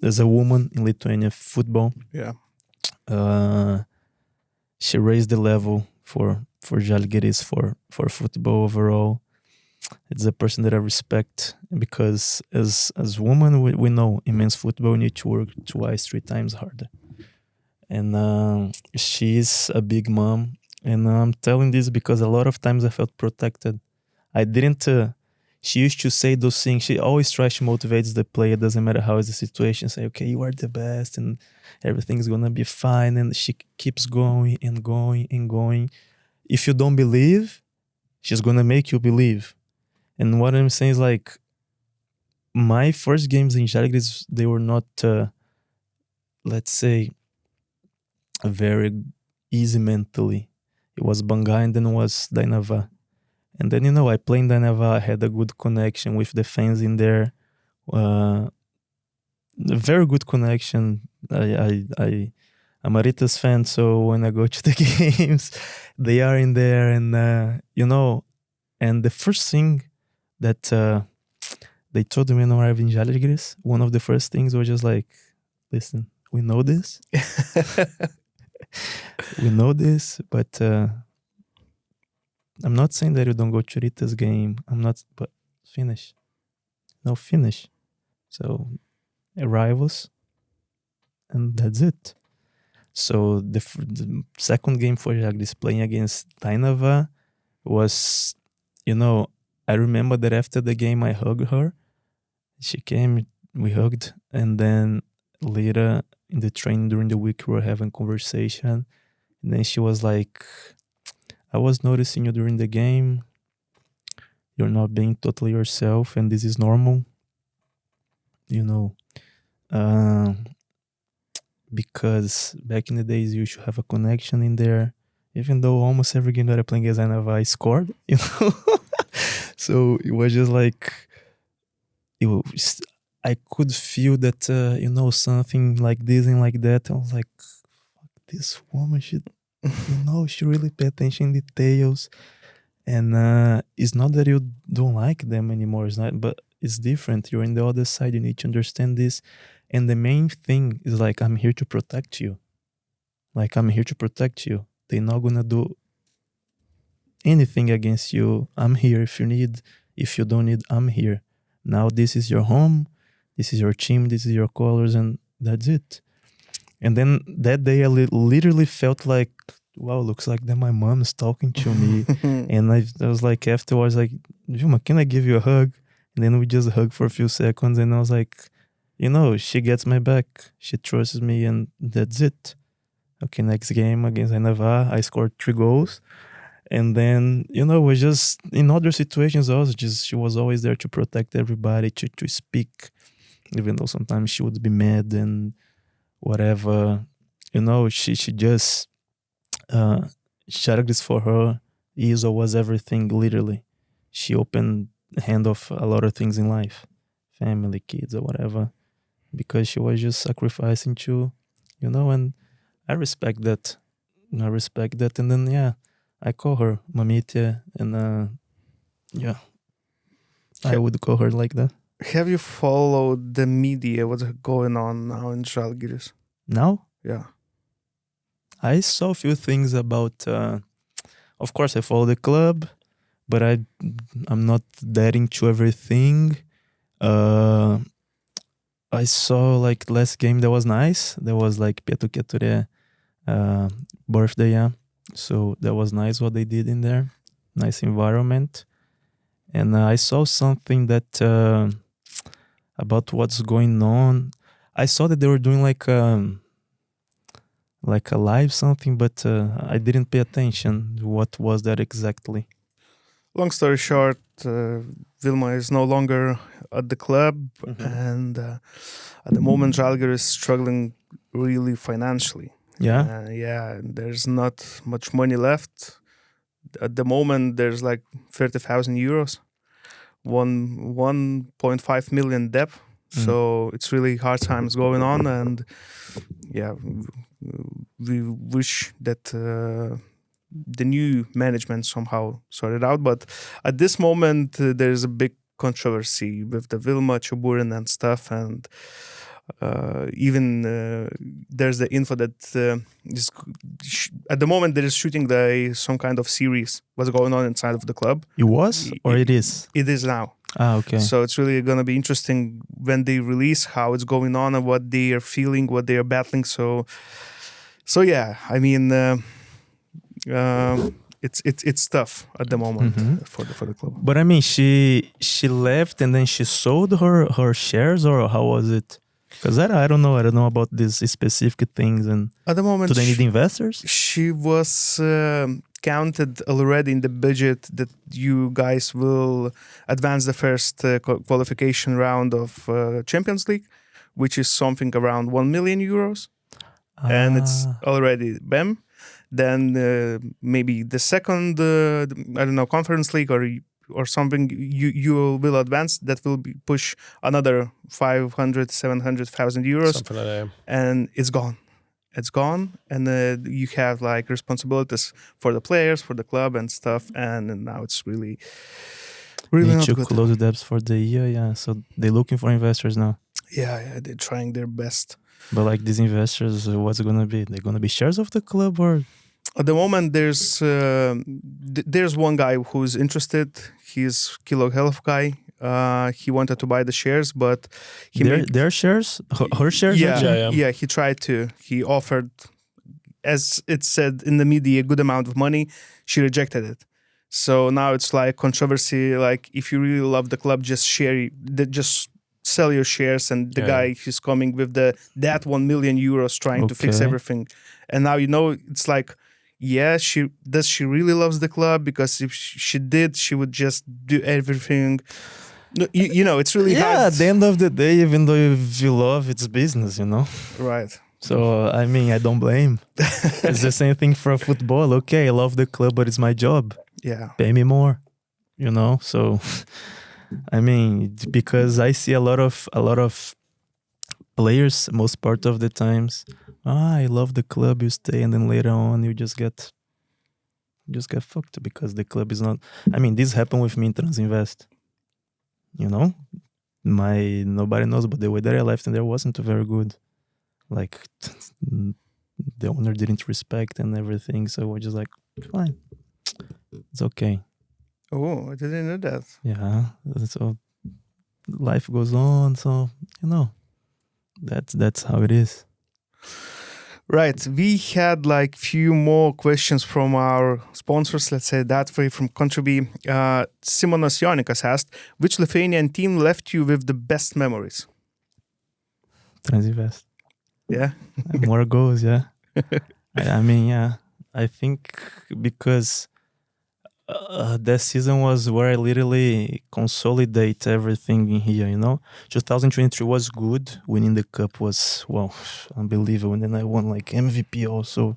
as a woman in Lithuanian football. Yeah. She raised the level for Žalgiris, for football overall. It's a person that I respect because as woman, we know in men's football, we need to work 2-3 times harder. And she's a big mom. And I'm telling this because a lot of times I felt protected. I didn't... she used to say those things. She always tries to motivate the player. Doesn't matter how is the situation. Say, okay, you are the best and everything's going to be fine. And she keeps going and going and going. If you don't believe, she's going to make you believe. And what I'm saying is like, my first games in Žalgiris, they were not, let's say, very easy mentally. It was Plungė and then it was Dainava. And then, I played in Dainava, I had a good connection with the fans in there. A very good connection. I'm a Rytas fan, so when I go to the games, they are in there. And, and the first thing that they told me when I arrived in Žalgiris, one of the first things was just like, listen, we know this. We know this, but I'm not saying that you don't go to Rytas game. But finish. No, finish. So, arrivals, and that's it. So, the second game for Žalgiris playing against Dainava was, I remember that after the game I hugged her. She came, we hugged, and then later in the train during the week we were having conversation. And then she was like, I was noticing you during the game. You're not being totally yourself, and this is normal. Because back in the days you should have a connection in there. Even though almost every game that I played against Dainava I scored, So it was just like, I could feel that, something like this and like that. I was like, fuck, this woman, she really pay attention in details. And it's not that you don't like them anymore. It's not, but it's different. You're on the other side. You need to understand this. And the main thing is like, I'm here to protect you. Like, I'm here to protect you. They're not going to do anything against you. I'm here if you need. If you don't need, I'm here. Now this is your home. This is your team. This is your colors, and that's it. And then that day I literally felt like, wow, looks like that my mom is talking to me. And I was like, afterwards, like, Vilma, can I give you a hug? And then we just hugged for a few seconds. And I was like, she gets my back. She trusts me, and that's it. Okay, next game against Dainava, I scored 3 goals. And then, it was just in other situations also, she was always there to protect everybody, to speak, even though sometimes she would be mad and whatever. She just, Žalgiris for her is or was everything, literally. She opened the hand of a lot of things in life, family, kids, or whatever, because she was just sacrificing to, and I respect that. And then, I call her Mamytė, and I would call her like that. Have you followed the media? What's going on now in Žalgiris? Now? Yeah. I saw a few things about, of course I follow the club, but I'm not that into everything. I saw like last game that was nice. There was like Pietų Keturi birthday, yeah. So that was nice what they did in there. Nice environment. And I saw something that about what's going on. I saw that they were doing like a live something, but I didn't pay attention. What was that exactly? Long story short, Vilma is no longer at the club, and at the moment Žalgiris is struggling really financially. Yeah? Yeah, there's not much money left. At the moment, there's like 30,000 euros, 1.5 million debt. So it's really hard times going on, and yeah, we wish that the new management somehow sort it out. But at this moment, there's a big controversy with the Vilma, Čeburin and stuff, and even there's the info that at the moment there is shooting some kind of series what's going on inside of the club. It was or it is? It is now. Ah, okay. So it's really going to be interesting when they release how it's going on and what they are feeling, what they are battling. So yeah, I mean, it's tough at the moment for the club. But I mean, she left and then she sold her shares, or how was it? Because I don't know about these specific things. And at the moment, do they need investors? She was counted already in the budget that you guys will advance the first qualification round of Champions League, which is something around 1 million euros. And it's already BEM. Then maybe the second, Conference League or something, you will advance. That will push another 500, 700,000 euros. Something like that. And it's gone. It's gone. And you have like responsibilities for the players, for the club and stuff. And now it's really need not to good. Close the debts for the year, yeah. So they're looking for investors now. Yeah, they're trying their best. But like these investors, what's it gonna be? They're gonna be shares of the club, or? At the moment, there's one guy who's interested. He's Kilo Health guy. He wanted to buy the shares, but their shares, her shares. Yeah. He tried to. He offered, as it said in the media, a good amount of money. She rejected it. So now it's like controversy. Like if you really love the club, just sell your shares. And the guy who's coming with that 1 million euros trying to fix everything. And now it's like. Yeah, she really loves the club? Because if she did, she would just do everything. It's really hard. Yeah, at the end of the day, even though you love, it's business, Right. So, I mean, I don't blame. It's the same thing for football. Okay, I love the club, but it's my job. Yeah. Pay me more, So, I mean, because I see a lot of players, most part of the times, I love the club, you stay, and then later on you just get fucked because the club is not. I mean, this happened with me in Transinvest. Nobody knows, but the way that I left and there wasn't very good. Like the owner didn't respect and everything, so we're just like, fine, it's okay. Oh, I didn't know that. Yeah, so life goes on. So that's how it is. Right. We had like few more questions from our sponsors, let's say that way, from Contribui. Simonas Jonikas asked, which Lithuanian team left you with the best memories? Transinvest. Yeah? More goals, yeah. I mean, yeah. I think because that season was where I literally consolidate everything in here, 2023 was good. Winning the cup was, unbelievable. And then I won like MVP also.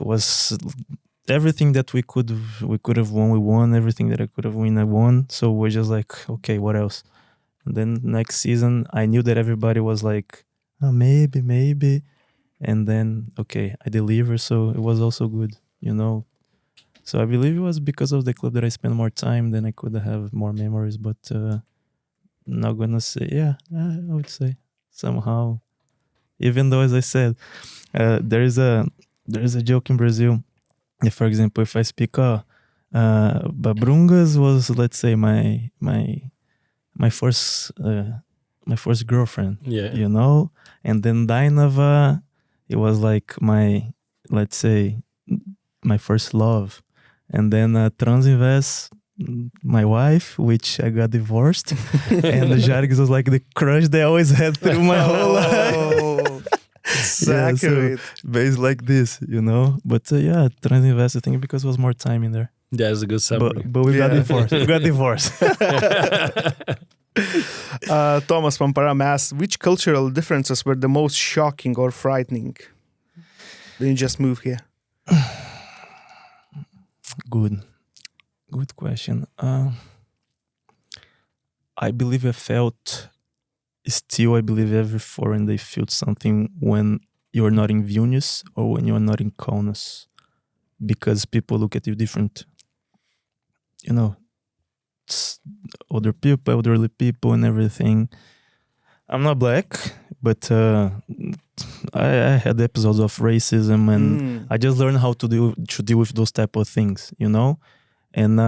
Was everything that we could have won, we won. Everything that I could have won, I won. So we're just like, okay, what else? And then next season, I knew that everybody was like, oh, maybe. And then, okay, I delivered. So it was also good, So I believe it was because of the club that I spent more time, then I could have more memories. But not gonna say, I would say somehow. Even though, as I said, there is a joke in Brazil. If, for example, if I speak, Babrungas was, let's say, my first my first girlfriend. Yeah. You know, and then Dainava, it was like my, let's say, my first love, and then Transinvest, my wife, which I got divorced, and the Žalgiris was like the crush they always had through my whole life. Exactly. Based like this, you know. But Transinvest, I think, because it was more time in there. That's a good summary. But we got divorced. We got divorced. Thomas Pamparam asked, which cultural differences were the most shocking or frightening when you just moved here? Good question. I believe I felt, still I believe every foreign they feel something when you're not in Vilnius or when you're not in Kaunas, because people look at you different. You know, it's older people, elderly people and everything. I'm not black, but I had episodes of racism, and I just learned how to deal with those type of things, you know. And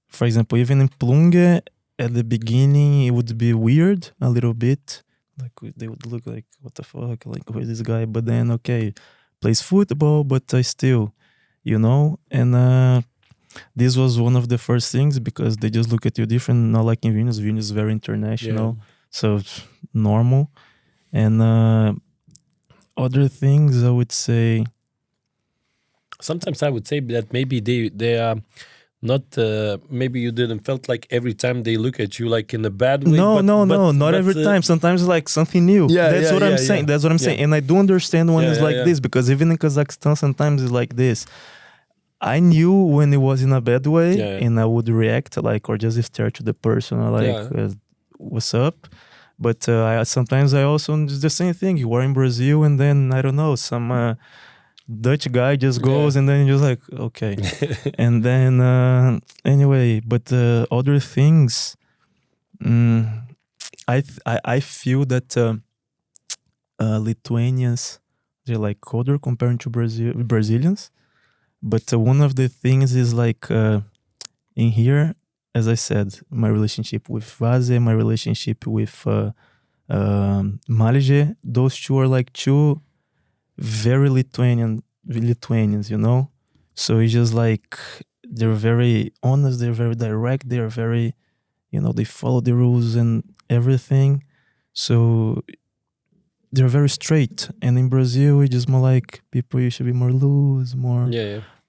for example, even in Plungė, at the beginning, it would be weird a little bit. Like they would look like, what the fuck, like who is this guy? But then, okay, plays football, but I still, you know. And this was one of the first things, because they just look at you different. Not like in Vilnius. Vilnius is very international, so it's normal. And other things, I would say. Sometimes I would say that maybe they are not. Maybe you didn't felt like every time they look at you like in a bad way. No, not every time. Sometimes like something new. That's what I'm saying. That's what I'm saying. And I do understand when it's like this, because even in Kazakhstan, sometimes it's like this. I knew when it was in a bad way, and I would react like, or just stare to the person, like, what's up? But sometimes I also do the same thing. You are in Brazil, and then, I don't know, some Dutch guy just goes, and then you're just like, okay. And then, anyway, but other things, I feel that Lithuanians, they're like colder compared to Brazilians. But one of the things is like in here, as I said, my relationship with Vaze, my relationship with Malje, those two are like two very Lithuanians, you know? So it's just like, they're very honest, they're very direct, they're very, you know, they follow the rules and everything. So they're very straight. And in Brazil, it's just more like, people, you should be more loose, more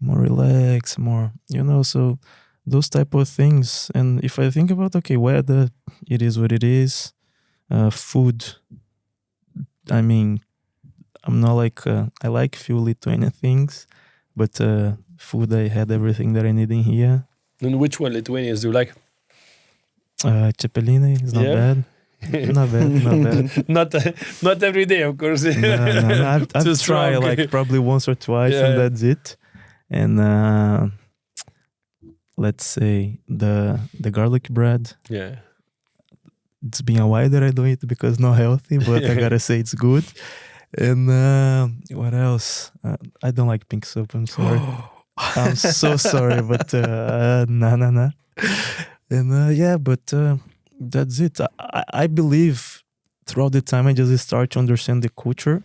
relaxed, more, you know, so those type of things. And if I think about, okay, weather, it is what it is. Food, I mean, I'm not like, I like few Lithuanian things, but food, I had everything that I need in here. And which one Lithuanians do you like? Cepelini is not bad. Not bad. Not every day, of course. No, I've tried like probably once or twice, and that's it. And let's say the garlic bread. Yeah. It's been a while that I don't eat because it's not healthy, but I gotta say it's good. And what else? I don't like pink soup. I'm sorry. I'm so sorry, but nah. And but that's it. I believe throughout the time I just start to understand the culture,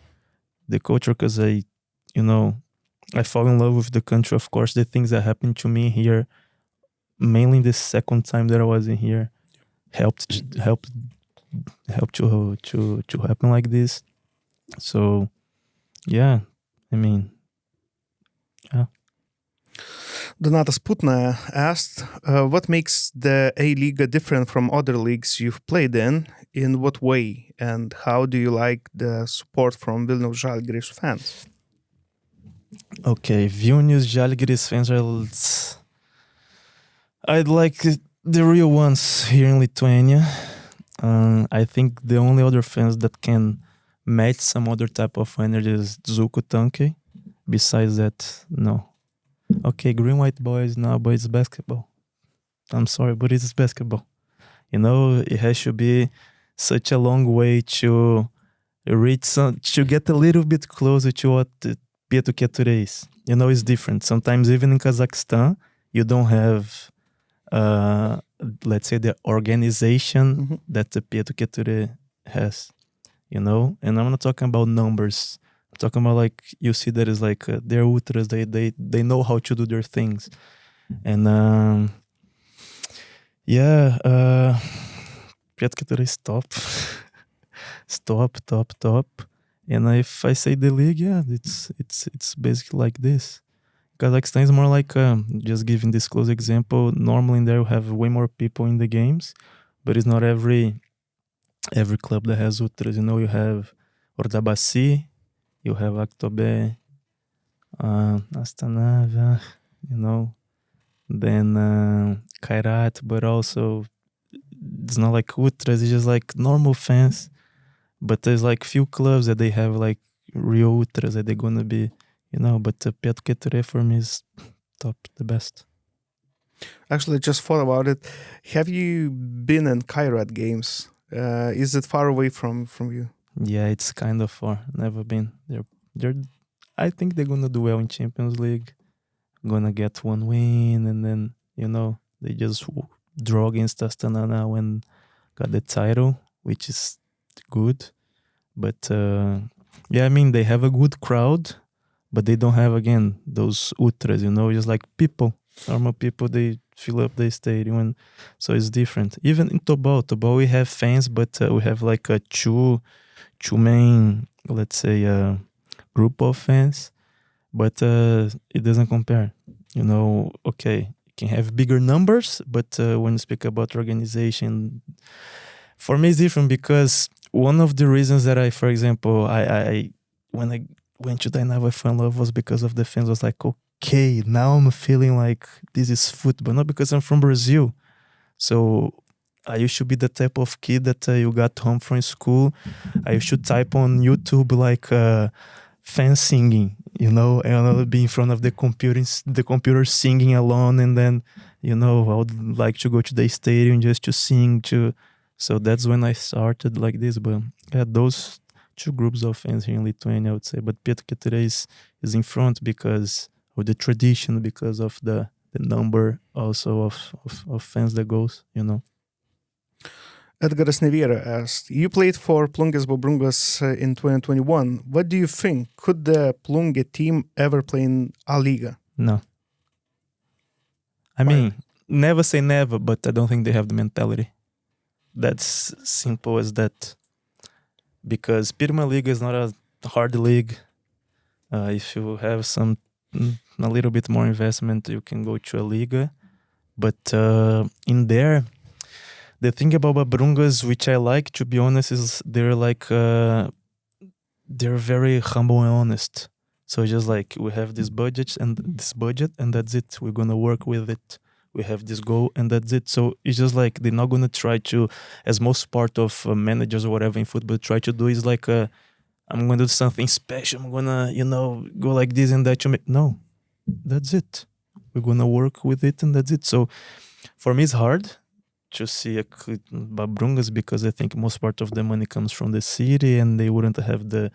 because I fall in love with the country. Of course, the things that happened to me here, mainly the second time that I was in here, helped to happen like this. So, yeah, I mean, yeah. Donatas Putna asked, what makes the A Lyga different from other leagues you've played in what way, and how do you like the support from Vilnius Žalgiris fans? Okay, Vilnius Žalgiris fans I'd like the real ones here in Lithuania. I think the only other fans that can match some other type of energy is Dzūkų Tankai. Besides that, no. Okay, green white boys, no, but it's basketball. I'm sorry, but it's basketball. It has to be such a long way to reach to get a little bit closer to what Pietų is. It's different. Sometimes even in Kazakhstan, you don't have, let's say, the organization that the Pietų has, And I'm not talking about numbers. I'm talking about like you see that is like they're ultras. They know how to do their things, and Pietkatura is top. And if I say the league, it's basically like this. Kazakhstan is more like just giving this close example. Normally in there you have way more people in the games, but it's not every club that has ultras. You have Ordabasi, you have Aktobe, Astana, then Kairat, but also it's not like ultras, it's just like normal fans. But there's like few clubs that they have like real ultras that they're gonna be, but Pietkatura for me is top, the best. Actually, just thought about it. Have you been in Kairat games? Is it far away from you? Yeah, it's kind of far. Never been. They're I think they're gonna do well in Champions League. Gonna get one win, and then they just draw against Astana now and got the title, which is good. But they have a good crowd, but they don't have again those ultras. Just like normal people, they fill up the stadium, and so it's different. Even in Tobal we have fans, but we have like a two main, let's say, group of fans, but it doesn't compare. Okay, you can have bigger numbers, but when you speak about organization, for me it's different, because one of the reasons that for example, I when I went to Dynamo, I fell in love was because of the fans. I was like, okay, now I'm feeling like this is football, not because I'm from Brazil. So I used to be the type of kid that you got home from school, I used to type on YouTube like fans singing, and I'll be in front of the computer singing alone, and then I would like to go to the stadium just to sing too. So that's when I started like this. But those two groups of fans here in Lithuania, I would say. But Pietkatura is in front because of the tradition, because of the number also of fans that goes, Edgaras Neviera asked, you played for Plungės Babrungas in 2021. What do you think? Could the Plungė team ever play in A Lyga? No. I mean, never say never, but I don't think they have the mentality. That's simple as that. Because Pirma Liga is not a hard league. If you have a little bit more investment, you can go to A Lyga. But in there, the thing about Babrungas, which I like, to be honest, is they're like they're very humble and honest. So just like, we have this budget, and that's it. We're gonna work with it. We have this goal, and that's it. So it's just like, they're not gonna try to, as most part of managers or whatever in football try to do, is like I'm gonna do something special. I'm gonna go like this and that to make. No, that's it. We're gonna work with it, and that's it. So for me, it's hard to see a Babrungas, because I think most part of the money comes from the city, and they wouldn't have the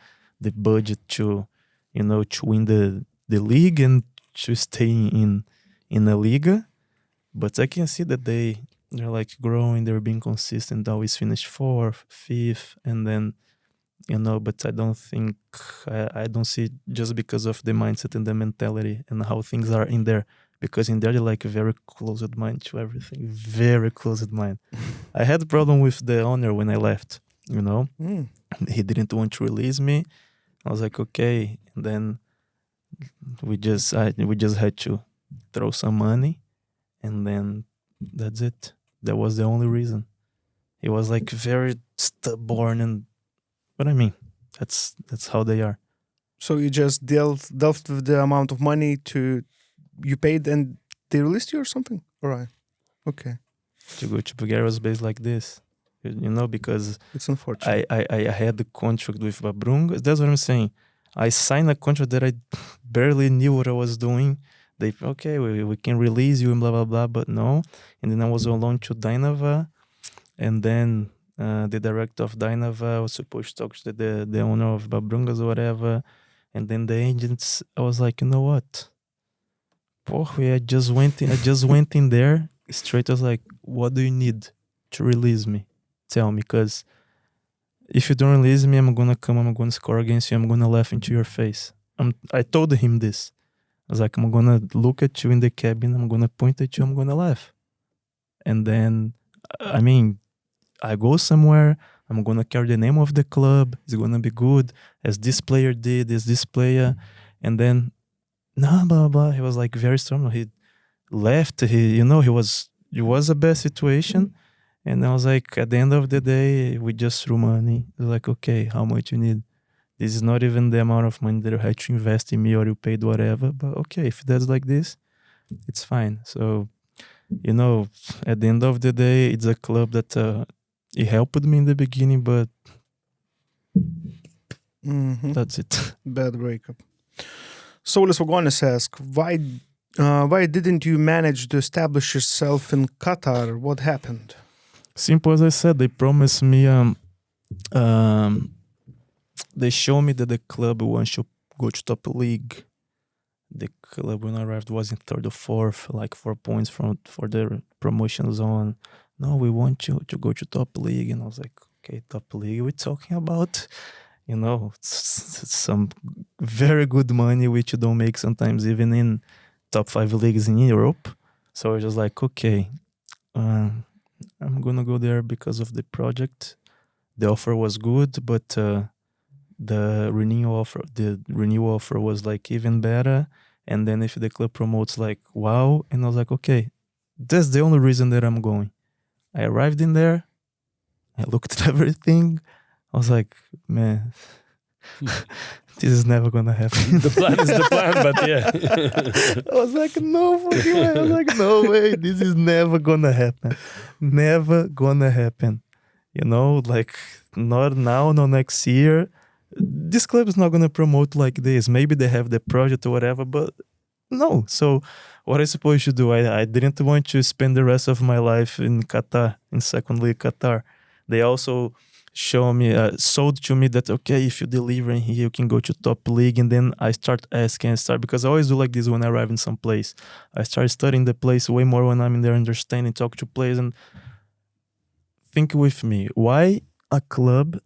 budget to to win the league and to stay in A Lyga. But I can see that they're like growing, they're being consistent, always finish 4th, 5th, and then but I don't think I don't see, just because of the mindset and the mentality and how things are in there. Because in there they're like very closed mind to everything. Very closed mind. I had a problem with the owner when I left, He didn't want to release me. I was like, okay. And then we just had to throw some money, and then that's it. That was the only reason. He was like very stubborn, but I mean, that's how they are. So you just dealt with the amount of money you paid, and they released you or something? All right. Okay. To go to Bulgaria was based like this, because it's unfortunate. I had the contract with Babrungas. That's what I'm saying. I signed a contract that I barely knew what I was doing. They, okay, we can release you and blah, blah, blah, but no. And then I was on loan to Dynava, and then the director of Dynava was supposed to talk to the owner of Babrungas or whatever. And then the agents, I was like, you know what? I just went in there straight. I was like, what do you need to release me? Tell me, because if you don't release me, I'm gonna come, I'm gonna score against you, I'm gonna laugh into your face. I told him this. I was like, I'm gonna look at you in the cabin, I'm gonna point at you, I'm gonna laugh. And then, I mean, I go somewhere, I'm gonna carry the name of the club, it's gonna be good, as this player did, as this player. And then, blah, blah, blah. He was like very strong. He left, it was a bad situation. And I was like, at the end of the day, we just threw money. It was like, okay, how much you need? This is not even the amount of money that you had to invest in me or you paid whatever. But okay, if that's like this, it's fine. So, at the end of the day, it's a club that it helped me in the beginning, but that's it. Bad breakup. Saulis Vagonis asks, why didn't you manage to establish yourself in Qatar? What happened? Simple as I said, they promised me, they showed me that the club wants to go to top league. The club when I arrived was in third or fourth, like 4 points for the promotion zone. No, we want you to go to top league. And I was like, okay, top league we're talking about? It's some very good money, which you don't make sometimes even in top 5 leagues in Europe. So I was just like, okay, I'm gonna go there because of the project. The offer was good, but the renewal offer was like even better. And then if the club promotes, like, wow. And I was like, okay, that's the only reason that I'm going. I arrived in there, I looked at everything, I was like, man, this is never gonna happen. The plan is the plan, but yeah. I was like, no fucking way. I was like, no way, this is never gonna happen. Never gonna happen. Like, not now, not next year. This club is not gonna promote like this. Maybe they have the project or whatever, but no. So what I supposed to do? I didn't want to spend the rest of my life in Qatar, in second league Qatar. They also sold to me that, okay, if you deliver in here, you can go to top league. And then I start asking, because I always do like this when I arrive in some place. I start studying the place way more when I'm in there, understanding, talk to players, and think with me, why a club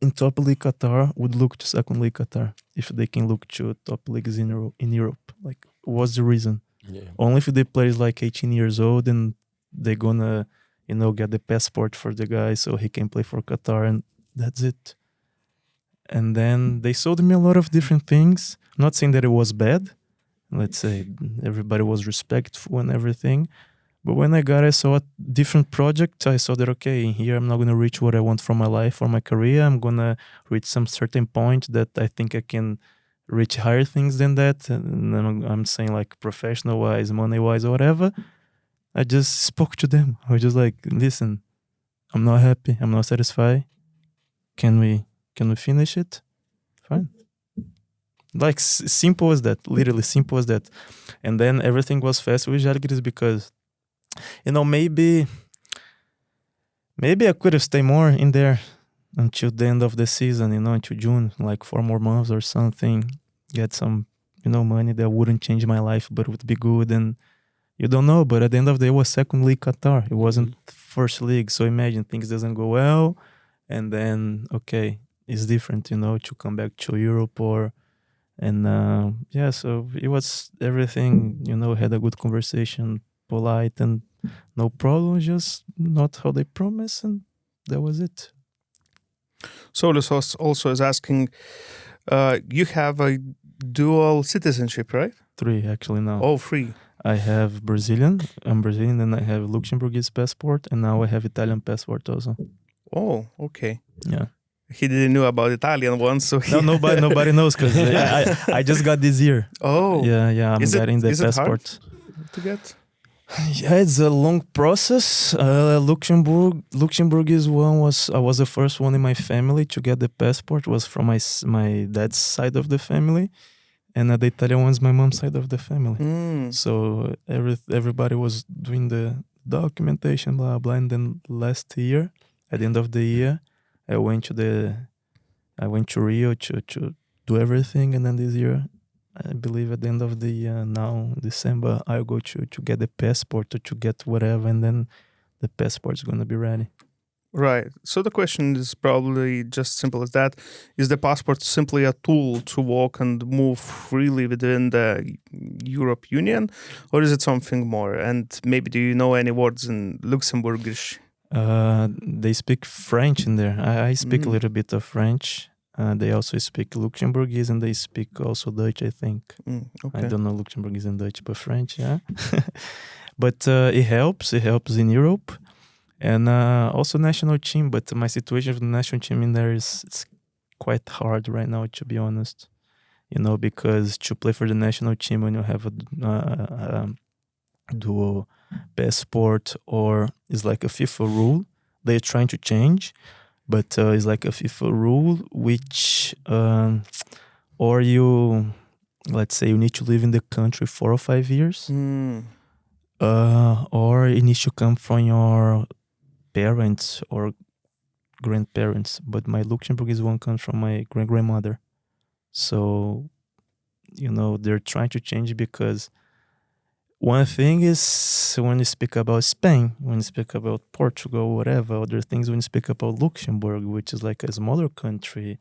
in top league Qatar would look to second league Qatar if they can look to top leagues in Europe? Like, what's the reason? Yeah. Only if the player is like 18 years old and they're gonna, get the passport for the guy so he can play for Qatar, and that's it. And then they sold me a lot of different things. Not saying that it was bad. Let's say everybody was respectful and everything. But when I saw a different project, I saw that, okay, in here I'm not going to reach what I want from my life or my career. I'm going to reach some certain point that I think I can reach higher things than that. And I'm saying like professional-wise, money-wise, or whatever. I just spoke to them. I was just like, listen, I'm not happy. I'm not satisfied. Can we finish it? Fine. Like, simple as that. Literally simple as that. And then everything was fast with Žalgiris because maybe I could have stayed more in there until the end of the season, until June, like 4 more months or something, get some, money that wouldn't change my life, but would be good. And you don't know, but at the end of the day, it was second league Qatar. It wasn't first league. So imagine things doesn't go well. And then, okay, it's different, to come back to Europe so it was everything, had a good conversation, polite and no problem, just not how they promised, and that was it. Saulis also is asking, you have a dual citizenship, right? 3 actually now. Oh, 3. I have Brazilian, and I have Luxembourgese passport, and now I have Italian passport also. Oh, okay. Yeah. He didn't know about Italian one, so no, nobody knows because I just got this year. Oh, yeah, I'm getting the passport. It hard to get? Yeah, it's a long process. Luxembourgese one I was the first one in my family to get the passport. Was from my dad's side of the family, and the Italian one's my mom's side of the family. So everybody was doing the documentation, blah blah. And then last year, at the end of the year, I went to Rio to do everything, and then this year, I believe at the end of the year, now December, I'll go to get the passport or to get whatever, and then the passport's gonna be ready. Right. So the question is probably just simple as that. Is the passport simply a tool to walk and move freely within the Europe Union, or is it something more? And maybe do you know any words in Luxembourgish? They speak French in there. I speak a little bit of French. They also speak Luxembourgese, and they speak also Dutch, I think. Okay. I don't know Luxembourgese and Dutch, but French, yeah. But it helps. It helps in Europe. And also national team. But my situation with the national team in there it's quite hard right now, to be honest. You know, because to play for the national team when you have a dual passport, or it's like a FIFA rule they're trying to change, but it's like a FIFA rule which or you, let's say, you need to live in the country 4 or 5 years, or it needs to come from your parents or grandparents. But my Luxembourgese one comes from my grandmother. So, you know, they're trying to change, because one thing is when you speak about Spain, when you speak about Portugal, whatever, other things when you speak about Luxembourg, which is like a smaller country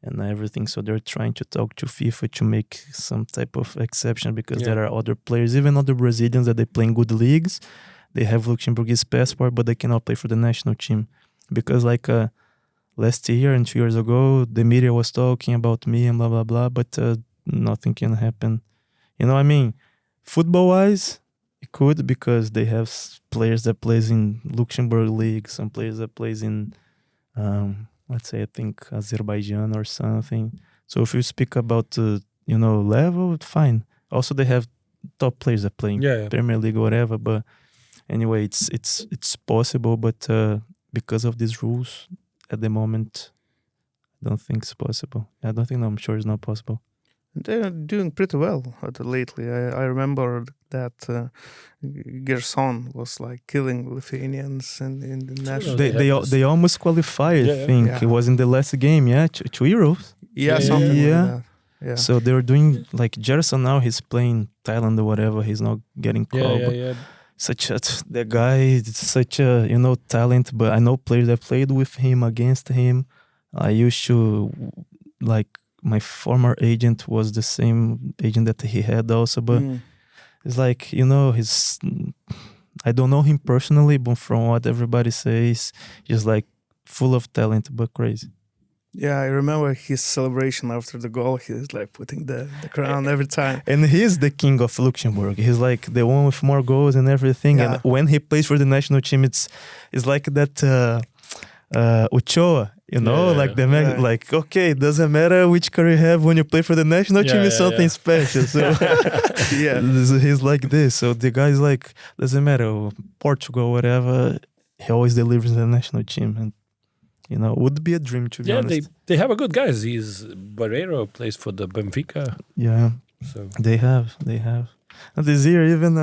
and everything. So they're trying to talk to FIFA to make some type of exception, because there are other players, even other Brazilians that they play in good leagues. They have Luxembourgese passport, but they cannot play for the national team. Because like last year and 2 years ago, the media was talking about me and blah, blah, blah, but nothing can happen. You know what I mean? Football-wise, it could, because they have players that plays in Luxembourg League, some players that plays in, let's say, I think Azerbaijan or something. So if you speak about, level, fine. Also, they have top players that play in Premier League or whatever. But anyway, it's possible. But because of these rules, at the moment, I don't think it's possible. I don't think. No, I'm sure it's not possible. They're doing pretty well lately. I remember that Gerson was like killing Lithuanians in the national. They almost qualified. I think it was in the last game. To Euros. Something like that. Yeah. So they were doing like Gerson now. He's playing Thailand or whatever. He's not getting called. The guy is such a talent. But I know players that played with him, against him. I used to like. My former agent was the same agent that he had also, but it's like, I don't know him personally, but from what everybody says, he's like full of talent, but crazy. Yeah, I remember his celebration after the goal. He's like putting the crown every time. And he's the king of Luxembourg. He's like the one with more goals and everything. Yeah. And when he plays for the national team, it's like that Ochoa. Like, okay, it doesn't matter which career you have when you play for the national team, it's something special. So, he's like this. So the guy's like, doesn't matter, Portugal, whatever, he always delivers the national team. And, would be a dream, to be honest. They have a good guys. Barreiro plays for the Benfica. Yeah, so they have. And this year, even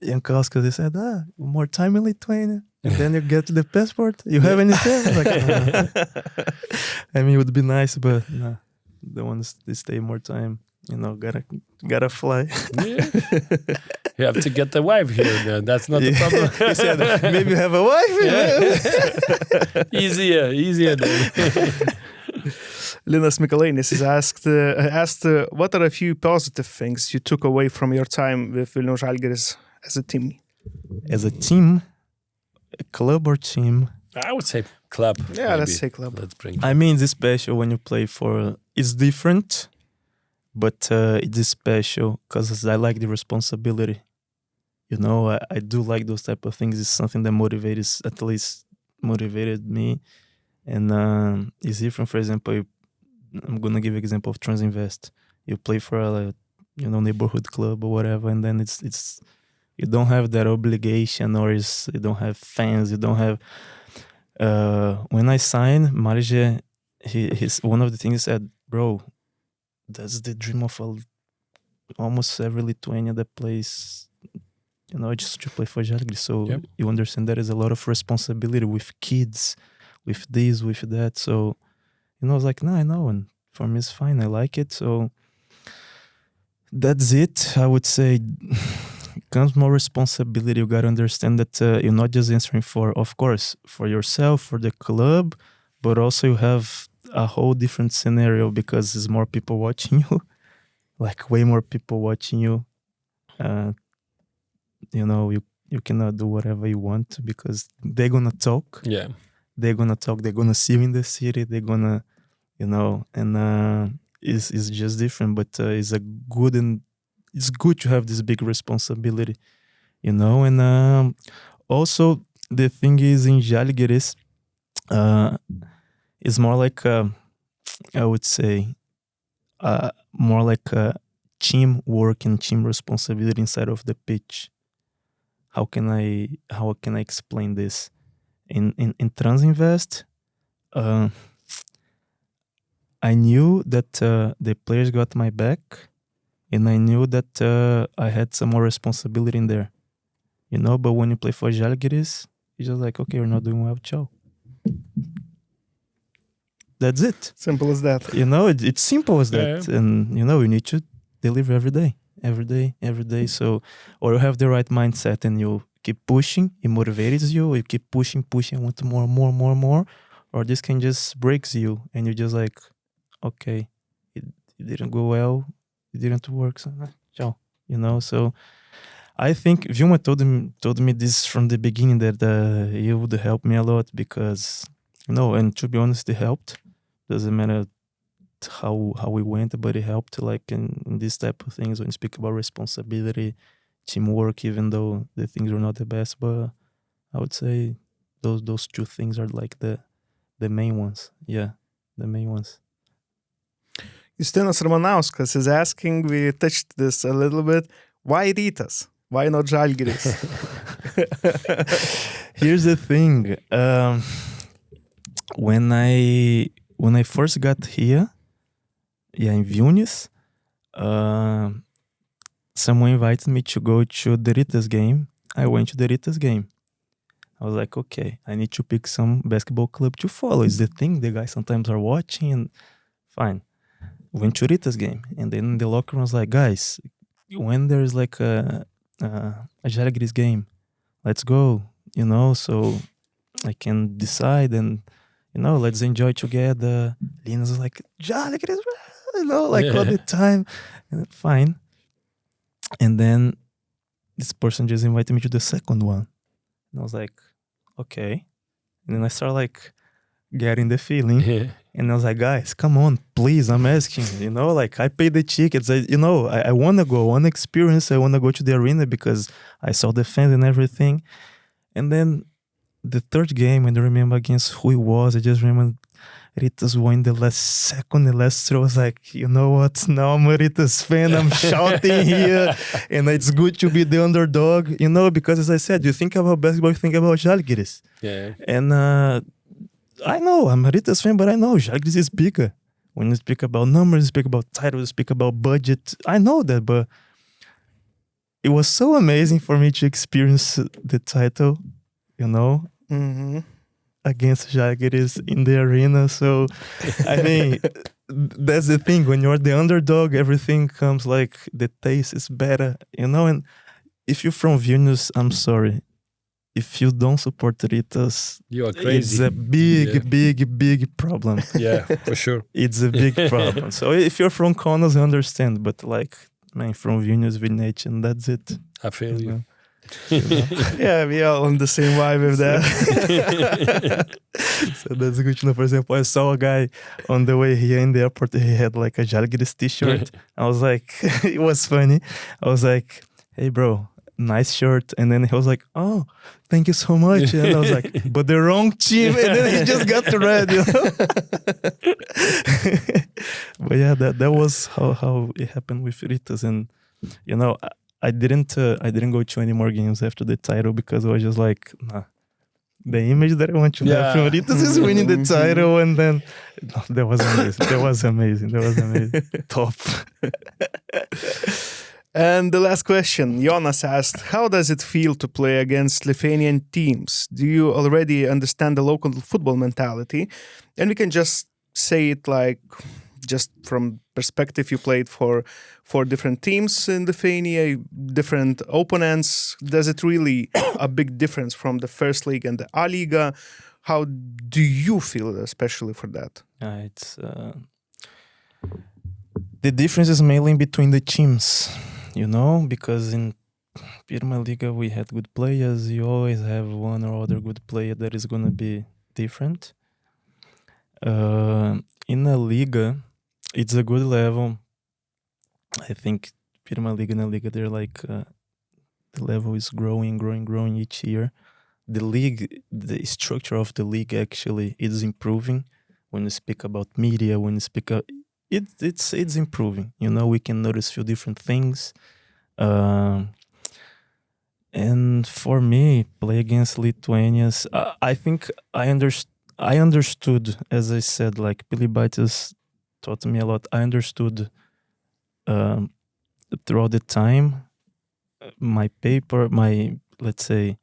Jankowski, they said, more time in Lithuania. And then you get the passport. You have anything? I mean, it would be nice, but no, the ones they stay more time. Gotta fly. You have to get the wife here. That's not the problem. He said, maybe you have a wife. Easier then. Linas Mikalainis is asked, what are a few positive things you took away from your time with Vilnius Žalgiris as a team? As a team? A club or team? I would say club. Yeah, maybe. Let's say club. I mean, it's special when you play for... It's different, but it's special because I like the responsibility. I do like those type of things. It's something that at least motivated me. And it's different. For example, I'm going to give an example of Transinvest. You play for a neighborhood club or whatever, and then it's you don't have that obligation, or you don't have fans. You don't have. When I signed, Marge, he's one of the things he said, bro, that's the dream of almost every Lithuanian that plays, just to play for Žalgiris. So you understand there is a lot of responsibility with kids, with this, with that. So, I was like, no, I know, and for me it's fine. I like it. So that's it. I would say becomes more responsibility. You got to understand that you're not just answering for, of course, for yourself, for the club, but also you have a whole different scenario because there's more people watching you, like way more people watching you. You cannot do whatever you want because they're going to talk. Yeah. They're going to talk. They're going to see you in the city. They're going to, and it's just different, but it's good to have this big responsibility, and also the thing is in Žalgiris, it's more like I would say more like a teamwork and team responsibility inside of the pitch. How can I explain this? In Transinvest, I knew that the players got my back, and I knew that I had some more responsibility in there, But when you play for Žalgiris, it's just like, okay, you're not doing well, ciao. That's it. Simple as that. It's simple as that, Yeah. and you need to deliver every day. So, or you have the right mindset, and you keep pushing. It motivates you. You keep pushing. I want more. Or this can just breaks you, and you're just like, okay, it didn't go well, it didn't work, so ciao. So I think Vilma told me this from the beginning that it would help me a lot because and to be honest, it helped. Doesn't matter how we went, but it helped. Like in this type of things when you speak about responsibility, teamwork, even though the things were not the best, but I would say those two things are like the main ones. Yeah, the main ones. Justinas Ramanauskas is asking, we touched this a little bit, why Rytas? Why not Žalgiris? Here's the thing. When I first got here, in Vilnius, someone invited me to go to the Rytas game. I went to the Rytas game. I was like, okay, I need to pick some basketball club to follow. It's the thing the guys sometimes are watching, and fine. Went to Rytas game, and then the locker room was like, guys, when there's like a Žalgiris game, let's go, so I can decide and, let's enjoy together. Linus was like, Žalgiris, all the time. And fine. And then this person just invited me to the second one. And I was like, okay. And then I started like getting the feeling. Yeah. And I was like, guys, come on, please, I'm asking, I paid the tickets. I want to go, I want to experience, I want to go to the arena because I saw the fans and everything. And then the third game, I don't remember against who it was. I just remember Rytas won the last second, the last throw. I was like, you know what? Now I'm a Rytas fan. I'm shouting here. And it's good to be the underdog, because as I said, you think about basketball, you think about Žalgiris. Yeah. And I know I'm a Rytas fan, but I know Žalgiris is bigger. When you speak about numbers, you speak about titles, you speak about budget. I know that, but it was so amazing for me to experience the title, against Žalgiris in the arena. So, I mean, that's the thing. When you're the underdog, everything comes like the taste is better, And if you're from Vilnius, I'm sorry. If you don't support Rytas, You are crazy. it's a big problem. Yeah, for sure. It's a big problem. So if you're from Kaunas, I understand. But from Vilnius, Vilnius, and that's it. I feel you. Yeah, we are on the same vibe with that. So that's good to know. For example, I saw a guy on the way here in the airport. He had like a Žalgiris t-shirt. I was like, it was funny. I was like, hey, bro, nice shirt. And then he was like, oh, thank you so much. And I was like, but the wrong team. And then he just got the red, But yeah, that was how it happened with Rytas. And, I didn't go to any more games after the title because I was just like, nah. The image that I want to have from Rytas is winning the title, and then that was amazing. Top. And the last question, Jonas asked, how does it feel to play against Lithuanian teams? Do you already understand the local football mentality? And we can just say it like just from perspective, you played for 4 different teams in Lithuania, different opponents. Does it really a big difference from the first league and the A Lyga? How do you feel, especially for that? It's the difference is mainly between the teams, because in Pirma Liga we had good players. You always have one or other good player that is going to be different. In a Liga, it's a good level. I think Pirma Liga and A Liga, they're like the level is growing each year. The league, the structure of the league actually is improving. When you speak about media, when you speak it's improving. We can notice few different things. And for me, play against Lithuanians, I think I understood, as I said, like Pilibaitis taught me a lot. I understood throughout the time my paper, let's say,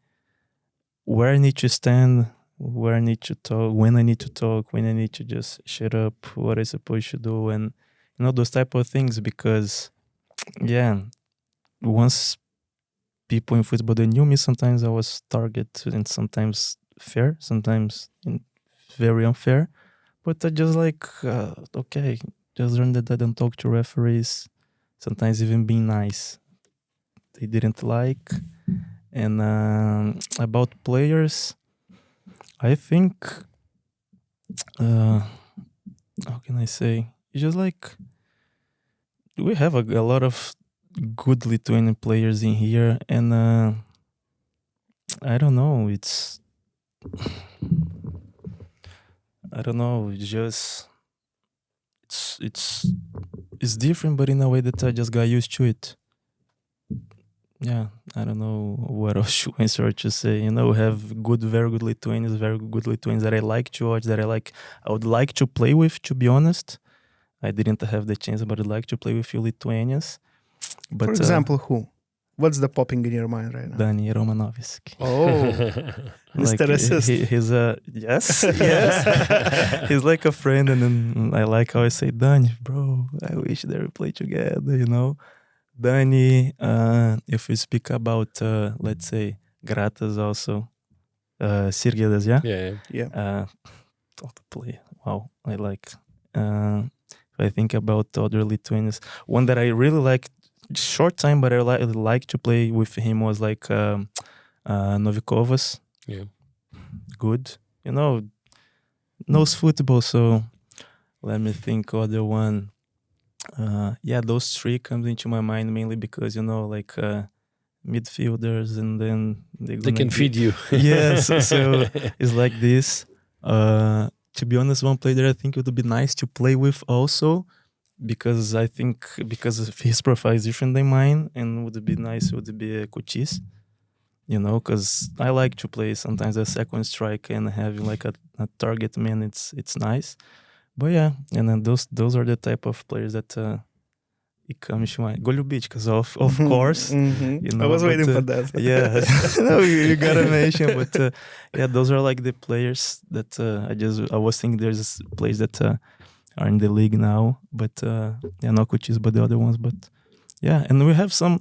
where I need to stand, where I need to talk, when I need to talk, when I need to just shut up, what I'm supposed to do, and those type of things. Because once people in football, they knew me, sometimes I was target and sometimes fair, sometimes very unfair. But I just okay, just learn that I don't talk to referees, sometimes even being nice. They didn't like. And about players, I think, how can I say? It's just we have a lot of good Lithuanian players in here, and I don't know. I don't know. It's different, but in a way that I just got used to it. Yeah, I don't know what else to answer or to say. We have very good Lithuanians that I like to watch, I would like to play with, to be honest. I didn't have the chance, but I'd like to play with few Lithuanians. But, for example, who? What's the popping in your mind right now? Dani Romanovski. Oh, Mr. Assist. He's yes. He's like a friend, and then I like how I say, Dani, bro, I wish they would play together, Dani, if we speak about, let's say, Gratas also, Sirgedas, Yeah. Top play. Wow, I like. If I think about other Lithuanians, one that I really like, short time, but I like to play with him was Novikovas. Yeah. Good. Knows football, so let me think other one. Those 3 comes into my mind mainly because, midfielders, and then they can feed you. Yes, so it's like this. To be honest, one player that I think it would be nice to play with also, because I think because his profile is different than mine, and would be Kuchis, because I like to play sometimes a second strike and having a target man. It's nice, but and then those are the type of players that it comes to mind. Golubichkas, of course. I was waiting for that. Yeah, no, you gotta mention. But those are the players that I was thinking there's players that are in the league now. But not Kuchis, but the other ones. But and we have some.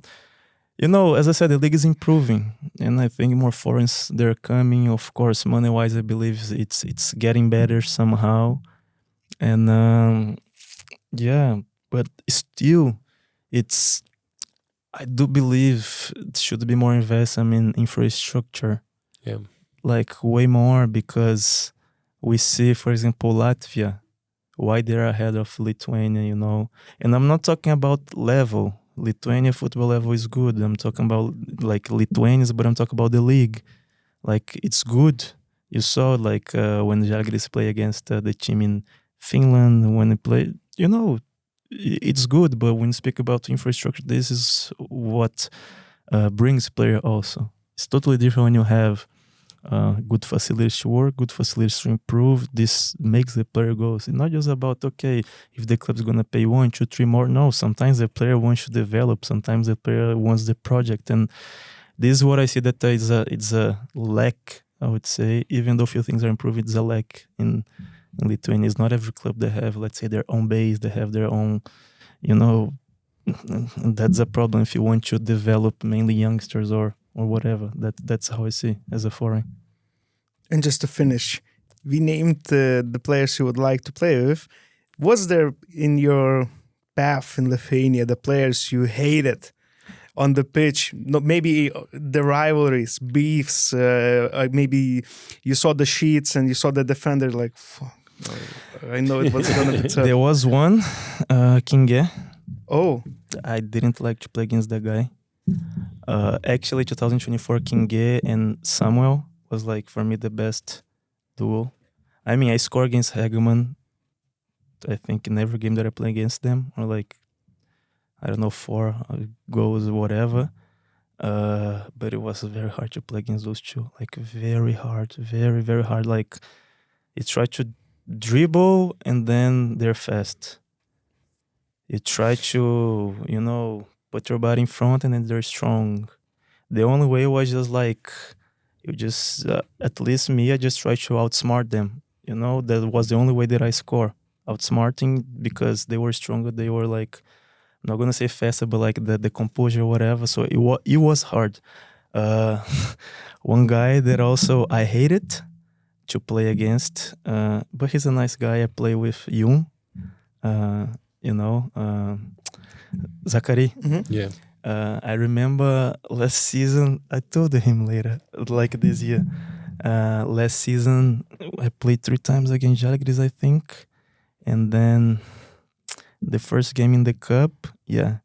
As I said, the league is improving, and I think more foreigners they're coming. Of course, money-wise, I believe it's getting better somehow, and but still, I do believe it should be more investment in infrastructure. Yeah. Way more, because we see, for example, Latvia, why they're ahead of Lithuania, And I'm not talking about level. Lithuania football level is good. I'm talking about Lithuanians, but I'm talking about the league. It's good. You saw when Žalgiris play against the team in Finland, when they play, it's good, but when you speak about infrastructure, this is what brings player also. It's totally different when you have good facilities to work, good facilities to improve. This makes the player go. It's not just about, okay, if the club's going to pay 1, 2, 3 more. No, sometimes the player wants to develop. Sometimes the player wants the project. And this is what I see that it's a lack, I would say. Even though few things are improving, it's a lack in in Lithuania. It's not every club that have, let's say, their own base, they have their own, you know, that's a problem if you want to develop mainly youngsters or whatever. That's how I see as a foreign. And just to finish, we named the players you would like to play with. Was there in your path in Lithuania the players you hated on the pitch? No, maybe the rivalries, beefs, maybe you saw the sheets and you saw the defender like, fuck, I know it was going to be tough. There was one, Plungė. Oh. I didn't like to play against that guy. Actually, 2024 Plungė and Samuel was like, for me, the best duo. I mean, I scored against Hegeman, I think, in every game that I play against them, or like, I don't know, 4 goals, whatever. But it was very hard to play against those two. Like, very hard, very, very hard. Like, you try to dribble and then they're fast. You try to, you know, put your body in front and then they're strong. The only way was just like, you just, at least me, I just try to outsmart them. You know, that was the only way that I score. Outsmarting, because they were stronger, they were like, I'm not gonna say faster, but like the composure, whatever. So it was hard. One guy that also I hated to play against, but he's a nice guy. I play with Yun, you know, Zachary. Mm-hmm. Yeah. I remember last season, I told him later, like this year, last season, I played 3 times against Žalgiris, I think. And then the first game in the cup, yeah,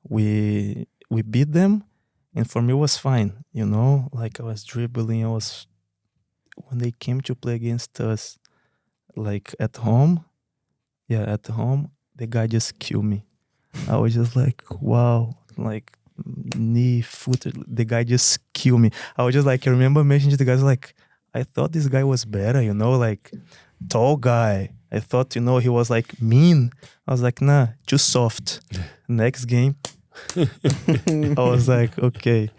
we beat them. And for me, it was fine, you know, like I was dribbling. When they came to play against us, like at home, the guy just killed me. I was just like, wow, like knee, foot, the guy just killed me. I was just like, I remember mentioning to the guys, like, I thought this guy was better, you know, like tall guy. I thought, you know, he was like mean. I was like, nah, too soft. Next game, I was like, okay.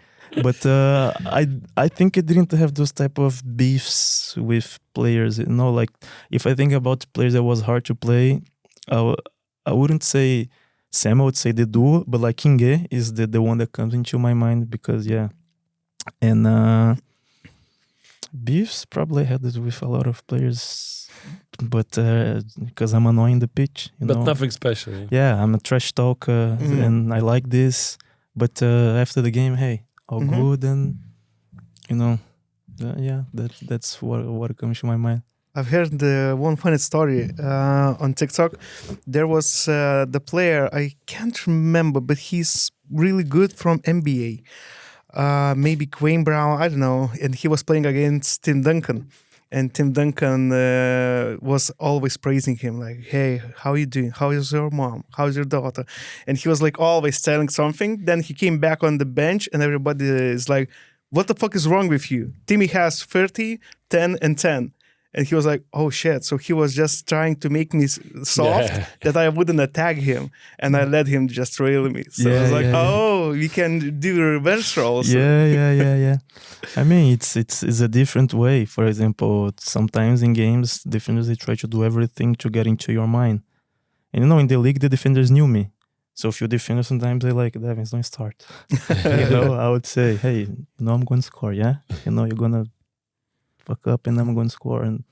But I think I didn't have those type of beefs with players, you know, like if I think about players that was hard to play, I wouldn't say Sam, I would say the duo, but like Plungė is the one that comes into my mind because, yeah. And beefs probably had it with a lot of players, but because I'm annoying the pitch, you know. But nothing special. Yeah, I'm a trash talker and I like this. But after the game, hey, all good, and you know, yeah, that's what comes to my mind. I've heard one funny story on TikTok. There was the player, I can't remember, but he's really good from NBA. Maybe Quayne Brown, I don't know. And he was playing against Tim Duncan. And Tim Duncan was always praising him, like, hey, how are you doing? How is your mom? How's your daughter? And he was like always telling something. Then he came back on the bench and everybody is like, what the fuck is wrong with you? Timmy has 30, 10, and 10. And he was like, oh shit. So he was just trying to make me soft that I wouldn't attack him. And I let him just rail me. So I was like, oh, we can do reverse rolls. Yeah. I mean, it's a different way. For example, sometimes in games, defenders, they try to do everything to get into your mind. And you know, in the league, the defenders knew me. So a few defenders, sometimes they like, Devens, don't start. You know, I would say, hey, you know, I'm going to score, yeah? You know, you're going to fuck up and I'm going to score. And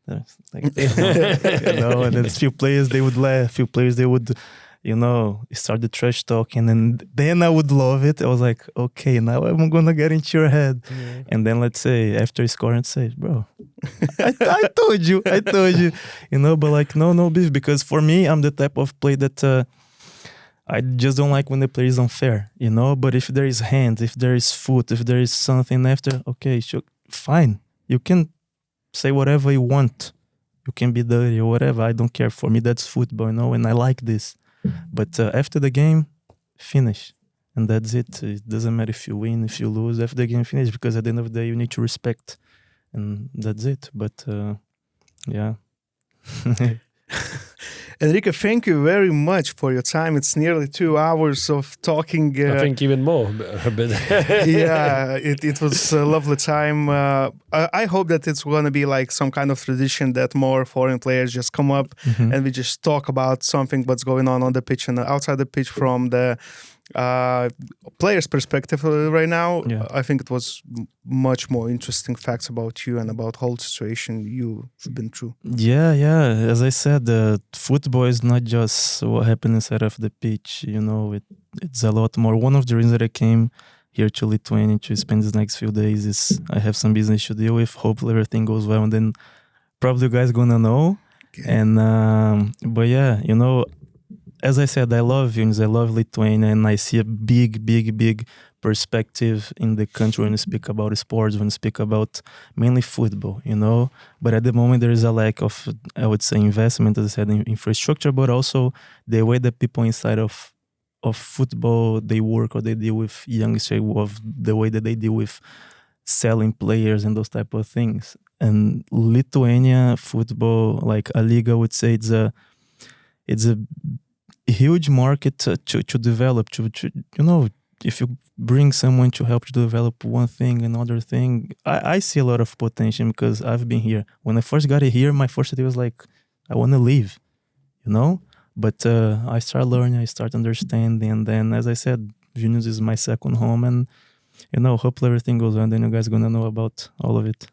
like, you know, and then a few players, they would laugh. Few players, they would, you know, start the trash talking. And then I would love it. I was like, okay, now I'm going to get into your head. Yeah. And then let's say after scoring, say, bro, I told you, you know, but like, no beef. Because for me, I'm the type of play that I just don't like when the play is unfair, you know. But if there is hand, if there is foot, if there is something after, okay, sure, fine. You can say whatever you want. You can be dirty or whatever. I don't care. For me, that's football, you know, and I like this. But after the game, finish. And that's it. It doesn't matter if you win, if you lose. After the game, finish. Because at the end of the day, you need to respect. And that's it. But, yeah. Enrique, thank you very much for your time. It's nearly 2 hours of talking. I think even more. Yeah, it was a lovely time. I hope that it's going to be like some kind of tradition that more foreign players just come up and we just talk about something what's going on the pitch and outside the pitch from the player's perspective right now. Yeah. I think it was much more interesting facts about you and about whole situation you've been through. Yeah. As I said, football is not just what happens inside of the pitch. You know, it's a lot more. One of the reasons that I came here to Lithuania to spend these next few days is I have some business to deal with. Hopefully everything goes well, and then probably you guys gonna know. Okay. And but yeah, you know, as I said, I love Vilnius, I love Lithuania, and I see a big perspective in the country when you speak about sports, when you speak about mainly football, you know. But at the moment, there is a lack of, I would say, investment, as I said, in infrastructure, but also the way that people inside of football, they work or they deal with youngsters, of the way that they deal with selling players and those type of things. And Lithuania football, like A Lyga, I would say it's a huge market to develop, to you know, if you bring someone to help you develop one thing, another thing, I see a lot of potential because I've been here. When I first got here, my first idea was like, I want to leave, you know? But I start learning, I start understanding, and then, as I said, Vilnius is my second home, and, you know, hopefully everything goes well, and then you guys are going to know about all of it.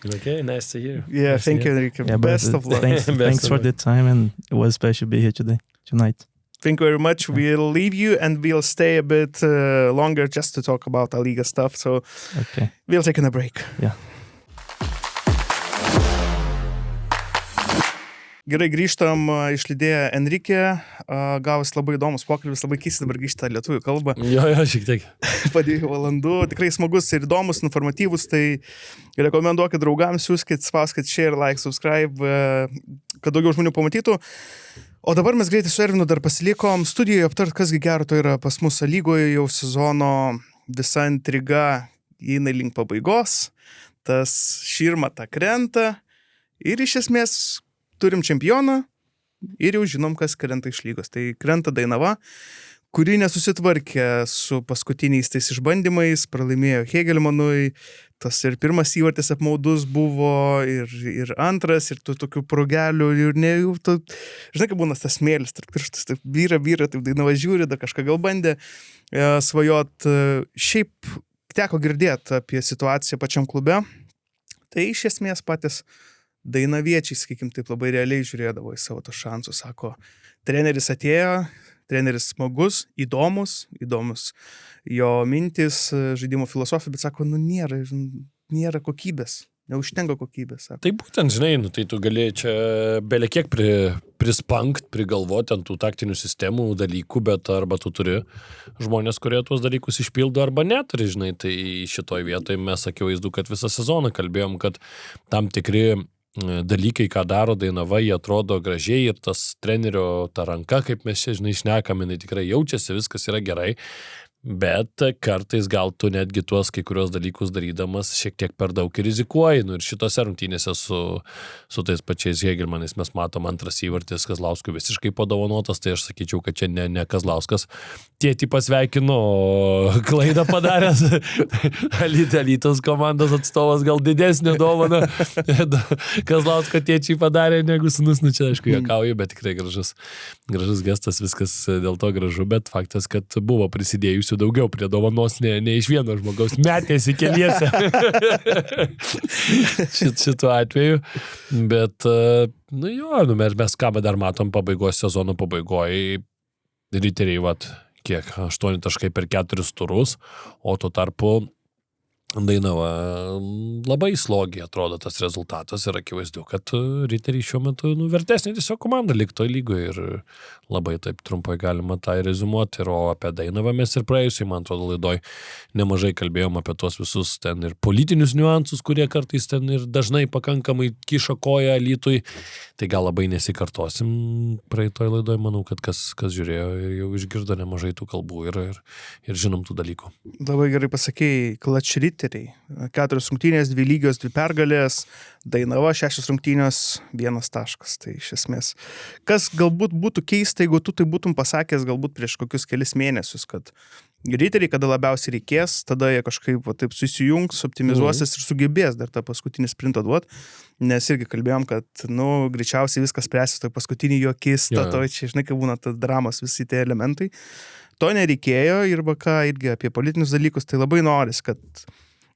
Okay, nice to hear. Yeah, nice thank you, Enrique. Yeah, best of luck. Thanks for the time, and it was special to be here tonight. Thank you very much. Yeah. We'll leave you and we'll stay a bit longer just to talk about A Lyga stuff. So okay. We'll take a break. Yeah. Gerai, grįžtam, išlydėję Henrique, gavus labai įdomus pokalbis, labai keista dabar grįžti į lietuvių kalbą. Jo, šiek tiek. Po 2 valandų, tikrai smagus ir įdomus, informatyvus, tai rekomenduokit draugams, siūskit, spauskit share, like, subscribe, kad daugiau žmonių pamatytų. O dabar mes greitai su Ervinu dar pasilikom studijoje aptart, kasgi gero to yra pas mus A Lygoje, jau sezono visa intriga eina link pabaigos, tas širma ta krenta ir iš esmės turim čempioną ir jau žinom, kas krenta iš Lygos. Tai krenta Dainava, kuri nesusitvarkė su paskutiniais tais išbandymais, pralaimėjo Hegelmanui, tas ir pirmas įvartis apmaudus buvo, ir antras, ir tų tokių progelių, ir ne jau, žinai, kaip būna tas smėlis, tarp pirštus, taip vyra, taip Dainava žiūri, da kažką gal bandė svajot. Šiaip teko girdėti apie situaciją pačiam klube, tai iš esmės patys dainaviečiai, sakykim, taip labai realiai žiūrėdavo į savo tos šansus, sako, treneris atėjo, treneris smagus, įdomus jo mintis, žaidimo filosofija, bet sako, nėra kokybės, neužtenka kokybės. Sako. Tai būtent, žinai, tai tu gali čia belekiek prispankt, prigalvoti ant tų taktinių sistemų dalykų, bet arba tu turi žmonės, kurie tuos dalykus išpildo, arba neturi, žinai, tai šitoj vietoj mes akivaizdu, kad visą sezoną kalbėjom, kad tam tikri dalykai, ką daro Dainava, jie atrodo gražiai ir tas trenerio ta ranka, kaip mes čia, žinai, šnekam, jinai tikrai jaučiasi, viskas yra gerai, bet kartais gal tu netgi tuos kai kurios dalykus darydamas šiek tiek per daug rizikuoji. Ir šitose rungtynėse su tais pačiais Hegelmanais mes matom antras įvartis Kazlauskui visiškai padovanotas, tai aš sakyčiau, kad čia ne Kazlauskas tėtį pasveikino, klaidą padaręs. Alytos komandos atstovas gal didesnį dovaną Kazlausko tėčiai padarė negu sūnus, čia aišku juokauju, bet tikrai gražus gestas, viskas dėl to gražu, bet faktas, kad buvo prisidėjusių daugiau prie dovanos, ne iš vieno žmogaus, metėsi keliese šituo atveju, bet mes ką dar matom sezono pabaigoje, riteriai, kiek, 8 taškai per 4 turus, o tuo tarpu Dainava labai slogiai atrodo tas rezultatas ir akivaizdu, kad riteriai šiuo metu vertesnė tiesiog komanda likto lygoje ir labai taip trumpai galima tą rezumuoti. Ir apie Dainavą mes ir praėjusiai, man atrodo, laidoj nemažai kalbėjom apie tuos visus ten ir politinius niuansus, kurie kartais ten ir dažnai pakankamai kiša koją Lytui. Tai gal labai nesikartosim praeitoj laidoj, manau, kad kas žiūrėjo ir jau išgirdo nemažai tų kalbų ir žinom tų dalykų. Labai gerai pasakėjai, klačriti riteriai. 4 rungtynės, 2 lygios, 2 pergalės, Dainava 6 rungtynės, 1 taškas. Tai iš esmės. Kas galbūt būtų keista, jeigu tu tai būtum pasakęs galbūt prieš kokius kelis mėnesius, kad riteriai, kada labiausiai reikės, tada jie kažkaip taip susijungs, optimizuosis ir sugebės dar tą paskutinį sprintą duoti, nes irgi kalbėjom, kad, greičiausiai viskas spręsis, tai paskutinį juokis, čia, žinai, kai būna ta dramos, visi tie elementai. To nereikėjo ir irgi apie politinius dalykus, tai labai noris, kad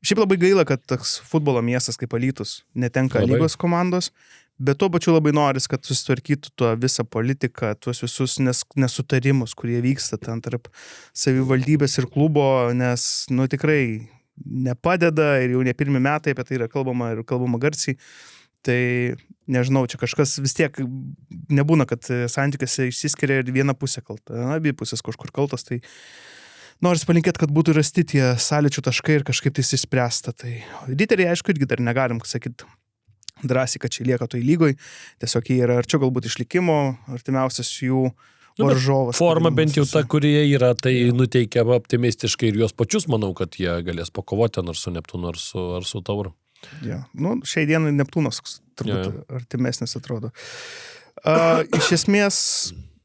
šiaip labai gaila, kad toks futbolo miestas kaip Alytus netenka lygos komandos, bet tuo pačiu labai noris, kad susitvarkytų tuo visą politiką, tuos visus nesutarimus, kurie vyksta ten tarp savivaldybės ir klubo, nes, tikrai nepadeda ir jau ne pirmi metai apie tai yra kalbama ir kalbama garsiai. Tai nežinau, čia kažkas vis tiek nebūna, kad santykiuose išsiskiria ir viena pusė kalta, abi pusės kažkur kaltas, tai noris palinkėti, kad būtų rasti tie sąlyčių taškai ir kažkaip tai išspręsta. Tai riteriai, aišku, irgi dar negalim sakyti drąsiai, kad čia lieka toj lygoj, tiesiog jie yra arčiau galbūt išlikimo, artimiausias jų varžovas. Forma bent jau ta, kurie yra, tai nuteikia optimistiškai ir juos pačius, manau, kad jie galės pakovoti ar su Neptūnu, ar su Tauru. Ja. Šiai dienai Neptūnas turbūt artimesnis atrodo. Iš esmės,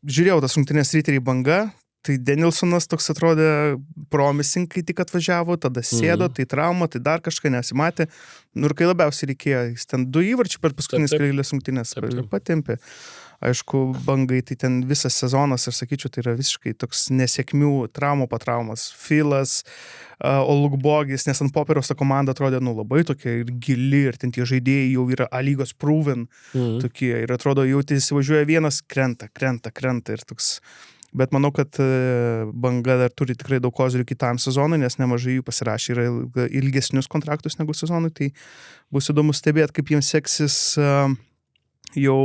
žiūrėjau tas rungtynės riteriai Banga, tai Danielsonas toks atrodė promising, kai tik atvažiavo, tada sėdo, tai trauma, tai dar kažką nesimatė. Ir kai labiausiai reikėjo, jis ten 2 įvarčių per paskutinės kelias rungtynės patempė. Aišku, Bangai, tai ten visas sezonas, ir sakyčiau, tai yra visiškai toks nesėkmių, traumų patraumas. Filas, Olukbogis, nes ant popieriaus ta komanda atrodė, labai tokia ir gili, ir ten tie žaidėjai jau yra A Lygos proven tokie, ir atrodo, jau tai įsivažiuoja vienas, krenta, ir toks. Bet manau, kad Banga dar turi tikrai daug kozirių kitam sezonui, nes nemažai jų pasirašė yra ilgesnius kontraktus negu sezonui, tai bus įdomu stebėti, kaip jiems seksis jau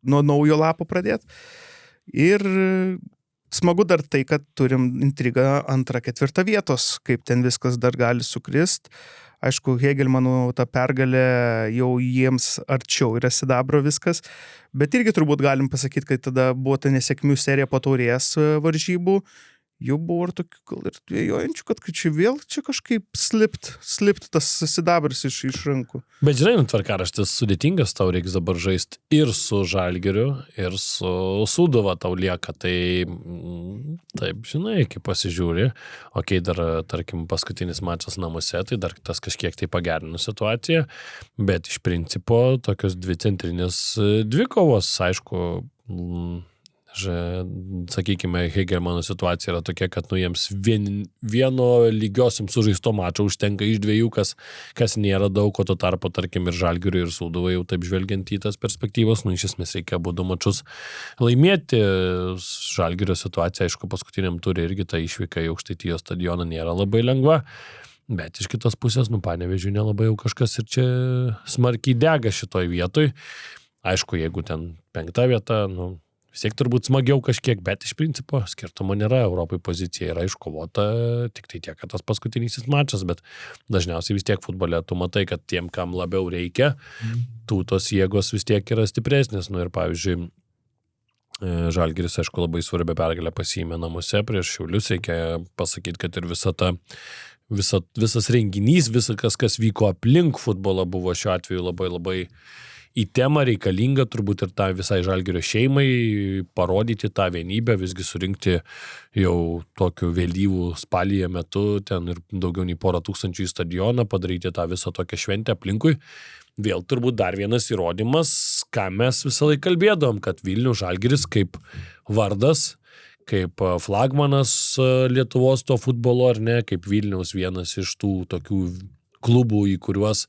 nuo naujo lapo pradėti. Ir smagu dar tai, kad turim intrigą 2-4 vietos, kaip ten viskas dar gali sukrist. Aišku, Hegelmanų ta pergalė jau jiems arčiau yra sidabro viskas, bet irgi turbūt galim pasakyti, kad tada buvo ta nesėkmių serija po taurės varžybų, jau buvo ir tokių gal ir dviejojančių, kad čia vėl čia kažkaip slipt tas sidabras iš rankų. Bet žinai, tvarkaraštis sudėtingas, tau reiks dabar žaisti ir su Žalgiriu, ir su Sūduva tau lieka, tai taip, žinai, kai pasižiūri, dar, tarkim, paskutinis mačas namuose, tai dar tas kažkiek tai pagerino situaciją, bet iš principo tokios 2 centrinės dvikovos, aišku, sakykime, Hegelmanų situacija yra tokia, kad jiems vieno lygiosiam sužaisto mačo užtenka iš 2, kas nėra daug, o tuo tarpu, tarkim, ir Žalgiriui, ir Sūduvai jau taip žvelgiant į tas perspektyvos, iš esmės reikia abudu mačus laimėti. Žalgirio situacija, aišku, paskutiniam turi irgi ta išvyka į Aukštaitijos stadioną nėra labai lengva, bet iš kitos pusės, Panevėžiui nelabai jau kažkas ir čia smarkiai dega šitoj vietoj. Aišku, jeigu ten 5 vieta, vis tiek turbūt smagiau kažkiek, bet iš principo skirtumo nėra, Europai pozicija yra iškovota, tik tai tiek, kad tas paskutinysis mačas, bet dažniausiai vis tiek futbole tu matai, kad tiem, kam labiau reikia, tos jėgos vis tiek yra stipresnės. Ir pavyzdžiui, Žalgiris, aišku, labai svarbią pergalę pasiėmė namuose prieš Šiaulius, reikia pasakyti, kad ir visas renginys, visas, kas vyko aplink futbolą, buvo šiuo atveju labai labai į temą reikalinga, turbūt ir tą visai Žalgirio šeimai, parodyti tą vienybę, visgi surinkti jau tokiu vėlyvų spalyje metu, ten ir daugiau nei 100 000 į stadioną, padaryti tą visą tokią šventę aplinkui. Vėl turbūt dar vienas įrodymas, ką mes visą laiką kalbėdom, kad Vilnius Žalgiris kaip vardas, kaip flagmanas Lietuvos to futbolo, ar ne, kaip Vilniaus vienas iš tų tokių klubų, į kuriuos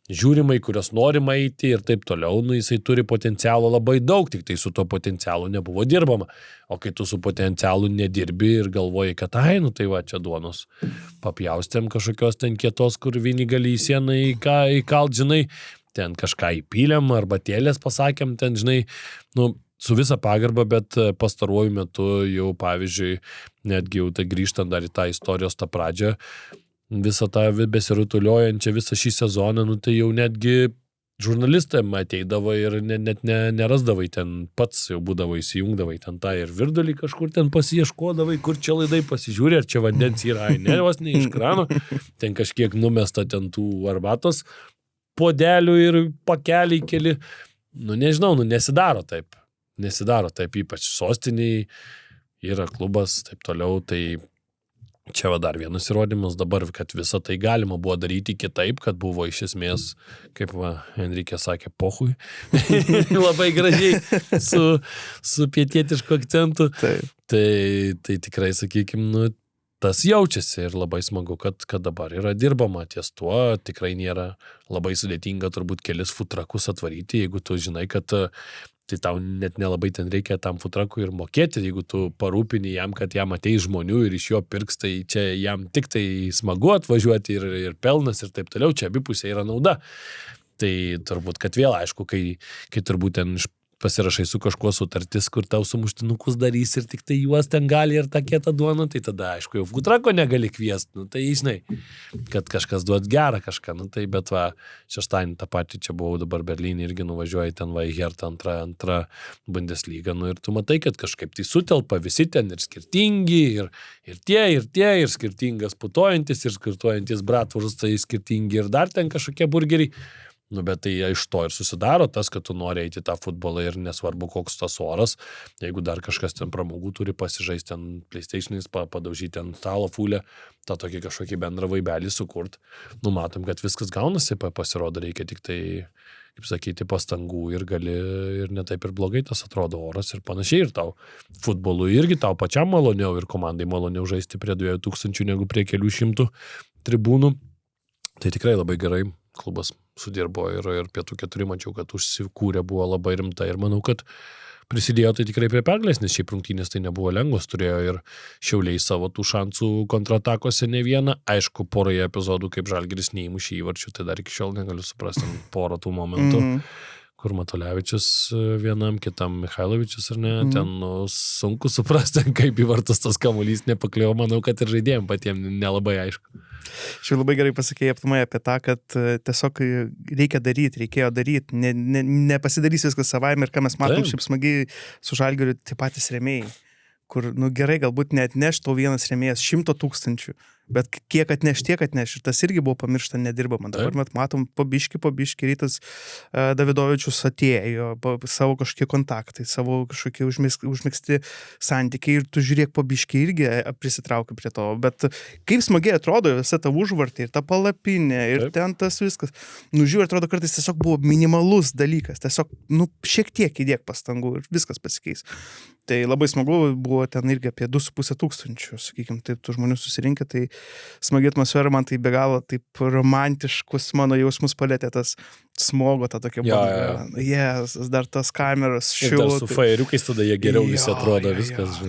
žiūrima, į kurios norima eiti ir taip toliau, jisai turi potencialo labai daug, tik tai su to potencialu nebuvo dirbama. O kai tu su potencialu nedirbi ir galvoji, kad tai va, čia duonos papjaustėm kažkokios ten kietos, kur vieni gali į sieną įkalt, žinai, ten kažką įpylėm arba tėlės pasakėm, ten, žinai, su visa pagarba, bet pastaruoju metu jau, pavyzdžiui, netgi jau tai grįžtant dar į tą istorijos tą pradžią, visą tą besirutuliojančią visą šį sezoną, tai jau netgi žurnalistai ateidavo ir net nerasdavai ten pats, jau būdavo įsijungdavai ten tą ir virdulį kažkur ten pasiieškodavai, kur čia laidai pasižiūrė, ar čia vandens yra, ne, vos ne iš krano, ten kažkiek numesta ten tų arbatos podelių ir pakeliai keli, nežinau, nesidaro taip, ypač sostiniai, yra klubas, taip toliau, tai čia va dar vienas įrodymas dabar, kad visą tai galima buvo daryti kitaip, kad buvo iš esmės, kaip Henrique sakė, pochui, labai gražiai su pietietišku akcentu. Tai tikrai, sakykime, tas jaučiasi ir labai smagu, kad dabar yra dirbama ties tuo, tikrai nėra labai sudėtinga turbūt kelis futrakus atvaryti, jeigu tu žinai, kad tai tau net nelabai ten reikia tam futrakui ir mokėti, jeigu tu parūpini jam, kad jam ateis žmonių ir iš jo pirks, tai čia jam tik tai smagu atvažiuoti ir pelnas ir taip toliau, čia abipusė yra nauda. Tai turbūt, kad vėl aišku, kai turbūt ten pasirašai su kažkuo sutartis, kur tau sumuštinukus darys ir tik tai juos ten gali ir tą kietą duoną, tai tada aišku, jau futrako negali kviesti, tai žinai, kad kažkas duot gerą kažką, tai bet šeštadienį tą patį čia buvau dabar Berlyne irgi nuvažiuoju ten į Hertą antrą Bundesliga, ir tu matai, kad kažkaip tai sutelpa visi ten ir skirtingi, ir tie, ir skirtingas putojantis, ir skirtuojantis bratvurstai skirtingi, ir dar ten kažkokie burgeriai. Bet tai iš to ir susidaro tas, kad tu nori eiti tą futbolą ir nesvarbu, koks tas oras, jeigu dar kažkas ten pramogų turi pasižaisti ten PlayStation'ais, padaužyti ten stalo fulę, tą tokį kažkokį bendrą vaibelį sukurt. Matom, kad viskas gaunasi, pasirodo, reikia tik tai, kaip sakyti, pastangų ir gali, ir netaip ir blogai tas atrodo oras ir panašiai, ir tau futbolui irgi tau pačiam maloniau ir komandai maloniau žaisti prie 2000 negu prie kelių šimtų tribūnų. Tai tikrai labai gerai klubas sudirbo ir pietų 4 mačiau, kad užsikūrė buvo labai rimta ir manau, kad prisidėjo tai tikrai prie pergalės, nes šiaip rungtynės tai nebuvo lengvos, turėjo ir Šiauliai savo tų šansų kontratakose ne vieną, aišku, poroje epizodų, kaip Žalgiris neįmušė įvarčių, tai dar iki šiol negaliu suprasti porą tų momentų, kur Matulevičius vienam, kitam Michailovičius ar ne, ten sunku suprasti, kaip į vartus tas kamuolys nepakliuvo, manau, kad ir žaidėjim patiems nelabai aišku. Šiaip labai gerai pasakėjai aplamai apie tą, kad tiesiog reikėjo daryti, nepasidarys viskas savaime ir ką mes matom šiaip smagiai su Žalgiriu, tie patys rėmėjai, kur, gerai, galbūt neatneš to vienas rėmėjas 100 000, bet kiek atneš, tiek atneš, ir tas irgi buvo pamiršta, nedirbama. Dabar matom, po biškį Rytas Davidovičius atėjo, savo kažkokie kontaktai, savo kažkokie užmegzti santykiai, ir tu žiūrėk, po biškį irgi prisitraukia prie to, bet kaip smagiai atrodo visa ta užvartė ir ta palapinė, ir ten tas viskas. Žiūrėk, atrodo, kartais tiesiog buvo minimalus dalykas, tiesiog, šiek tiek įdėk pastangų ir viskas pasikeis. Tai labai smagu, buvo ten irgi apie 2500, sakykime, taip, tų žmonių susirinkę, tai smagi atmosfera, man tai be galo taip romantiškus mano jausmus palėtė, tas smogo, ta tokia banga. Yes, dar tas kameros šių. Ir dar su fairiukais tada jie geriau visi atrodo, viskas.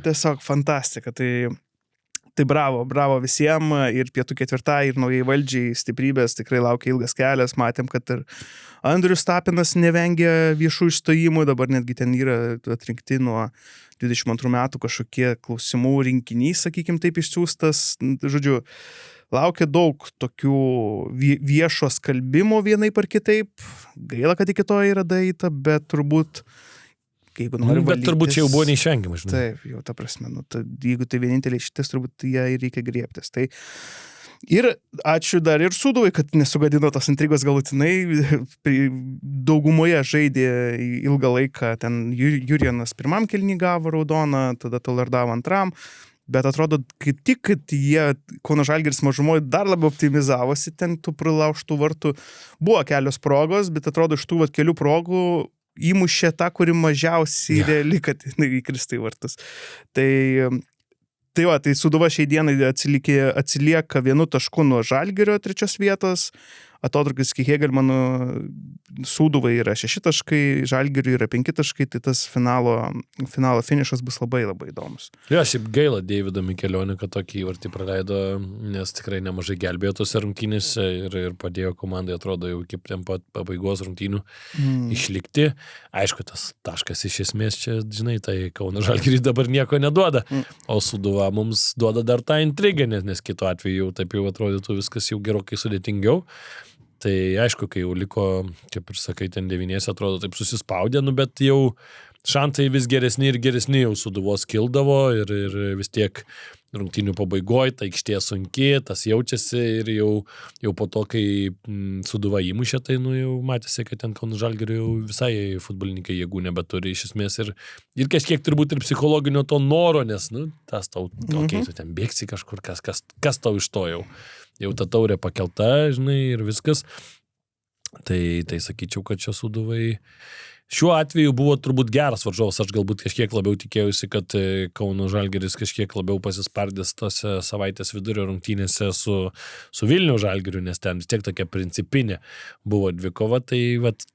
Tiesiog fantastika, tai bravo visiems, ir pietų 4, ir naujai valdžiai stiprybės, tikrai laukia ilgas kelias, matėm, kad ir Andrius Tapinas nevengia viešų išstojimų, dabar netgi ten yra atrinkti nuo 22 metų kažkokie klausimų rinkinys, sakykime, taip išsiųstas, žodžiu, laukia daug tokių viešo skalbimo vienaip ar kitaip, gaila, kad iki to yra daeita, bet turbūt jeigu nori valytis. Bet turbūt čia jau buvo neišvengiama, žinai. Taip, jau ta prasme, jeigu tai vieninteliai šitas, turbūt ją reikia griebtis. Tai ir ačiū dar ir Sūduvai, kad nesugadino tos intrigos galutinai. Daugumoje žaidė ilgą laiką, ten Jurienas pirmam kėlinį gavo raudoną, tada Tolardavo antram, bet atrodo, kaip tik, kad jie Kauno Žalgiris mažumoje dar labiau optimizavosi, ten tų prilaužtų vartų buvo kelios progos, bet atrodo, iš tų kelių progų įmušė tą, kuri mažiausiai reali, kad įkristų į vartus. Tai Sūduva šiai dienai atsilieka 1 tašku nuo Žalgirio 3 vietos, atotrukis iki Hegelmanų Sūduvai yra 6 taškai, Žalgiriui yra 5 taškai, tai tas finalo finišas bus labai labai įdomus. Šiaip gaila Deivido Mikelionį, kad tokį įvartį praleido, nes tikrai nemažai gelbėjo tose rungtynėse ir padėjo komandai, atrodo, jau iki pabaigos rungtynių išlikti. Aišku, tas taškas iš esmės čia, žinai, tai Kauno Žalgiriui dabar nieko neduoda, o Sūduva mums duoda dar tą intrigą, nes kitu atveju jau taip jau atrodytų viskas jau gerokai sudėtingiau. Tai aišku, kai jau liko, kaip ir sakai, ten 9 atrodo taip susispaudė, bet jau šansai vis geresni ir geresni jau Sūduvos kildavo ir vis tiek rungtynių pabaigoje, ta aikštė sunki, tas jaučiasi ir jau po to, kai Sūduva įmušė, tai jau matėsi, kad ten Kauno Žalgirio jau visai futbolininkai jėgų nebeturi iš esmės ir kažkiek turbūt ir psichologinio to noro, nes, tas tau, tu ten bėgsi kažkur, kas tau iš to jau ta taurė pakelta, žinai, ir viskas. Tai sakyčiau, kad čia Sūduvai šiuo atveju buvo turbūt geras varžovas, aš galbūt kažkiek labiau tikėjausi, kad Kauno Žalgiris kažkiek labiau pasispardės tose savaitės vidurio rungtynėse su Vilniaus Žalgiriu, nes ten vis tiek tokia principinė buvo dvikova, tai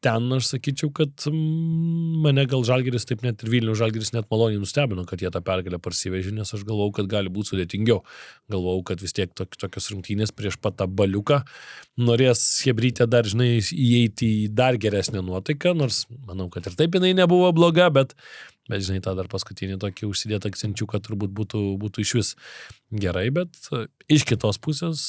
ten aš sakyčiau, kad mane gal Žalgiris, taip net ir Vilniaus Žalgiris net maloniai nustebino, kad jie tą pergalę parsivežė, nes aš galvau, kad gali būti sudėtingiau. Galvau, kad vis tiek tokios rungtynės prieš pat tą baliuką norės Chebrytė dar, žinai, įeiti į dar geresnę nuotaiką, nors manau, kad ir taip jinai nebuvo bloga, bet žinai, tą dar paskutinį tokį užsidėtą akcenčiuką turbūt būtų iš vis gerai, bet iš kitos pusės,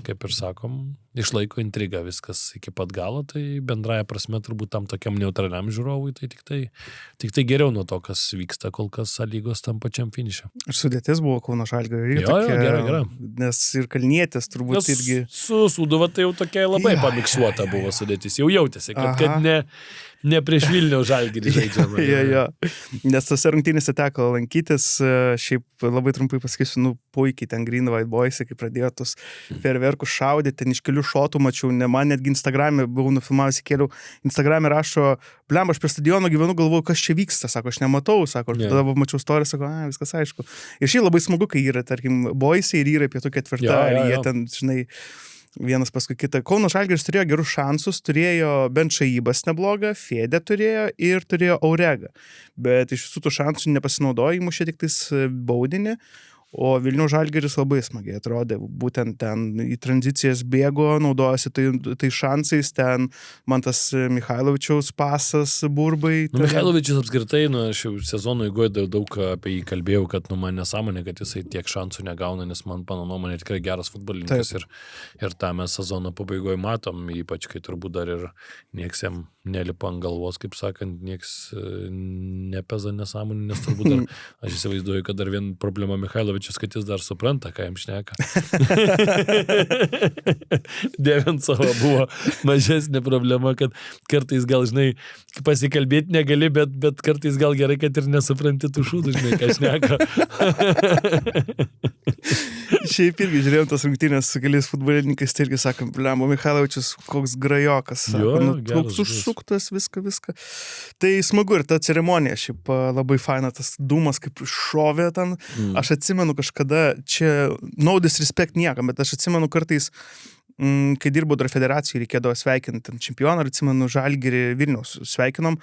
kaip ir sakom, išlaiko intrigą viskas iki pat galo, tai bendraja prasme turbūt tam tokiam neutraliam žiūrovui, tai tik tai geriau nuo to, kas vyksta kol kas A Lygos tam pačiam finiše. Ir sudėtis buvo Kauno Žalgirio. Jo, gerai. Nes ir Kalnietės turbūt irgi... Su Sūduva tai jau tokia labai pamiksuota buvo sudėtis, jau jautėsi, kad ne prieš Vilniaus Žalgirį žaidžiama. Jo. Nes tose rungtynėse teko lankytis, šiaip labai trumpai pasakysiu, puikiai ten Green White Boysai, kai pradėjo tos fejerverkus šaudyti, ten iš kelių šotų mačiau, man netgi Instagram'e buvau nufilmavęs, kėliau, Instagram'e rašo, blemba, aš prie stadiono gyvenu, galvoju, kas čia vyksta, sako, aš nematau, sako, tada mačiau istoriją, sako, viskas aišku. Ir šiaip labai smagu, kai yra, tarkim, Boysai ir yra pietų ketvirta, ir jie ten, žinai, vienas paskui kitą. Kauno Žalgiris turėjo gerus šansus, turėjo bent Šaibas neblogą, Fėdę turėjo ir turėjo Auregą. Bet iš visų tų šansų nepasinaudojo, įmušė tik tais baudinį, o Vilniaus Žalgiris labai smagiai atrodė. Būtent ten į tranzicijas bėgo, naudojosi tai šansais, ten man tas Michailovičiaus pasas, burbai. Michailovičius apskritai, aš jau sezono eigoje daug apie jį kalbėjau, kad man nesąmonė, kad jisai tiek šansų negauna, nes man, mano nuomonė, tikrai geras futbolininkas ir tą mes sezono pabaigoje matom, ypač kai turbūt dar ir nieks jam nelipa ant galvos, kaip sakant, nieks nepeza nesąmonė, nes turbūt dar, aš įsivaizduoju, kad dar vien problema Michailovičius, kad jis dar supranta, ką jam šneka. Devensovo buvo mažesnė problema, kad kartais gal, žinai, pasikalbėti negali, bet kartais gal gerai, kad ir nesupranti tų šūdų, žinai, ką šneka. Šiaip irgi žiūrėjom tas rungtynės su keliais futbolininkais, tai irgi sakom, blemba, Michailovičius koks grajokas, toks užsuktas, viską. Tai smagu ir ta ceremonija, šiaip labai faina, tas dūmas kaip šovė ten. Aš atsimenu kažkada, čia no disrespect niekam, bet aš atsimenu kartais, kai dirbau dar federacijai, reikėdavo sveikinti čempioną, ir atsimenu Žalgirį Vilniaus sveikinom,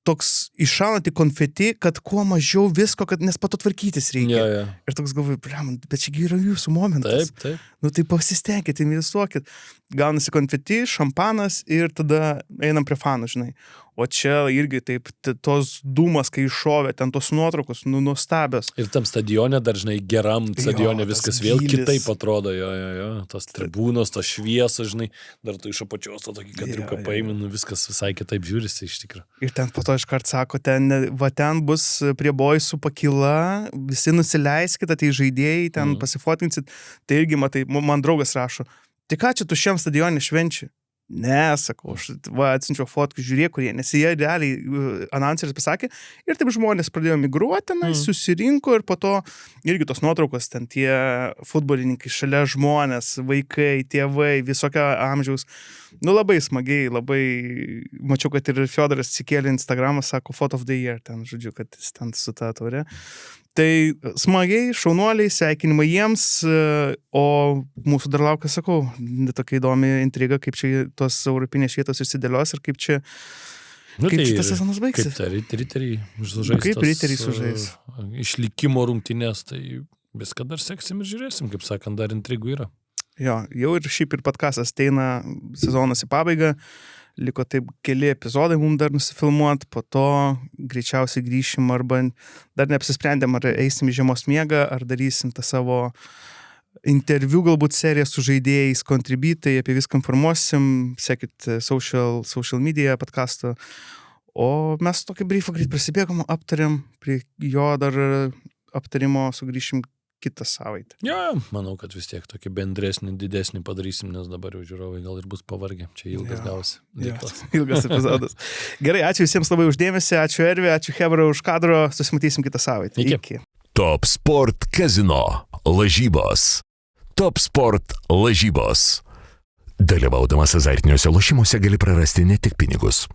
toks iššaunanti konfeti, kad kuo mažiau visko, nes pato tvarkytis reikia. Ir toks galvoju, bet čia yra jūsų momentas. Taip. Tai pasistengkit, investuokit. Gaunasi konfeti, šampanas ir tada einam prie fanų, žinai. O čia irgi taip, tos dūmas, kai iššovė, ten tos nuotraukos, nuostabios. Ir tam stadione dar, žinai, geram stadione viskas vėl kitaip atrodo, tos tribūnos, tos šviesos, žinai, dar tu iš apačios to tokį kadriuką paiminu, viskas visai kitaip žiūrisi iš tikrųjų. Ir ten po to iškart sako, ten bus prie Boysų pakyla, visi nusileiskite, tai žaidėjai, ten pasifotkinsit, tai irgi, matai, man draugas rašo, tai ką čia tu šiam stadione švenči? Ne, sakau, aš atsinčiau fotką, žiūrėk, kurie, nes jie realiai announceris pasakė ir taip žmonės pradėjo migruoti, susirinko ir po to irgi tos nuotraukos, ten tie futbolininkai, šalia žmonės, vaikai, tėvai, visokio amžiaus. Labai smagiai, labai, mačiau, kad ir Fiodoras atsikėlė Instagramą, sako, photo of the year, ten, žodžiu, kad jis ten su ta taure. Tai smagiai, šaunuoliai, sveikinimai jiems, o mūsų dar laukia, sakau, tokia įdomi intriga, kaip čia tos europinės vietos išsidėlios ir kaip čia šitas sezonas baigsis. Kaip riteriai sužais. Kaip riteriai sužais. Išlikimo rungtynės, tai viską dar seksim ir žiūrėsim, kaip sakant, dar intrigų yra. Jo, jau ir šiaip ir Padkastas ateina sezonas į pabaigą. Liko taip keli epizodai mums dar nusifilmuot, po to greičiausiai grįšim arba dar neapsisprendėm, ar eisim į žiemos miegą, ar darysim tą savo interviu galbūt serija su žaidėjais, kontribitai, apie viską informuosim, sekit social media, Padkasto. O mes tokį briefą greit prasibėgom, aptariam, prie jo dar aptarimo sugrįšim kitą savaitę. Ja, manau, kad vis tiek tokį bendresnį, didesnį padarysim, nes dabar jau žiūrovai gal ir bus pavargę. Čia ilgas gausi. Ilgas epizodas. Gerai, ačiū visiems labai uždėmesį, ačiū Ervi, ačiū Hebra už kadro, susimatysim kitą savaitę. Iki. Top Sport Kazino lažybos. Top Sport lažybos. Dalyvaudamas azartiniuose lošimuose gali prarasti ne tik pinigus.